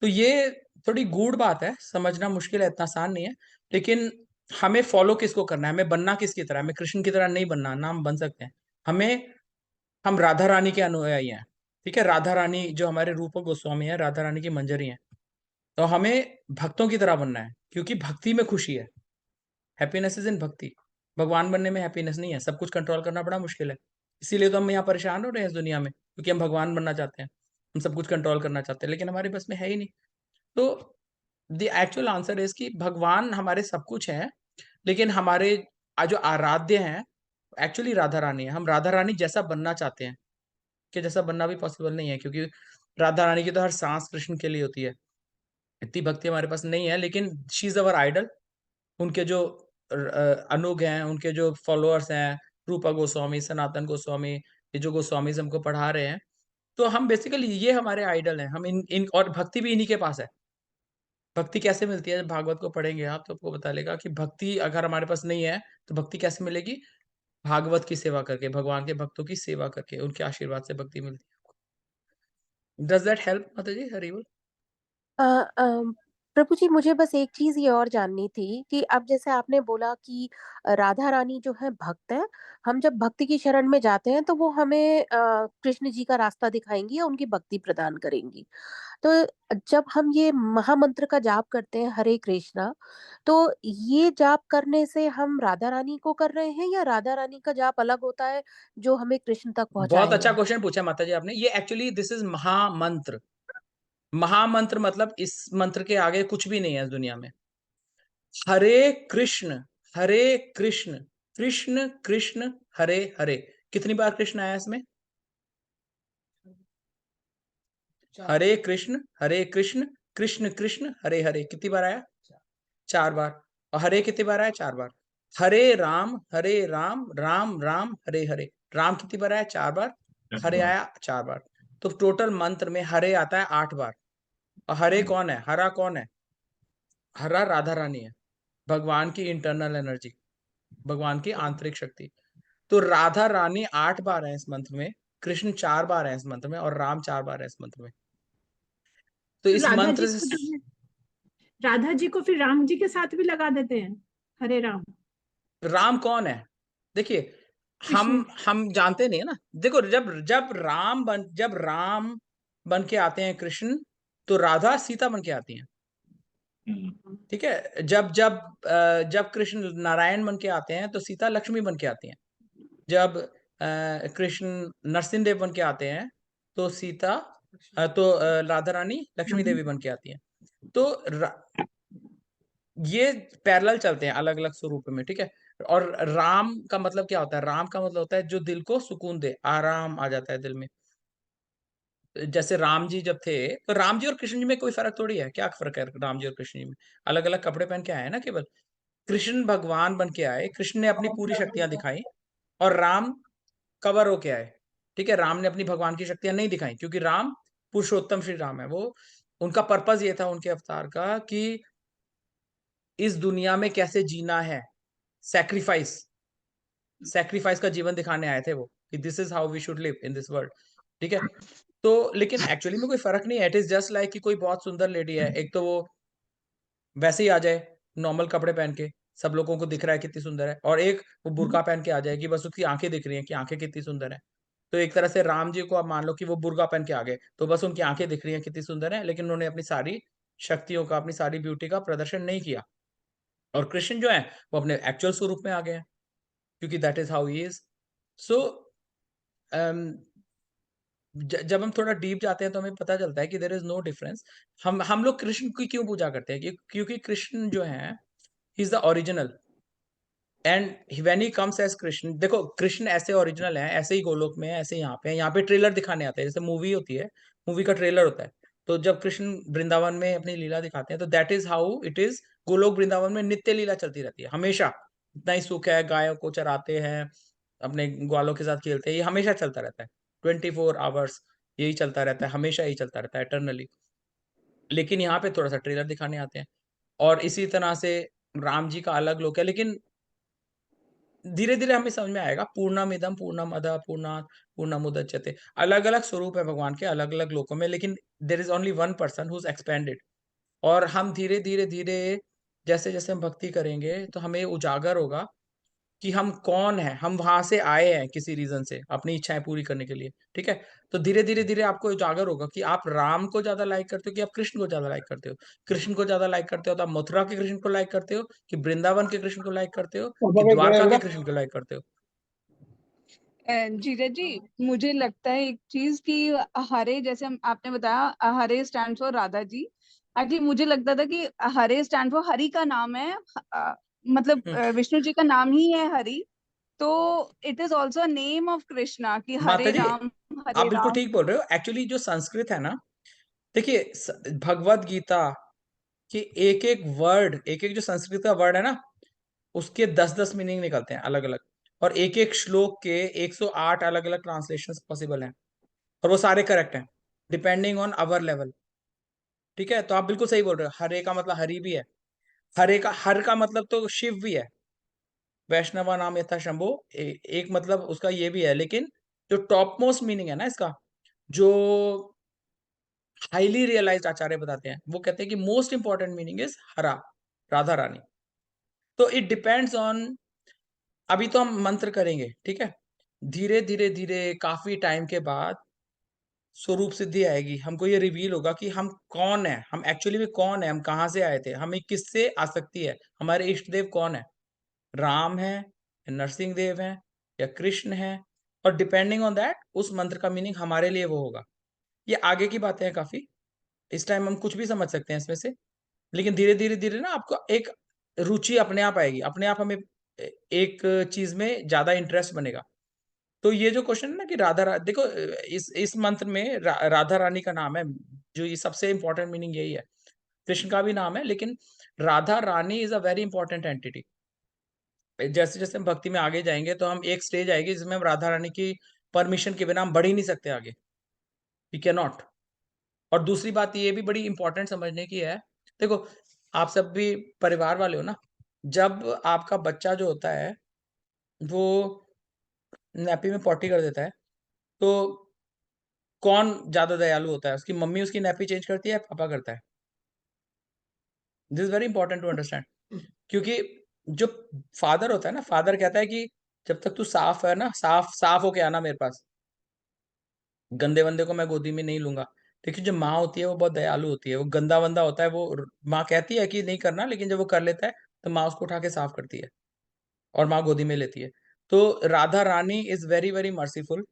तो ये थोड़ी गूढ़ बात है, समझना मुश्किल है, इतना आसान नहीं है। लेकिन हमें फॉलो किसको करना है, हमें बनना किसकी तरह? हमें कृष्ण की तरह नहीं बनना ना, हम बन सकते हैं। हम राधा रानी के अनुयायी हैं, ठीक है? राधा रानी जो हमारे रूप गोस्वामी है, राधा रानी की मंजरी है। तो हमें भक्तों की तरह बनना है क्योंकि भक्ति में खुशी है। हैप्पीनेस इज इन भक्ति। भगवान बनने में हैप्पीनेस नहीं है, सब कुछ कंट्रोल करना बड़ा मुश्किल है। इसीलिए तो हम यहाँ परेशान हो रहे हैं इस दुनिया में, क्योंकि हम भगवान बनना चाहते हैं, हम सब कुछ कंट्रोल करना चाहते हैं, लेकिन हमारे बस में है ही नहीं। तो द एक्चुअल आंसर इज कि भगवान हमारे सब कुछ है, लेकिन हमारे जो आराध्य हैं एक्चुअली राधा रानी है। हम राधा रानी जैसा बनना चाहते हैं, कि जैसा बनना भी पॉसिबल नहीं है, क्योंकि राधा रानी की तो हर सांस कृष्ण के लिए होती है। इतनी भक्ति हमारे पास नहीं है, लेकिन शी इज अवर आइडल। उनके जो अनुग हैं, उनके जो फॉलोअर्स हैं, रूपा गोस्वामी, सनातन गोस्वामी, ये जो गोस्वामी हमको पढ़ा रहे हैं, तो हम बेसिकली ये हमारे आइडल हैं। हम इन इन और भक्ति भी इन्हीं के पास है। भक्ति कैसे मिलती है? जब भागवत को पढ़ेंगे आप तो आपको पता लगेगा कि भक्ति अगर हमारे पास नहीं है तो भक्ति कैसे मिलेगी? भागवत की सेवा करके, भगवान के भक्तों की सेवा करके, उनके आशीर्वाद से भक्ति मिलती है। डज दैट हेल्प माता जी? हरी बोल। अ, प्रभु जी, मुझे बस एक चीज ये और जाननी थी कि अब जैसे आपने बोला कि राधा रानी जो है भक्त है, हम जब भक्ति की शरण में जाते हैं तो वो हमें कृष्ण जी का रास्ता दिखाएंगी या उनकी भक्ति प्रदान करेंगी। तो जब हम ये महामंत्र का जाप करते हैं हरे कृष्णा, तो ये जाप करने से हम राधा रानी को कर रहे हैं या राधा रानी का जाप अलग होता है जो हमें कृष्ण तक बहुत अच्छा पहुंचाएगा? क्वेश्चन पूछा माता जी आपने। ये एक्चुअली दिस इज महामंत्र। महामंत्र मतलब इस मंत्र के आगे कुछ भी नहीं है इस दुनिया में। हरे कृष्ण, हरे कृष्ण, कृष्ण कृष्ण हरे हरे। कितनी बार कृष्ण आया इसमें? हरे कृष्ण, हरे कृष्ण, कृष्ण कृष्ण हरे हरे। कितनी बार आया? 4 बार। और हरे कितनी बार आया? 4 बार। हरे राम, राम राम हरे हरे। राम कितनी बार आया? 4 बार। हरे आया 4 बार। तो टोटल मंत्र में हरे आता है 8 बार। और हरे कौन है? हरा कौन है? हरा राधा रानी है, भगवान की इंटरनल एनर्जी, भगवान की आंतरिक शक्ति। तो राधा रानी 8 बार है इस मंत्र में, कृष्ण 4 बार है इस मंत्र में और राम 4 बार है इस मंत्र में। तो तो इस राधा मंत्र जी को से जो है, राधा जी को फिर राम जी के साथ भी लगा देते हैं, हरे राम। राम कौन है? देखिए, कृष्ण। हम जानते नहीं है ना। देखो, जब राम बन के आते हैं कृष्ण, तो राधा सीता बन के आती हैं। ठीक है। जब कृष्ण नारायण बन के आते हैं तो सीता लक्ष्मी बन के आती हैं। जब कृष्ण नरसिंह देव बन के आते हैं तो राधा रानी लक्ष्मी देवी बन के आती हैं। तो ये पैरेलल चलते हैं अलग अलग स्वरूप में। ठीक है। और राम का मतलब क्या होता है? राम का मतलब होता है जो दिल को सुकून दे, आराम आ जाता है दिल में। जैसे राम जी जब थे, तो राम जी और कृष्ण जी में कोई फर्क थोड़ी है। क्या फर्क है राम जी और कृष्ण जी में? अलग अलग कपड़े पहन के आए हैं ना केवल। कृष्ण भगवान बन के आए, कृष्ण ने अपनी पूरी शक्तियां दिखाई, और राम कवर होके आए। ठीक है। राम ने अपनी भगवान की शक्तियां नहीं दिखाई, क्योंकि राम पुरुषोत्तम श्री राम है। वो उनका पर्पस ये था उनके अवतार का कि इस दुनिया में कैसे जीना है। सैक्रिफाइस सैक्रिफाइस का जीवन दिखाने आए थे वो, कि this is how we should live in this world. ठीक है। तो लेकिन एक्चुअली में कोई फर्क नहीं है। इट इज जस्ट लाइक कि कोई बहुत सुंदर लेडी है, एक तो वो वैसे ही आ जाए नॉर्मल कपड़े पहन के, सब लोगों को दिख रहा है कितनी सुंदर है, और एक वो बुर्का पहन के आ जाएगी, बस उसकी आंखें दिख रही हैं कि आंखें कितनी सुंदर है। तो एक तरह से राम जी को आप मान लो कि वो बुर्का पहन के आ गए, तो बस उनकी आंखें दिख रही हैं कितनी सुंदर है, लेकिन उन्होंने अपनी सारी शक्तियों का, अपनी सारी ब्यूटी का प्रदर्शन नहीं किया। और कृष्ण जो है वो अपने एक्चुअल स्वरूप में आ गए हैं, क्योंकि that is how he is. So जब हम थोड़ा डीप जाते हैं तो हमें पता चलता है कि देयर इज नो डिफरेंस। हम लोग कृष्ण की क्यों पूजा करते हैं? क्योंकि कृष्ण जो है, he is the original. And when he comes as Krishna, देखो कृष्ण ऐसे ओरिजिनल है, ऐसे ही गोलोक में है, ऐसे यहाँ पे है। यहाँ पे ट्रेलर दिखाने आते हैं, जैसे मूवी होती है, मूवी का ट्रेलर होता है। तो जब कृष्ण वृंदावन में अपनी लीला दिखाते हैं, तो that is how it is. Golok Vrindavan में नित्य लीला चलती रहती है हमेशा। इतना ही सुख है, गायों को चराते हैं, अपने ग्वालों के साथ खेलते हैं, ये हमेशा चलता रहता है। 24 आवर्स यही चलता रहता है, हमेशा यही चलता रहता है, एटर्नली। लेकिन यहाँ पे थोड़ा सा ट्रेलर दिखाने आते हैं। और इसी तरह से राम जी का अलग लोक है, लेकिन धीरे धीरे हमें समझ में आएगा। पूर्णमिदं पूर्णमद पूर्णात् पूर्णमुदच्यते। अलग अलग स्वरूप है भगवान के अलग अलग लोकों में, लेकिन there is only one person who is expanded. और हम धीरे धीरे धीरे, जैसे जैसे हम भक्ति करेंगे, तो हमें उजागर होगा कि हम कौन है। हम वहां से आए हैं किसी रीजन से, अपनी इच्छाएं पूरी करने के लिए। ठीक है। तो धीरे धीरे धीरे आपको उजागर होगा कि आप राम को ज्यादा लाइक करते हो कि आप कृष्ण को ज्यादा लाइक करते हो। कृष्ण को ज्यादा लाइक करते हो तो आप मथुरा के कृष्ण को लाइक करते हो, कि वृंदावन के कृष्ण को लाइक करते हो, कि द्वारका के कृष्ण को लाइक करते हो। जीजा जी, मुझे लगता है एक चीज कि हरे, जैसे आपने बताया Hare stand for Radha ji. Actually मुझे लगता था कि हरे स्टैंड फॉर हरि का नाम है, मतलब विष्णु जी का नाम ही है हरि। तो it is also name of Krishna कि माता हरे जी, राम आप हरे बिल्कुल राम। ठीक बोल रहे हो। एक्चुअली जो संस्कृत है ना, देखिए भगवत गीता कि एक एक वर्ड, एक एक जो संस्कृत का वर्ड है ना, उसके 10-10 मीनिंग निकलते हैं अलग अलग। और एक एक श्लोक के 108 अलग अलग ट्रांसलेशंस पॉसिबल हैं, और वो सारे करेक्ट हैं डिपेंडिंग ऑन आवर लेवल। ठीक है। तो आप बिल्कुल सही बोल रहे हो। हरे का मतलब हरि भी है, हर का मतलब तो शिव भी है। वैष्णवा नाम यथा शंभो, एक मतलब उसका ये भी है। लेकिन जो टॉप मोस्ट मीनिंग है ना इसका, जो हाईली रियलाइज्ड आचार्य बताते हैं, वो कहते हैं कि मोस्ट इंपॉर्टेंट मीनिंग इज हरा, राधा रानी। तो इट डिपेंड्स ऑन, अभी तो हम मंत्र करेंगे। ठीक है। धीरे धीरे धीरे काफी टाइम के बाद स्वरूप सिद्धि आएगी, हमको ये रिवील होगा कि हम कौन है, हम एक्चुअली में कौन है, हम कहाँ से आए थे, हमें किससे आसक्ति है, हमारे इष्ट देव कौन है, राम है या नरसिंह देव है या कृष्ण है। और डिपेंडिंग ऑन दैट उस मंत्र का मीनिंग हमारे लिए वो होगा। ये आगे की बातें हैं काफी, इस टाइम हम कुछ भी समझ सकते हैं इसमें से। लेकिन धीरे धीरे धीरे ना आपको एक रुचि अपने आप आएगी, अपने आप हमें एक चीज में ज्यादा इंटरेस्ट बनेगा। तो ये जो क्वेश्चन है ना कि देखो इस मंत्र में राधा रानी का नाम है, जो ये सबसे इंपॉर्टेंट मीनिंग यही है। कृष्ण का भी नाम है, लेकिन Radha Rani is a very important entity. जैसे जैसे हम भक्ति में आगे जाएंगे तो हम एक स्टेज आएगी जिसमें हम राधा रानी की परमिशन के बिना हम बढ़ ही नहीं सकते आगे, वी कैन नॉट। और दूसरी बात ये भी बड़ी इंपॉर्टेंट समझने की है। देखो, आप सब भी परिवार वाले हो ना। जब आपका बच्चा जो होता है वो नैपी में पॉटी कर देता है, तो कौन ज्यादा दयालु होता है? उसकी मम्मी उसकी नैपी चेंज करती है, पापा करता है? This is very important to understand. क्योंकि जो फादर होता है ना, फादर कहता है कि जब तक तू साफ है ना, साफ साफ होके आना मेरे पास, गंदे वंदे को मैं गोदी में नहीं लूंगा। देखिए जो माँ होती है वो बहुत दयालु होती है। वो गंदा वंदा होता है, वो माँ कहती है कि नहीं करना, लेकिन जब वो कर लेता है तो माँ उसको उठा के साफ करती है और माँ गोदी में लेती है। तो Radha Rani is very very merciful.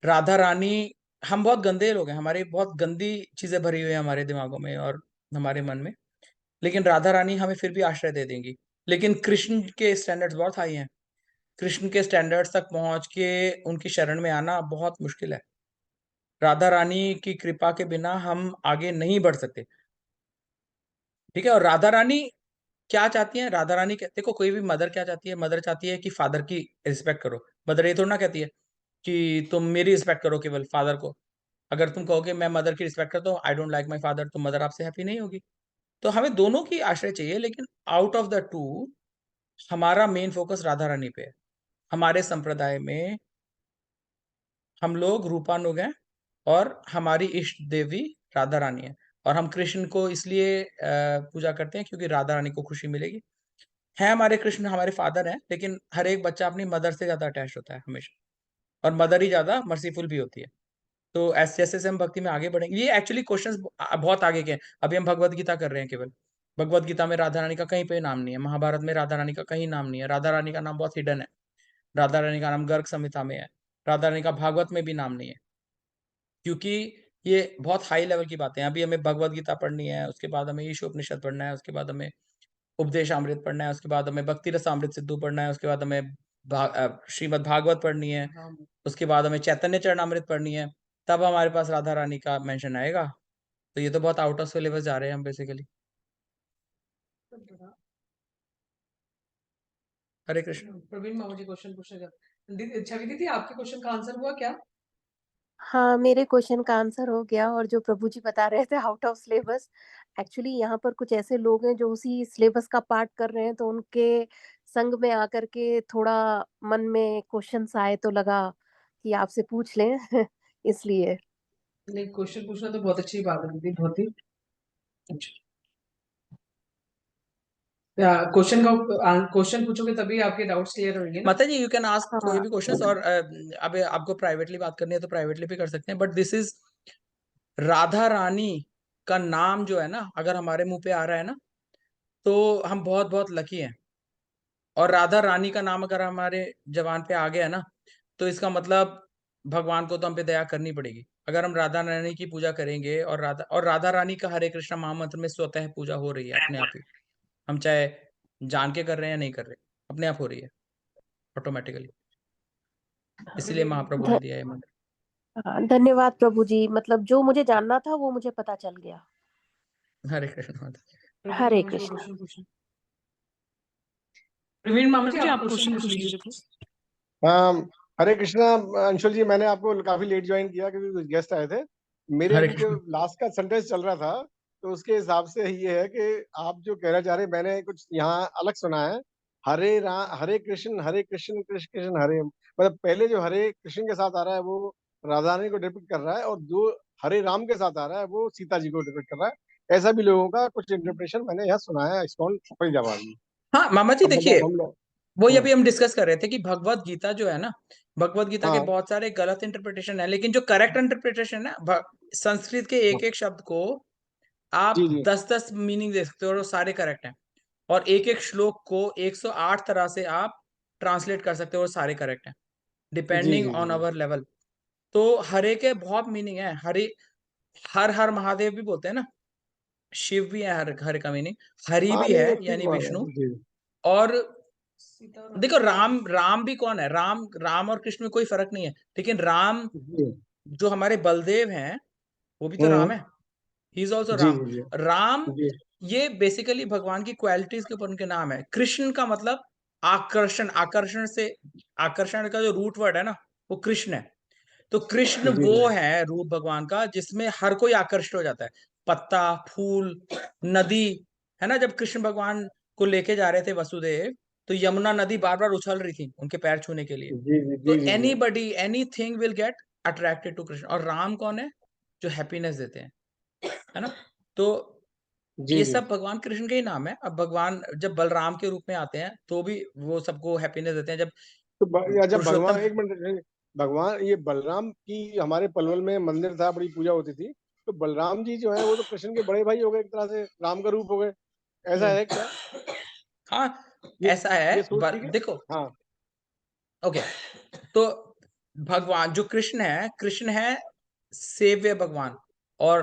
Radha Rani, हम बहुत गंदे लोग हैं, हमारी बहुत गंदी चीजें भरी हुई है हमारे दिमागों में और हमारे मन में, लेकिन राधा रानी हमें फिर भी आश्रय दे देंगी। लेकिन कृष्ण के स्टैंडर्ड्स बहुत हाई हैं। कृष्ण के स्टैंडर्ड्स तक पहुंच के उनकी शरण में आना बहुत मुश्किल है। राधा रानी की कृपा के बिना हम आगे नहीं बढ़ सकते। ठीक है। और राधा रानी क्या चाहती है? राधा रानी देखो, कोई भी मदर क्या चाहती है? मदर चाहती है कि फादर की रिस्पेक्ट करो। मदर ये थोड़ा ना कहती है कि तुम मेरी रिस्पेक्ट करो केवल, फादर को। अगर तुम कहोगे मैं मदर की रिस्पेक्ट करता हूँ, I don't like my father, तो मदर आपसे हैप्पी नहीं होगी। तो हमें दोनों की आश्रय चाहिए, लेकिन आउट ऑफ द टू हमारा मेन फोकस राधा रानी पे है। हमारे संप्रदाय में हम लोग रूपानुग हैं और हमारी इष्ट देवी राधा रानी है। और हम कृष्ण को इसलिए पूजा करते हैं क्योंकि राधा रानी को खुशी मिलेगी। है हमारे कृष्ण हमारे फादर हैं, लेकिन हर एक बच्चा अपनी मदर से ज्यादा अटैच होता है हमेशा, और मदर ही ज्यादा मर्सीफुल भी होती है। तो ऐसे जैसे जैसे हम भक्ति में आगे बढ़ेंगे, ये एक्चुअली क्वेश्चंस बहुत आगे के हैं। अभी हम भगवत गीता कर रहे हैं केवल। भगवत गीता में राधा रानी का कहीं पे नाम नहीं है, महाभारत में राधा रानी का कहीं नाम नहीं है। राधा रानी का नाम बहुत हिडन है। राधा रानी का नाम गर्ग संहिता में है। राधा रानी का भागवत में भी नाम नहीं है, क्योंकि ये बहुत हाई लेवल की बातें हैं। अभी हमें भगवत गीता पढ़नी है, उसके बाद हमें ईश उपनिषद पढ़ना है, उसके बाद हमें उपदेश अमृत पढ़ना है, उसके बाद हमें भक्ति रस अमृत सिद्धू पढ़ना है, उसके बाद हमें श्रीमद् भागवत पढ़नी है, उसके बाद हमें चैतन्य चरणामृत पढ़नी है। तब हमारे पास राधा रानी का मेंशन आएगा। तो ये तो बहुत आउट ऑफ सिलेबस जा रहे हैं हम बेसिकली। हरे कृष्ण। प्रवीण मामा जी क्वेश्चन पूछेगा। छवि दीदी, आपके क्वेश्चन का आंसर हुआ क्या? हाँ, मेरे क्वेश्चन का आंसर हो गया। और जो प्रभु जी बता रहे थे आउट ऑफ सिलेबस, एक्चुअली यहाँ पर कुछ ऐसे लोग हैं जो उसी सिलेबस का पार्ट कर रहे हैं, तो उनके संग में आकर के थोड़ा मन में क्वेश्चंस आए तो लगा कि आपसे पूछ लें इसलिए। नहीं, क्वेश्चन पूछना तो बहुत अच्छी बात है दीदी, बहुत ही क्वेश्चन पूछोगे तभी आपके डाउट्स क्लियर होंगे ना। माता जी, यू कैन आस्क हाँ, कोई भी क्वेश्चंस, और अब आपको प्राइवेटली बात करनी है तो प्राइवेटली भी कर सकते हैं। But this is Radha Rani का नाम जो है ना, अगर हमारे मुंह पे आ रहा है ना, तो हम बहुत बहुत लकी हैं। और राधा रानी का नाम अगर हमारे जबान पे आ गया ना, तो इसका मतलब भगवान को तो हम पे दया करनी पड़ेगी। अगर हम राधा रानी की पूजा करेंगे, और राधा रानी का हरे कृष्णा महामंत्र में स्वतः पूजा हो रही है अपने आप ही। हम चाहे जान के कर रहे हैं या नहीं कर रहे, अपने आप हो रही है ऑटोमेटिकली। इसीलिए महाप्रभु ने ध- दिया है मंत्र। हाँ, धन्यवाद प्रभु जी। मतलब जो मुझे जानना था वो मुझे पता चल गया। हरे कृष्ण माता जी। प्रवीण हरे मामा जी कृष्ण। क्वेश्चन पूछना। प्रवीण मामा जी, आप क्वेश्चन पूछ लीजिए प्लीज। हरे कृष्णा। अंशुल जी, मैंने आपको काफी लेट ज्वाइन किया क्योंकि कुछ गेस्ट आए थे। मेरे हरे अभी जो कृष्ण। लास्ट का सेंटेंस चल रहा था, तो उसके हिसाब से ये है कि आप जो कहना चाह रहे हैं, मैंने कुछ यहाँ अलग सुना है। हरे कृष्ण कृष्ण कृष्ण हरे, मतलब पहले जो हरे कृष्ण के साथ आ रहा है वो राधा रानी को डिपिक्ट कर रहा है, और जो हरे राम के साथ आ रहा है वो सीता जी को डिपिक्ट कर रहा है। ऐसा भी लोगों का कुछ इंटरप्रिटेशन मैंने यहाँ सुना है इस्कॉन फरीदाबाद में। हाँ मामा जी, अब देखिए मतलब हम लोग। वही अभी हम डिस्कस कर रहे थे कि भगवत गीता जो है ना, भगवत गीता के हाँ बहुत सारे गलत इंटरप्रिटेशन है, लेकिन जो करेक्ट इंटरप्रिटेशन है, संस्कृत के एक एक शब्द को आप जी जी 10-10 मीनिंग दे सकते हो और वो सारे करेक्ट हैं। और एक एक श्लोक को 108 तरह से आप ट्रांसलेट कर सकते हो और सारे करेक्ट हैं, जी डिपेंडिंग जी ऑन जी। Our level. तो हरे के बहुत मीनिंग है। हरे, हर हर महादेव भी बोलते हैं ना, शिव भी है हर, हर का मीनिंग हरि हाँ भी नहीं, है, वो ठीक यानी बात विष्णु। है जी। और देखो राम, राम भी कौन है? राम, राम और कृष्ण में कोई फर्क नहीं है, लेकिन राम जी। जो हमारे बलदेव हैं वो भी तो राम हम्म। है। ही इज ऑल्सो जी राम। जी जी राम, जी ये बेसिकली भगवान की क्वालिटीज के ऊपर उनके नाम है। कृष्ण का मतलब आकर्षण, आकर्षण से, आकर्षण का जो रूट वर्ड है ना, वो कृष्ण है। तो कृष्ण जी वो है रूप भगवान का जिसमें हर कोई आकर्षित हो जाता है। पत्ता, फूल, नदी, है ना। जब कृष्ण भगवान को लेके जा रहे थे वसुदेव, तो यमुना नदी बार बार उछल रही थी उनके पैर छूने के लिए। जी जी तो जी जी जी anybody anything will get attracted to Krishna. और राम कौन है? जो हैप्पीनेस देते हैं, है ना। तो जी ये जी। सब भगवान कृष्ण के ही नाम है। अब भगवान जब बलराम के रूप में आते हैं तो भी वो सबको हैप्पीनेस देते हैं। जब तो अच्छा, पुरुषोत्तम, भगवान, एक मिनट, भगवान ये बलराम की हमारे पलवल में मंदिर था, बड़ी पूजा होती थी, तो बलराम जी जो है वो तो कृष्ण के बड़े भाई हो गए, एक तरह से राम का रूप हो गए, ऐसा है क्या? हाँ ये ऐसा है। ये सोच ठीक है? देखो, हाँ ओके, तो भगवान जो कृष्ण है सेव्य भगवान, और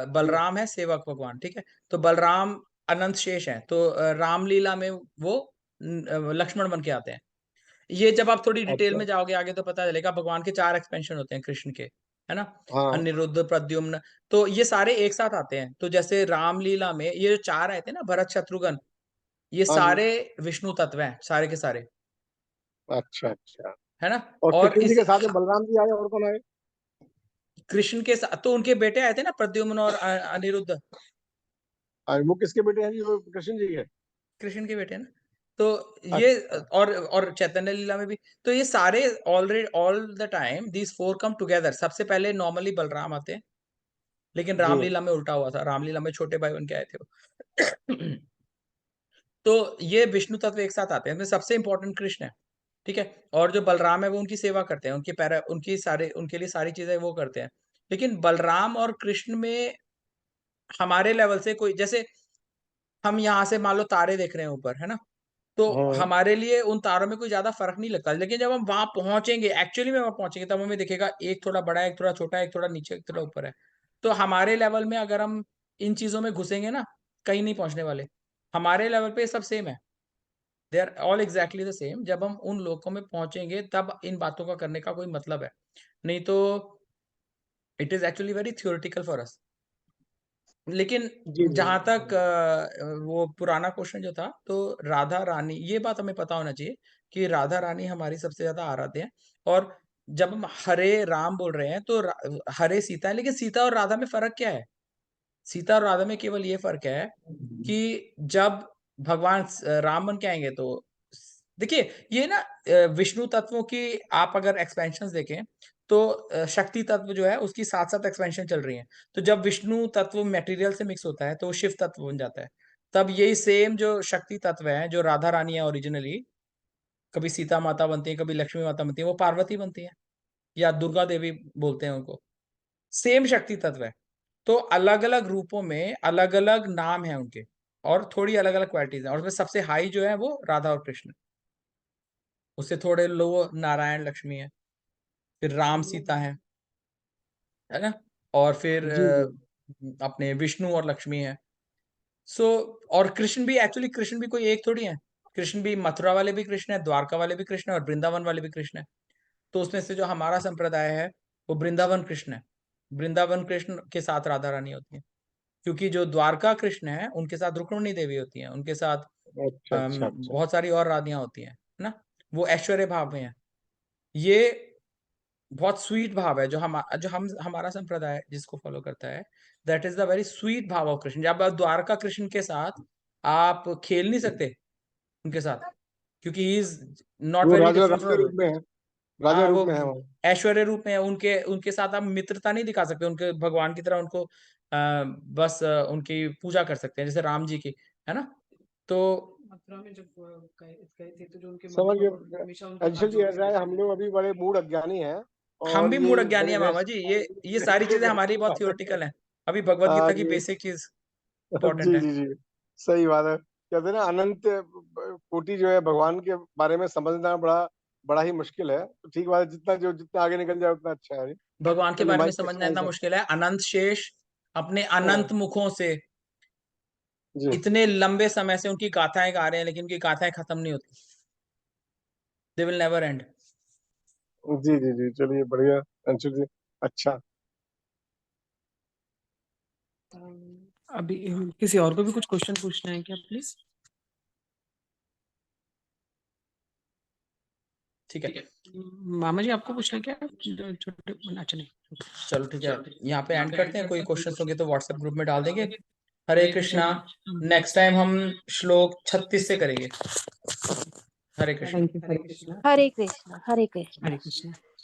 बलराम है सेवक भगवान, ठीक है। तो बलराम अनंत शेष है, तो रामलीला में वो लक्ष्मण बन के आते हैं। ये जब आप थोड़ी डिटेल अच्छा। में जाओगे आगे तो पता चलेगा भगवान के 4 एक्सपेंशन होते हैं कृष्ण के, है ना। हाँ अनिरुद्ध, प्रद्युम्न, तो ये सारे एक साथ आते हैं। तो जैसे रामलीला में ये जो 4 आए थे ना, भरत, शत्रुघ्न, ये हाँ जी। सारे विष्णु तत्व हैं, सारे के सारे, अच्छा अच्छा। है ना। और और कृष्ण जी इस के साथ में बलराम जी आए, और कौन आए? कृष्ण के साथ तो उनके बेटे आए थे ना, प्रद्युम्न और अनिरुद्ध, वो किसके बेटे हैं जी? वो कृष्ण जी के? कृष्ण के बेटे हैं ना। तो ये अच्छा। और चैतन्य लीला में भी, तो ये सारे already all the time these 4 come together. सबसे पहले नॉर्मली बलराम आते हैं, लेकिन जी। रामलीला में उल्टा हुआ था। रामलीला में छोटे भाई बन के आए थे वो। तो ये विष्णु तत्व एक साथ आते हैं, इसमें सबसे इंपॉर्टेंट कृष्ण है, ठीक है। और जो बलराम है वो उनकी सेवा करते हैं, उनके पैरा उनकी सारे उनके लिए सारी चीजें वो करते हैं। लेकिन बलराम और कृष्ण में हमारे लेवल से कोई, जैसे हम यहाँ से मान लो तारे देख रहे हैं ऊपर, है ना, तो हाँ। हमारे लिए उन तारों में कोई ज्यादा फर्क नहीं लगता। लेकिन जब हम वहां पहुंचेंगे, एक्चुअली में वहां पहुंचेंगे, तब हमें दिखेगा एक थोड़ा बड़ा है, एक थोड़ा छोटा है, एक थोड़ा नीचे, एक थोड़ा ऊपर है। तो हमारे लेवल में अगर हम इन चीजों में घुसेंगे ना, कहीं नहीं पहुंचने वाले। हमारे लेवल पे सब सेम है, they are all exactly the same. जब हम उन लोगों में पहुंचेंगे तब इन बातों का करने का कोई मतलब है, नहीं तो it is actually very theoretical for us. लेकिन जी जी। जहां तक वो पुराना क्वेश्चन जो था, तो राधा रानी, ये बात हमें पता होना चाहिए कि राधा रानी हमारी सबसे ज्यादा आराध्य है। और जब हम हरे राम बोल रहे हैं तो हरे सीता है, लेकिन सीता और राधा में फर्क क्या है? सीता और राधा में केवल ये फर्क है कि जब भगवान राम बन के आएंगे तो देखिए, ये ना विष्णु तत्वों की आप अगर एक्सपेंशन देखें तो शक्ति तत्व जो है उसकी साथ साथ एक्सपेंशन चल रही है। तो जब विष्णु तत्व मटेरियल से मिक्स होता है तो वो शिव तत्व बन जाता है। तब यही सेम जो शक्ति तत्व है, जो राधा रानी है ओरिजिनली, कभी सीता माता बनती है, कभी लक्ष्मी माता बनती है, वो पार्वती बनती है, या दुर्गा देवी बोलते हैं उनको। सेम शक्ति तत्व है। तो अलग अलग रूपों में अलग अलग नाम है उनके, और थोड़ी अलग अलग क्वालिटीज है। और उसमें सबसे हाई जो है वो राधा और कृष्ण, उससे थोड़े लो नारायण लक्ष्मी है, फिर राम सीता है ना, और फिर जी जी। अपने विष्णु और लक्ष्मी है। सो और कृष्ण भी, एक्चुअली कृष्ण भी कोई एक थोड़ी है। कृष्ण भी मथुरा वाले भी कृष्ण है, द्वारका वाले भी कृष्ण है, और वृंदावन वाले भी कृष्ण है। तो उसमें से जो हमारा संप्रदाय है वो वृंदावन कृष्ण है। वृंदावन कृष्ण के साथ राधा रानी होती है, क्योंकि जो द्वारका कृष्ण है उनके साथ रुक्मिणी देवी होती है, उनके साथ अच्छा अच्छा अच्छा। बहुत सारी और राधियां होती हैं, है ना। वो ऐश्वर्य भाव में है। ये बहुत स्वीट भाव है जो हम हमारा संप्रदाय जिसको फॉलो करता है, that is the very sweet भाव ऑफ कृष्ण। जब आप द्वारका कृष्ण के साथ आप खेल नहीं सकते उनके साथ, क्योंकि ही इज नॉट वो very Raja different Raja from. रूप में है, राजा हाँ, रूप वो में है वो। ऐश्वर्य रूप में है। उनके उनके साथ आप मित्रता नहीं दिखा सकते, उनके भगवान की तरह उनको बस उनकी पूजा कर सकते हैं, जैसे राम जी की, है ना। तो मथुरा में जब गए थे तो जो उनके समझ मंदिर में गए। हमेशा उनके हाथ एक्चुअली जोड़े ऐसा हुए है, थे। हम लोग अभी बड़े मूड अज्ञानी हैं, हम और भी ये मूड अज्ञानी बड़े है मामा वैसे जी, ये सारी चीजें हमारी वैसी बहुत बात है। थियोरटिकल हैं। अभी भगवत गीता हाँ की जी। बेसिक चीज जी इंपॉर्टेंट है। जी जी। सही बात है, कहते हैं ना, अनंत कोटि जो है भगवान के बारे में समझना बड़ा बड़ा ही मुश्किल है। तो ठीक बात है, जितना आगे निकल जाए उतना अच्छा है। भगवान के चलिए, बारे में माइक समझना क्वेश्चन इतना आंसर। मुश्किल है। अनंत शेष अपने अनंत मुखों से जी इतने लंबे समय से उनकी गाथाएं गा रहे हैं, लेकिन उनकी गाथाएं खत्म नहीं होती। They will never end. जी जी जी। चलिए, बढ़िया आंसर जी। अच्छा। अभी किसी और को भी कुछ क्वेश्चन पूछना है क्या प्लीज? ठीक है, मामा जी आपको पूछना है क्या? छोटे, अच्छा नहीं। चलो ठीक है, यहाँ पे एंड करते हैं। कोई क्वेश्चंस होंगे तो व्हाट्सएप ग्रुप में डाल देंगे। हरे कृष्णा। नेक्स्ट टाइम हम श्लोक 36 से करेंगे। हरे कृष्ण। Thank you. हरे कृष्ण। हरे कृष्ण हरे कृष्ण। हरे कृष्ण।